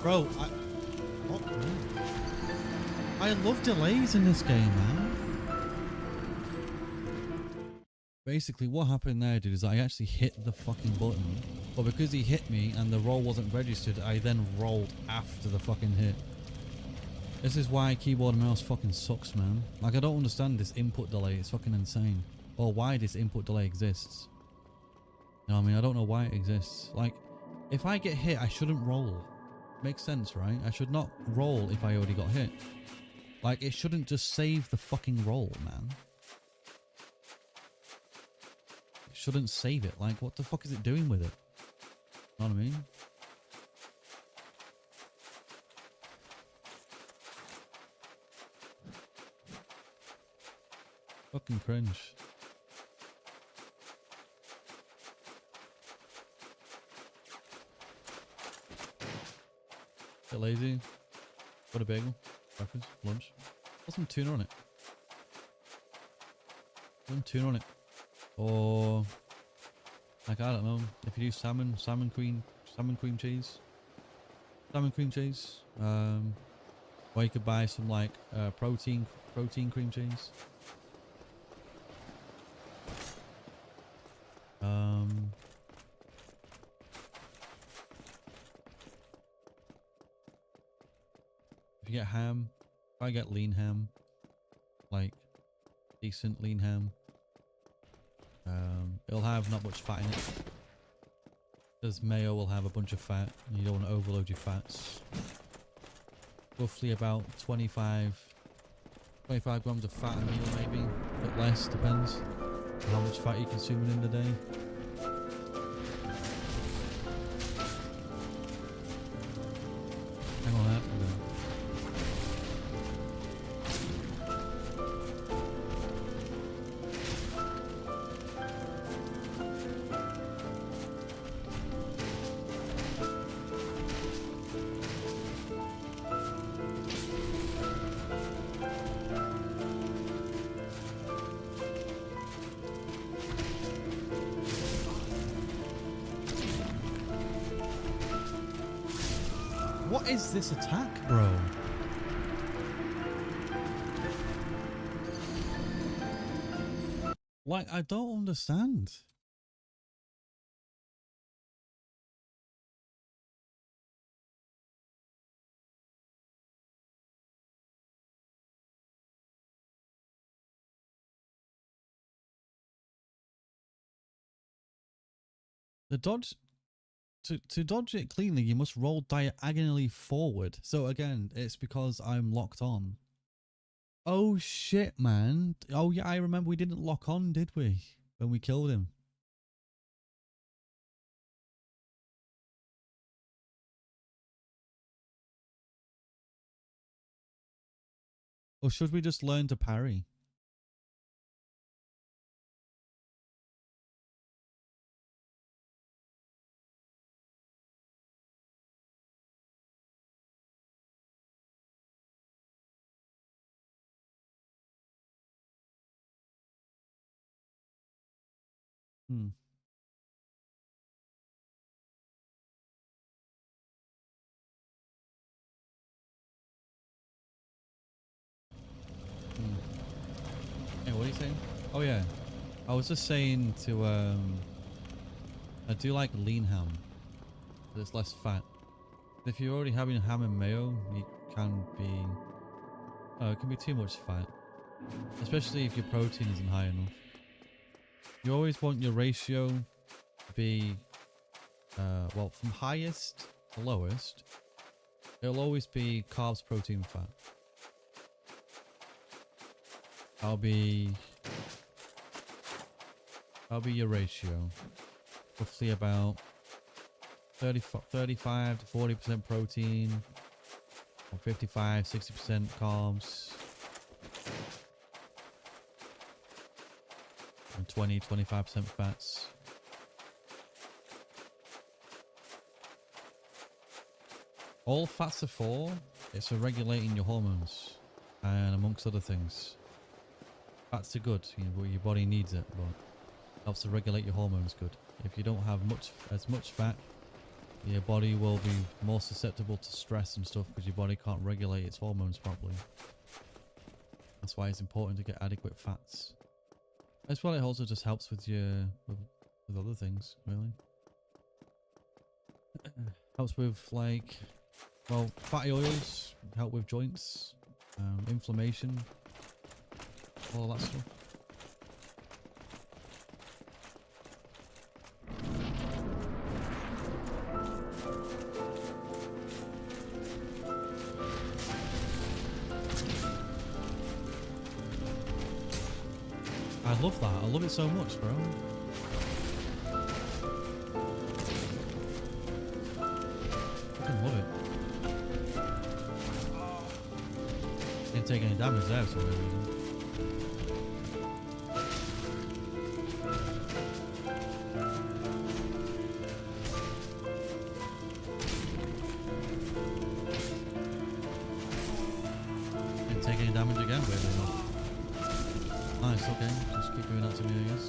S1: Bro, I love delays in this game, man. Basically, what happened there, dude, is I actually hit the fucking button. But because he hit me and the roll wasn't registered, I then rolled after the fucking hit. This is why keyboard and mouse fucking sucks, man. Like, I don't understand this input delay. It's fucking insane. Or why this input delay exists. You know what I mean? I don't know why it exists. Like, if I get hit, I shouldn't roll. Makes sense, right? I should not roll if I already got hit. Like, it shouldn't just save the fucking roll, man. It shouldn't save it. Like, what the fuck is it doing with it? Know what I mean? Fucking cringe. Bit lazy. Got a bagel. Breakfast. Lunch. Put some tuna on it. Put some tuna on it. Or like, I don't know, if you do salmon cream cheese. Salmon cream cheese. Or you could buy some like protein cream cheese. If you get ham, if I get lean ham, like decent lean ham, it'll have not much fat in it. Because mayo will have a bunch of fat, and you don't want to overload your fats. Roughly about 25 grams of fat a meal, maybe a bit less, depends on how much fat you're consuming in the day. Hang on that. What is this attack, bro? Like, I don't understand. The dodge, to dodge it cleanly, you must roll diagonally forward. So again, it's because I'm locked on. Oh shit, man. Oh yeah, I remember we didn't lock on, did we? When we killed him. Or should we just learn to parry? Hmm. Hey, what are you saying? Oh yeah. I was just saying to I do like lean ham. It's less fat. If you're already having ham and mayo, it can be too much fat. Especially if your protein isn't high enough. You always want your ratio to be well, from highest to lowest. It'll always be carbs, protein, fat. That'll be your ratio. Roughly about 35 to 40% protein, or 55, 60% carbs, and 20, 25% fats. All fats are for, it's for regulating your hormones, and amongst other things. Fats are good, your body needs it, but helps to regulate your hormones good. If you don't have as much fat, your body will be more susceptible to stress and stuff because your body can't regulate its hormones properly. That's why it's important to get adequate fats. As well, it also just helps with with other things, really. Helps with like, well, fatty oils help with joints, inflammation, all that stuff. I love that. I love it so much, bro. Fucking love it. Didn't take any damage there for some reason. Didn't take any damage again, weirdly enough. Nice, okay. Just keep doing that to me, I guess.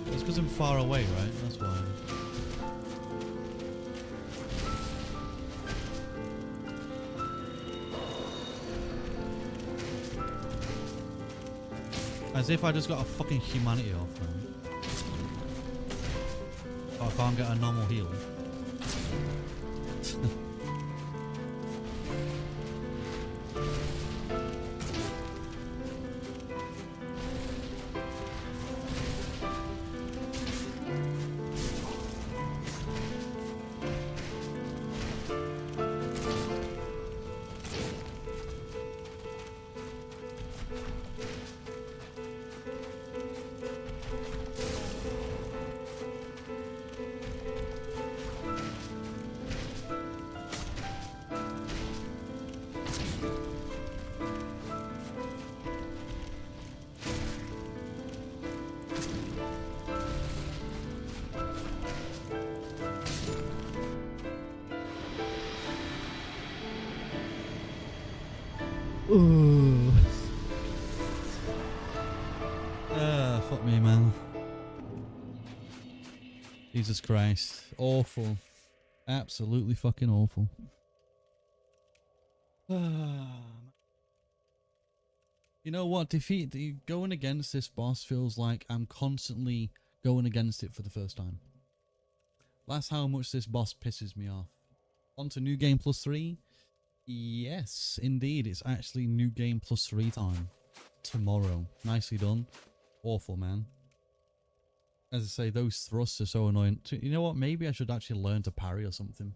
S1: It's because I'm far away, right? That's why. As if I just got a fucking humanity off now. Oh, I can't get a normal heal. Ooh. Fuck me, man. Jesus Christ. Awful. Absolutely fucking awful. You know what? Going against this boss feels like I'm constantly going against it for the first time. That's how much this boss pisses me off. On to New Game Plus 3. Yes, indeed. It's actually New Game Plus 3 time. Tomorrow. Nicely done. Awful, man. As I say, those thrusts are so annoying. You know what? Maybe I should actually learn to parry or something.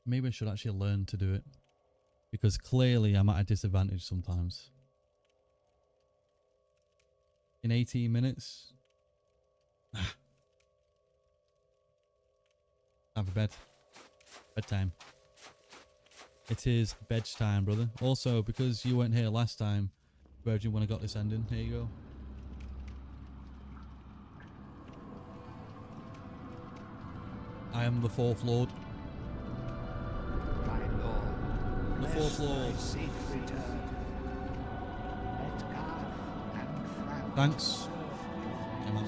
S1: Maybe I should actually learn to do it. Because clearly I'm at a disadvantage sometimes. In 18 minutes. Have a bed. Bedtime. It is bedtime, brother. Also, because you weren't here last time, Virgin, when I got this ending, here you go. I am the fourth lord.
S3: My lord,
S1: The fourth
S3: bless
S1: lord.
S3: thy safe return. Let Garth and Frown
S1: Thanks.
S3: serve
S1: Yeah, man.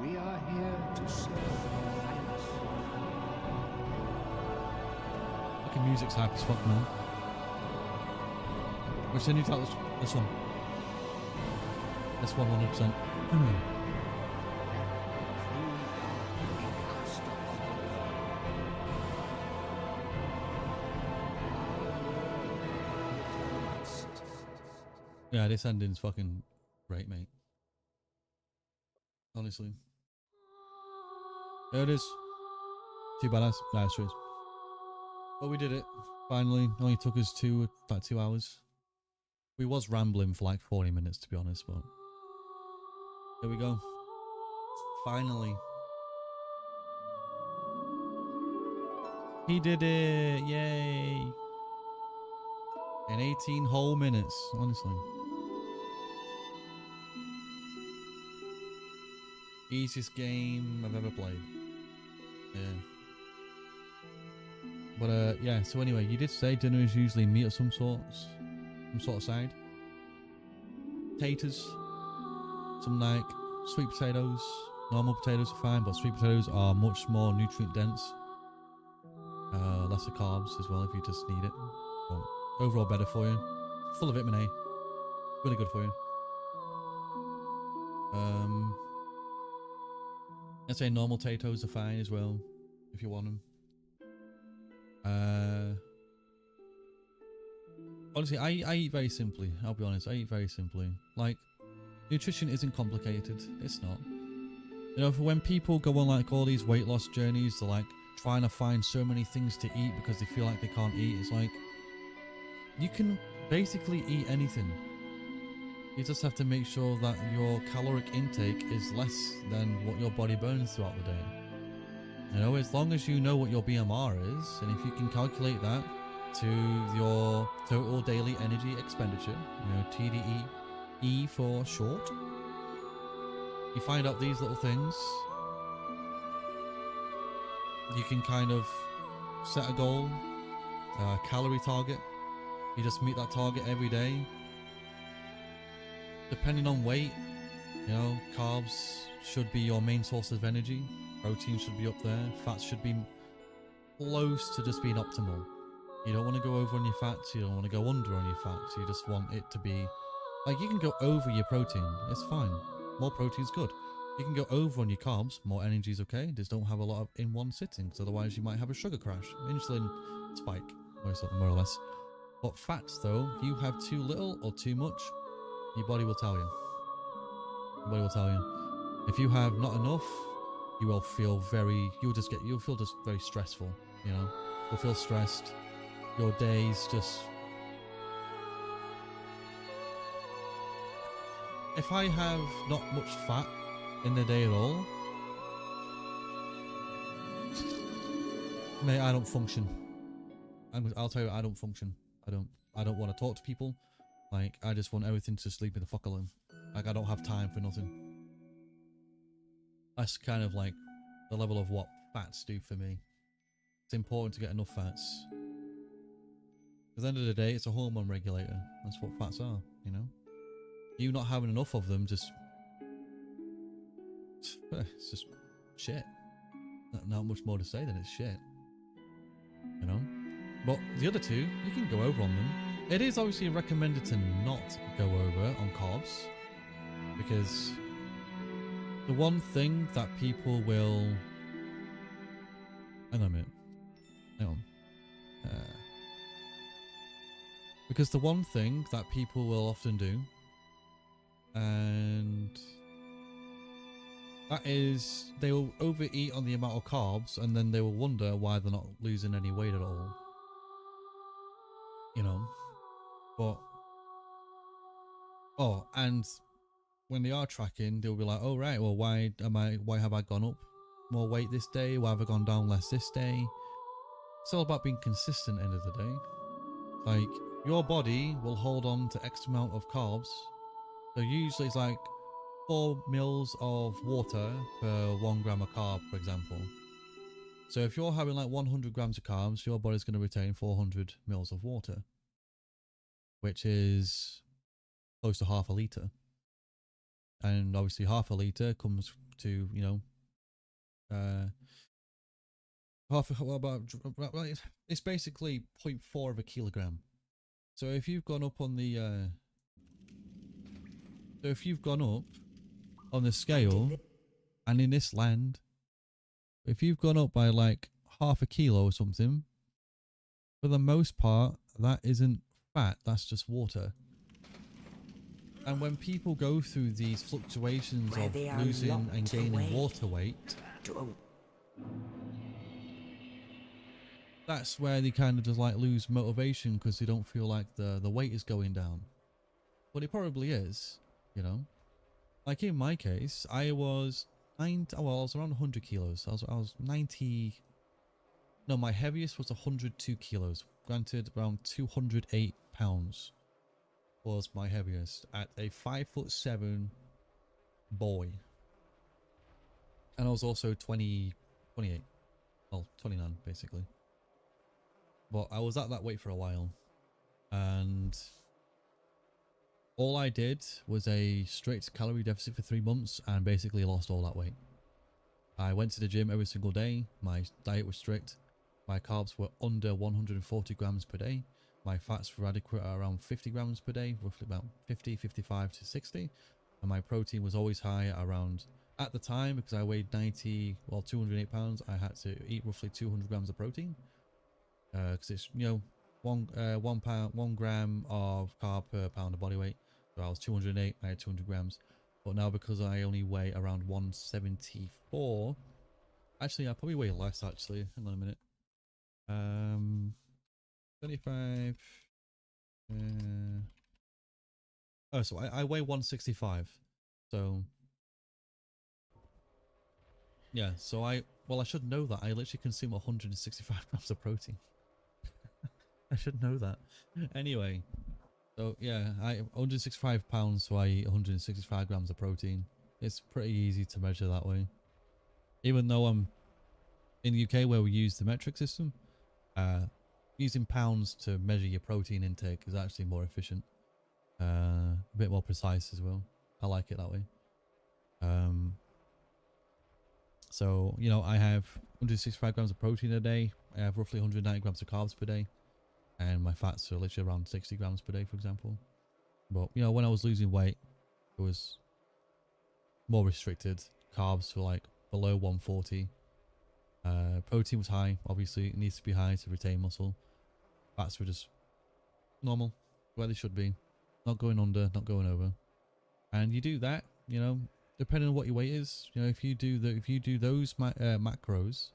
S3: We are here to serve your highness.
S1: Fucking music's hype as fuck, man. Which then you tell this one. This one 100%. Yeah, this ending's fucking great, mate. Honestly. There it is. Too badass. Nah, it's true. But we did it. Finally. Only took us about 2 hours. We was rambling for like 40 minutes, to be honest, but here we go. Finally. He did it. Yay. In 18 whole minutes, honestly. Easiest game I've ever played. Yeah. But yeah, so anyway, you did say dinner is usually meat of some sort of side. Taters. Some like sweet potatoes. Normal potatoes are fine, but sweet potatoes are much more nutrient dense. Lesser carbs as well if you just need it. But overall better for you. Full of vitamin A. Really good for you. I'd say normal potatoes are fine as well if you want them. Honestly, I eat very simply. I'll be honest, I eat very simply. Like, nutrition isn't complicated. It's not. You know, for when people go on like all these weight loss journeys, they're like trying to find so many things to eat because they feel like they can't eat. It's like, you can basically eat anything. You just have to make sure that your caloric intake is less than what your body burns throughout the day. You know, as long as you know what your BMR is, and if you can calculate that to your total daily energy expenditure, you know, TDE for short, you find out these little things, you can kind of set a goal, a calorie target. You just meet that target every day. Depending on weight, you know, carbs should be your main source of energy. Protein should be up there. Fats should be close to just being optimal. You don't want to go over on your fats. You don't want to go under on your fats. You just want it to be... Like, you can go over your protein. It's fine. More protein's good. You can go over on your carbs. More energy's okay. Just don't have a lot of in one sitting, because otherwise you might have a sugar crash. Insulin spike, more or less. But fats, though, if you have too little or too much, your body will tell you. Your body will tell you. If you have not enough, you will feel you'll feel just very stressful, you know? You'll feel stressed. Your days just... If I have not much fat in the day at all, mate, I don't function. I'll tell you, I don't function. I don't want to talk to people. Like, I just want everything to just leave me the fuck alone. Like, I don't have time for nothing. That's kind of like the level of what fats do for me. It's important to get enough fats. At the end of the day, it's a hormone regulator. That's what fats are, you know? You not having enough of them just it's just shit. Not much more to say than it's shit. You know? But the other two, you can go over on them. It is obviously recommended to not go over on carbs, because the one thing that people will... Hang on a minute. Hang on. Because the one thing that people will often do, and that is they will overeat on the amount of carbs, and then they will wonder why they're not losing any weight at all. You know? But... Oh, and when they are tracking, they'll be like, oh right, well why have I gone up more weight this day? Why have I gone down less this day? It's all about being consistent at the end of the day. Like, your body will hold on to X amount of carbs. So usually it's like 4 mils of water per 1 gram of carb, for example. So if you're having like 100 grams of carbs, your body's going to retain 400 mils of water, which is close to half a litre. And obviously half a litre comes to, you know, it's basically 0.4 of a kilogram. So if you've gone up on the scale, and in this land, if you've gone up by like half a kilo or something, for the most part, that isn't fat, that's just water. And when people go through these fluctuations of losing and gaining water weight, that's where they kind of just like lose motivation, because they don't feel like the weight is going down. But it probably is, you know. Like in my case, I was I was around 100 kilos. I was 90. No, my heaviest was 102 kilos. Granted, around 208 pounds was my heaviest at a 5'7" boy. And I was also 28. Well, 29 basically. But I was at that weight for a while. And all I did was a strict calorie deficit for 3 months and basically lost all that weight. I went to the gym every single day. My diet was strict. My carbs were under 140 grams per day. My fats were adequate at around 50 grams per day, roughly about 50, 55 to 60. And my protein was always high around, at the time, because I weighed 208 pounds, I had to eat roughly 200 grams of protein. Because it's, you know, 1 gram of carb per pound of body weight. So I was 208, I had 200 grams. But now, because I only weigh around 174, actually I probably weigh less actually. Hang on a minute. 25. Oh, so I weigh 165. So yeah, so I should know that. I literally consume 165 grams of protein. I should know that. Anyway, so yeah, 165 pounds, so I eat 165 grams of protein. It's pretty easy to measure that way. Even though I'm in the UK where we use the metric system, using pounds to measure your protein intake is actually more efficient. A bit more precise as well. I like it that way. So, you know, I have 165 grams of protein a day. I have roughly 190 grams of carbs per day. And my fats are literally around 60 grams per day, for example. But, you know, when I was losing weight, it was more restricted. Carbs were like below 140. Protein was high. Obviously, it needs to be high to retain muscle. Fats were just normal, where they should be. Not going under, not going over. And you do that, you know, depending on what your weight is. You know, if you do those macros,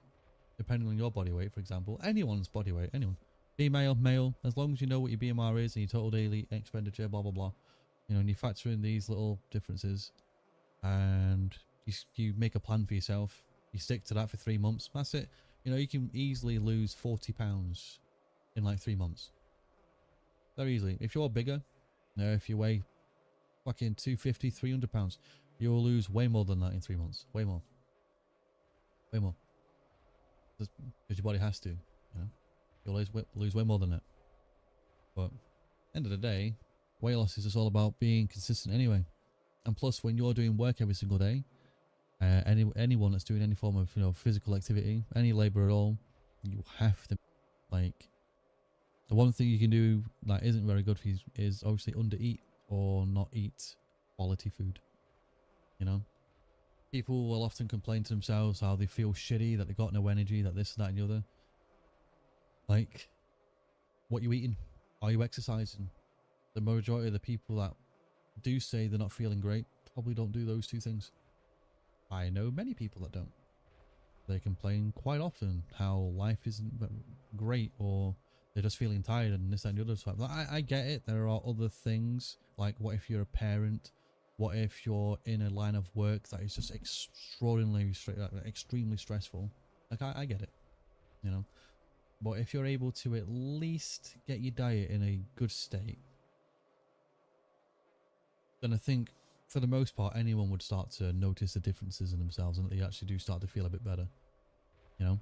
S1: depending on your body weight, for example, anyone's body weight, anyone, female, male, as long as you know what your BMR is and your total daily expenditure, blah blah blah, you know, and you factor in these little differences, and you make a plan for yourself. You stick to that for 3 months. That's it. You know, you can easily lose 40 pounds in like 3 months. Very easily. If you're bigger, you know, if you weigh fucking 250, 300 pounds, you'll lose way more than that in 3 months. Way more. Way more. Because your body has to, you know. You'll lose way more than that. But end of the day, weight loss is just all about being consistent anyway. And plus, when you're doing work every single day, Anyone that's doing any form of physical activity, any labor at all, you have to, like, the one thing you can do that isn't very good for you is obviously undereat or not eat quality food. You know, people will often complain to themselves how they feel shitty, that they got no energy, that this, that, and the other. Like, what you eating? Are you exercising? The majority of the people that do say they're not feeling great probably don't do those two things. I know many people that don't. They complain quite often how life isn't great, or they're just feeling tired and this and the other stuff. I get it. There are other things, like what if you're a parent? What if you're in a line of work that is just extraordinarily, extremely stressful? Like, I get it, you know. But if you're able to at least get your diet in a good state, then I think for the most part anyone would start to notice the differences in themselves, and that they actually do start to feel a bit better. You know,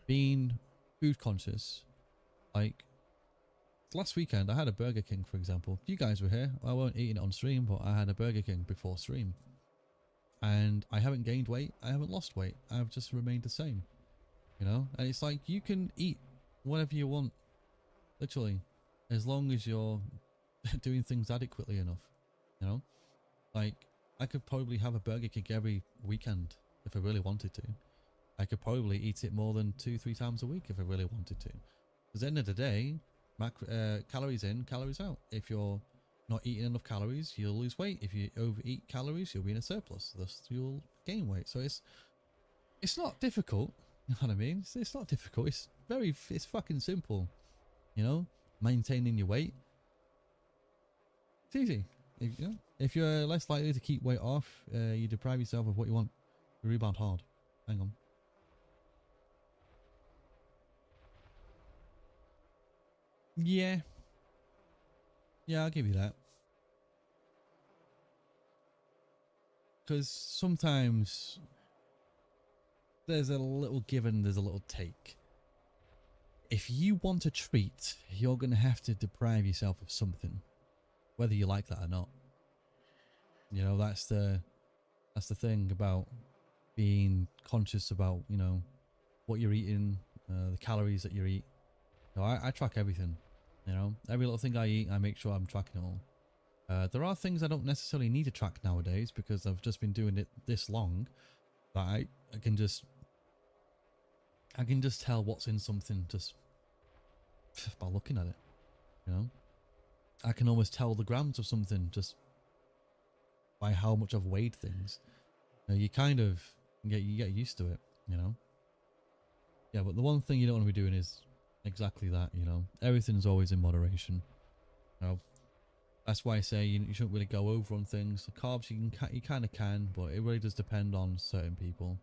S1: being food conscious, like last weekend I had a Burger King, for example. You guys were here. I weren't eating it on stream, but I had a Burger King before stream, and I haven't gained weight, I haven't lost weight, I've just remained the same. You know, and it's like, you can eat whatever you want, literally, as long as you're doing things adequately enough. You know, like, I could probably have a Burger King every weekend if I really wanted to. I could probably eat it more than 2-3 times a week if I really wanted to. Because at the end of the day, calories in, calories out. If you're not eating enough calories, you'll lose weight. If you overeat calories, you'll be in a surplus. Thus, you'll gain weight. So it's not difficult. You know what I mean? It's not difficult. It's fucking simple. You know, maintaining your weight. It's easy. If you're less likely to keep weight off, you deprive yourself of what you want. You rebound hard. Hang on. Yeah, I'll give you that. Because sometimes there's a little give and there's a little take. If you want a treat, you're going to have to deprive yourself of something, whether you like that or not. You know, that's the thing about being conscious about, you know, what you're eating, the calories that you eat. No, I track everything. You know, every little thing I eat, I make sure I'm tracking it all. There are things I don't necessarily need to track nowadays because I've just been doing it this long that I can just tell what's in something just by looking at it. You know, I can almost tell the grams of something just by how much I've weighed things. You kind of get used to it. You know. Yeah, but the one thing you don't want to be doing is exactly that. You know, everything's always in moderation. You know, that's why I say you shouldn't really go over on things. The carbs you kind of can, but it really does depend on certain people.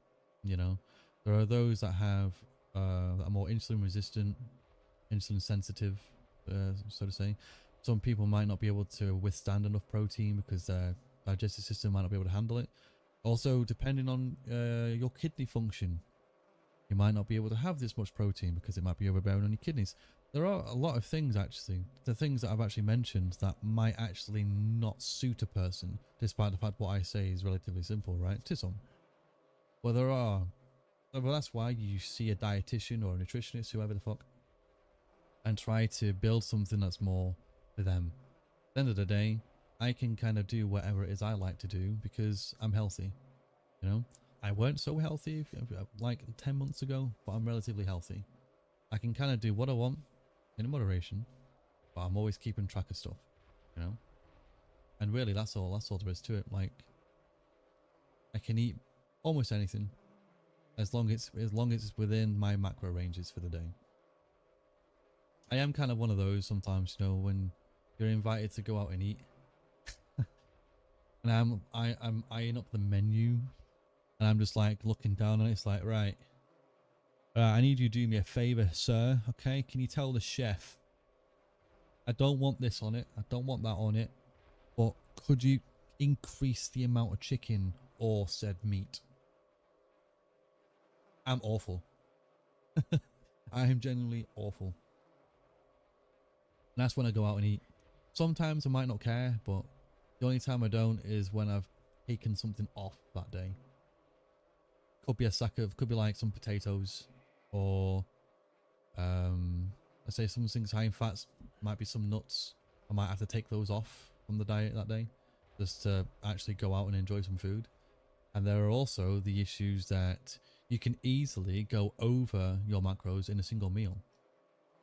S1: You know, there are those that have that are more insulin resistant, insulin sensitive, so to say. Some people might not be able to withstand enough protein because their digestive system might not be able to handle it. Also, depending on your kidney function, you might not be able to have this much protein because it might be overbearing on your kidneys. There are a lot of things, actually, the things that I've actually mentioned that might actually not suit a person, despite the fact what I say is relatively simple, right? To some. Well, there are. Well, that's why you see a dietitian or a nutritionist, whoever the fuck, and try to build something that's more for them. At the end of the day, I can kind of do whatever it is I like to do because I'm healthy. You know, I weren't so healthy like 10 months ago, but I'm relatively healthy. I can kind of do what I want in moderation, but I'm always keeping track of stuff, you know. And really, that's all there is to it. Like, I can eat almost anything as long as it's within my macro ranges for the day. I am kind of one of those sometimes, you know, when you're invited to go out and eat, and I'm eyeing up the menu, and I'm just like looking down, and it's like, right, I need you to do me a favor, sir. Okay, can you tell the chef I don't want this on it, I don't want that on it, but could you increase the amount of chicken or said meat? I'm awful. I am genuinely awful. And that's when I go out and eat. Sometimes I might not care, but the only time I don't is when I've taken something off that day. Could be a sack of, could be like some potatoes, or let's say some things high in fats. Might be some nuts. I might have to take those off from the diet that day, just to actually go out and enjoy some food. And there are also the issues that you can easily go over your macros in a single meal.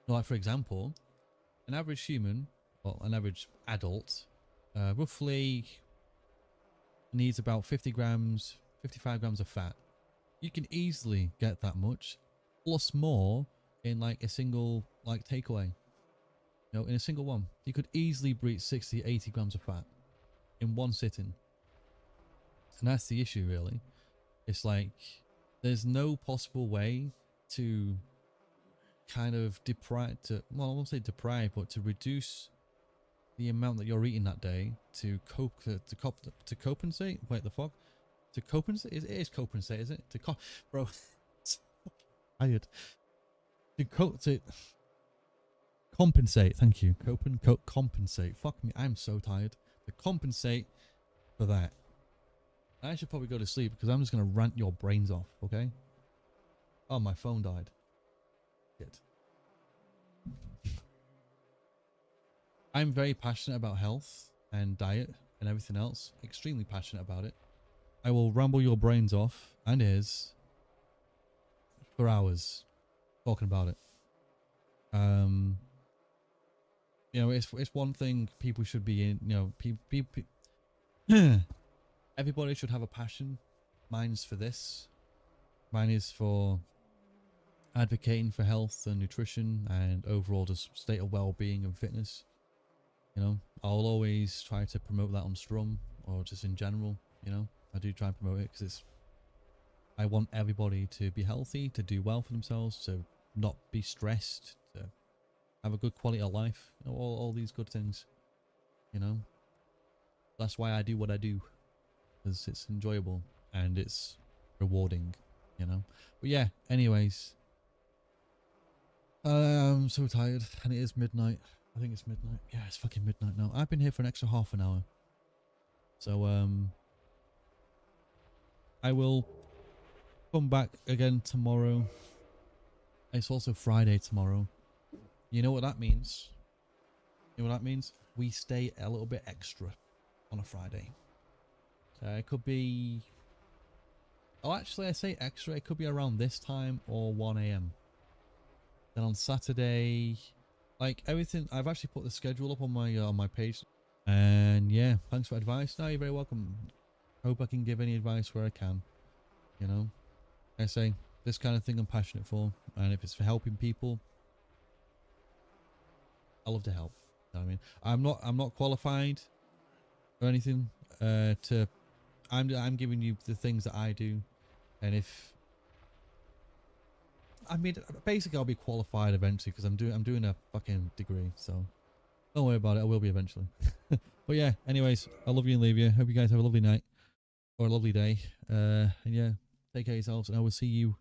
S1: Like, for example, an average human, well, an average adult, roughly needs about 50 grams, 55 grams of fat. You can easily get that much, plus more, in like a single like takeaway. You know, in a single one, you could easily breach 60, 80 grams of fat in one sitting. And that's the issue, really. It's like there's no possible way to kind of deprive, to, well, I won't say deprive, but to reduce the amount that you're eating that day to compensate. Wait, the fuck? To compensate? It is compensate, is it? Bro, tired. To compensate. Thank you. Compensate. Fuck me. I'm so tired. To compensate for that. I should probably go to sleep because I'm just gonna rant your brains off. Okay. Oh, my phone died. Shit. I'm very passionate about health and diet and everything else. Extremely passionate about it. I will ramble your brains off and ears for hours talking about it. You know, it's one thing people should be in. You know, everybody should have a passion. Mine's for this. Mine is for advocating for health and nutrition and overall just state of well-being and fitness. You know, I'll always try to promote that on Strum or just in general. You know, I do try and promote it because I want everybody to be healthy, to do well for themselves, to not be stressed, to have a good quality of life, you know, all these good things. You know, that's why I do what I do, because it's enjoyable and it's rewarding. You know, but yeah. Anyways, I'm so tired, and it is midnight. I think it's midnight. Yeah, it's fucking midnight now. I've been here for an extra half an hour. So, I will come back again tomorrow. It's also Friday tomorrow. You know what that means? You know what that means? We stay a little bit extra on a Friday. It could be... Oh, actually, I say extra. It could be around this time or 1 AM. Then on Saturday... Like everything, I've actually put the schedule up on my page, and yeah, thanks for advice. No, you're very welcome. Hope I can give any advice where I can. You know, I say this kind of thing I'm passionate for, and if it's for helping people, I love to help. You know what I mean, I'm not qualified or anything. I'm giving you the things that I do, and if. I mean, basically, I'll be qualified eventually because I'm doing a fucking degree, so don't worry about it. I will be eventually. But yeah, anyways, I love you and leave you. Hope you guys have a lovely night or a lovely day. And yeah, take care of yourselves, and I will see you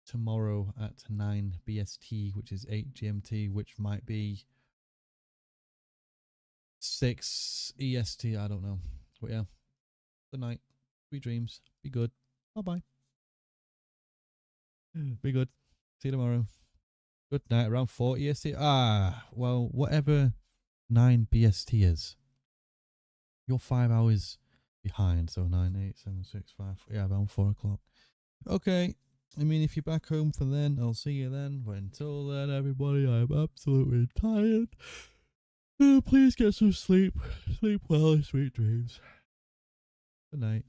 S1: tomorrow at 9 BST, which is 8 GMT, which might be 6 EST. I don't know. But yeah, good night. Sweet dreams. Be good. Bye bye. Be good. See you tomorrow. Good night. Around 4 EST. Ah, well, whatever 9 BST is. You're 5 hours behind. So 9, 8, 7, 6, 5. Yeah, around 4 o'clock. Okay. I mean, if you're back home for then, I'll see you then. But until then, everybody, I'm absolutely tired. Please get some sleep. Sleep well and sweet dreams. Good night.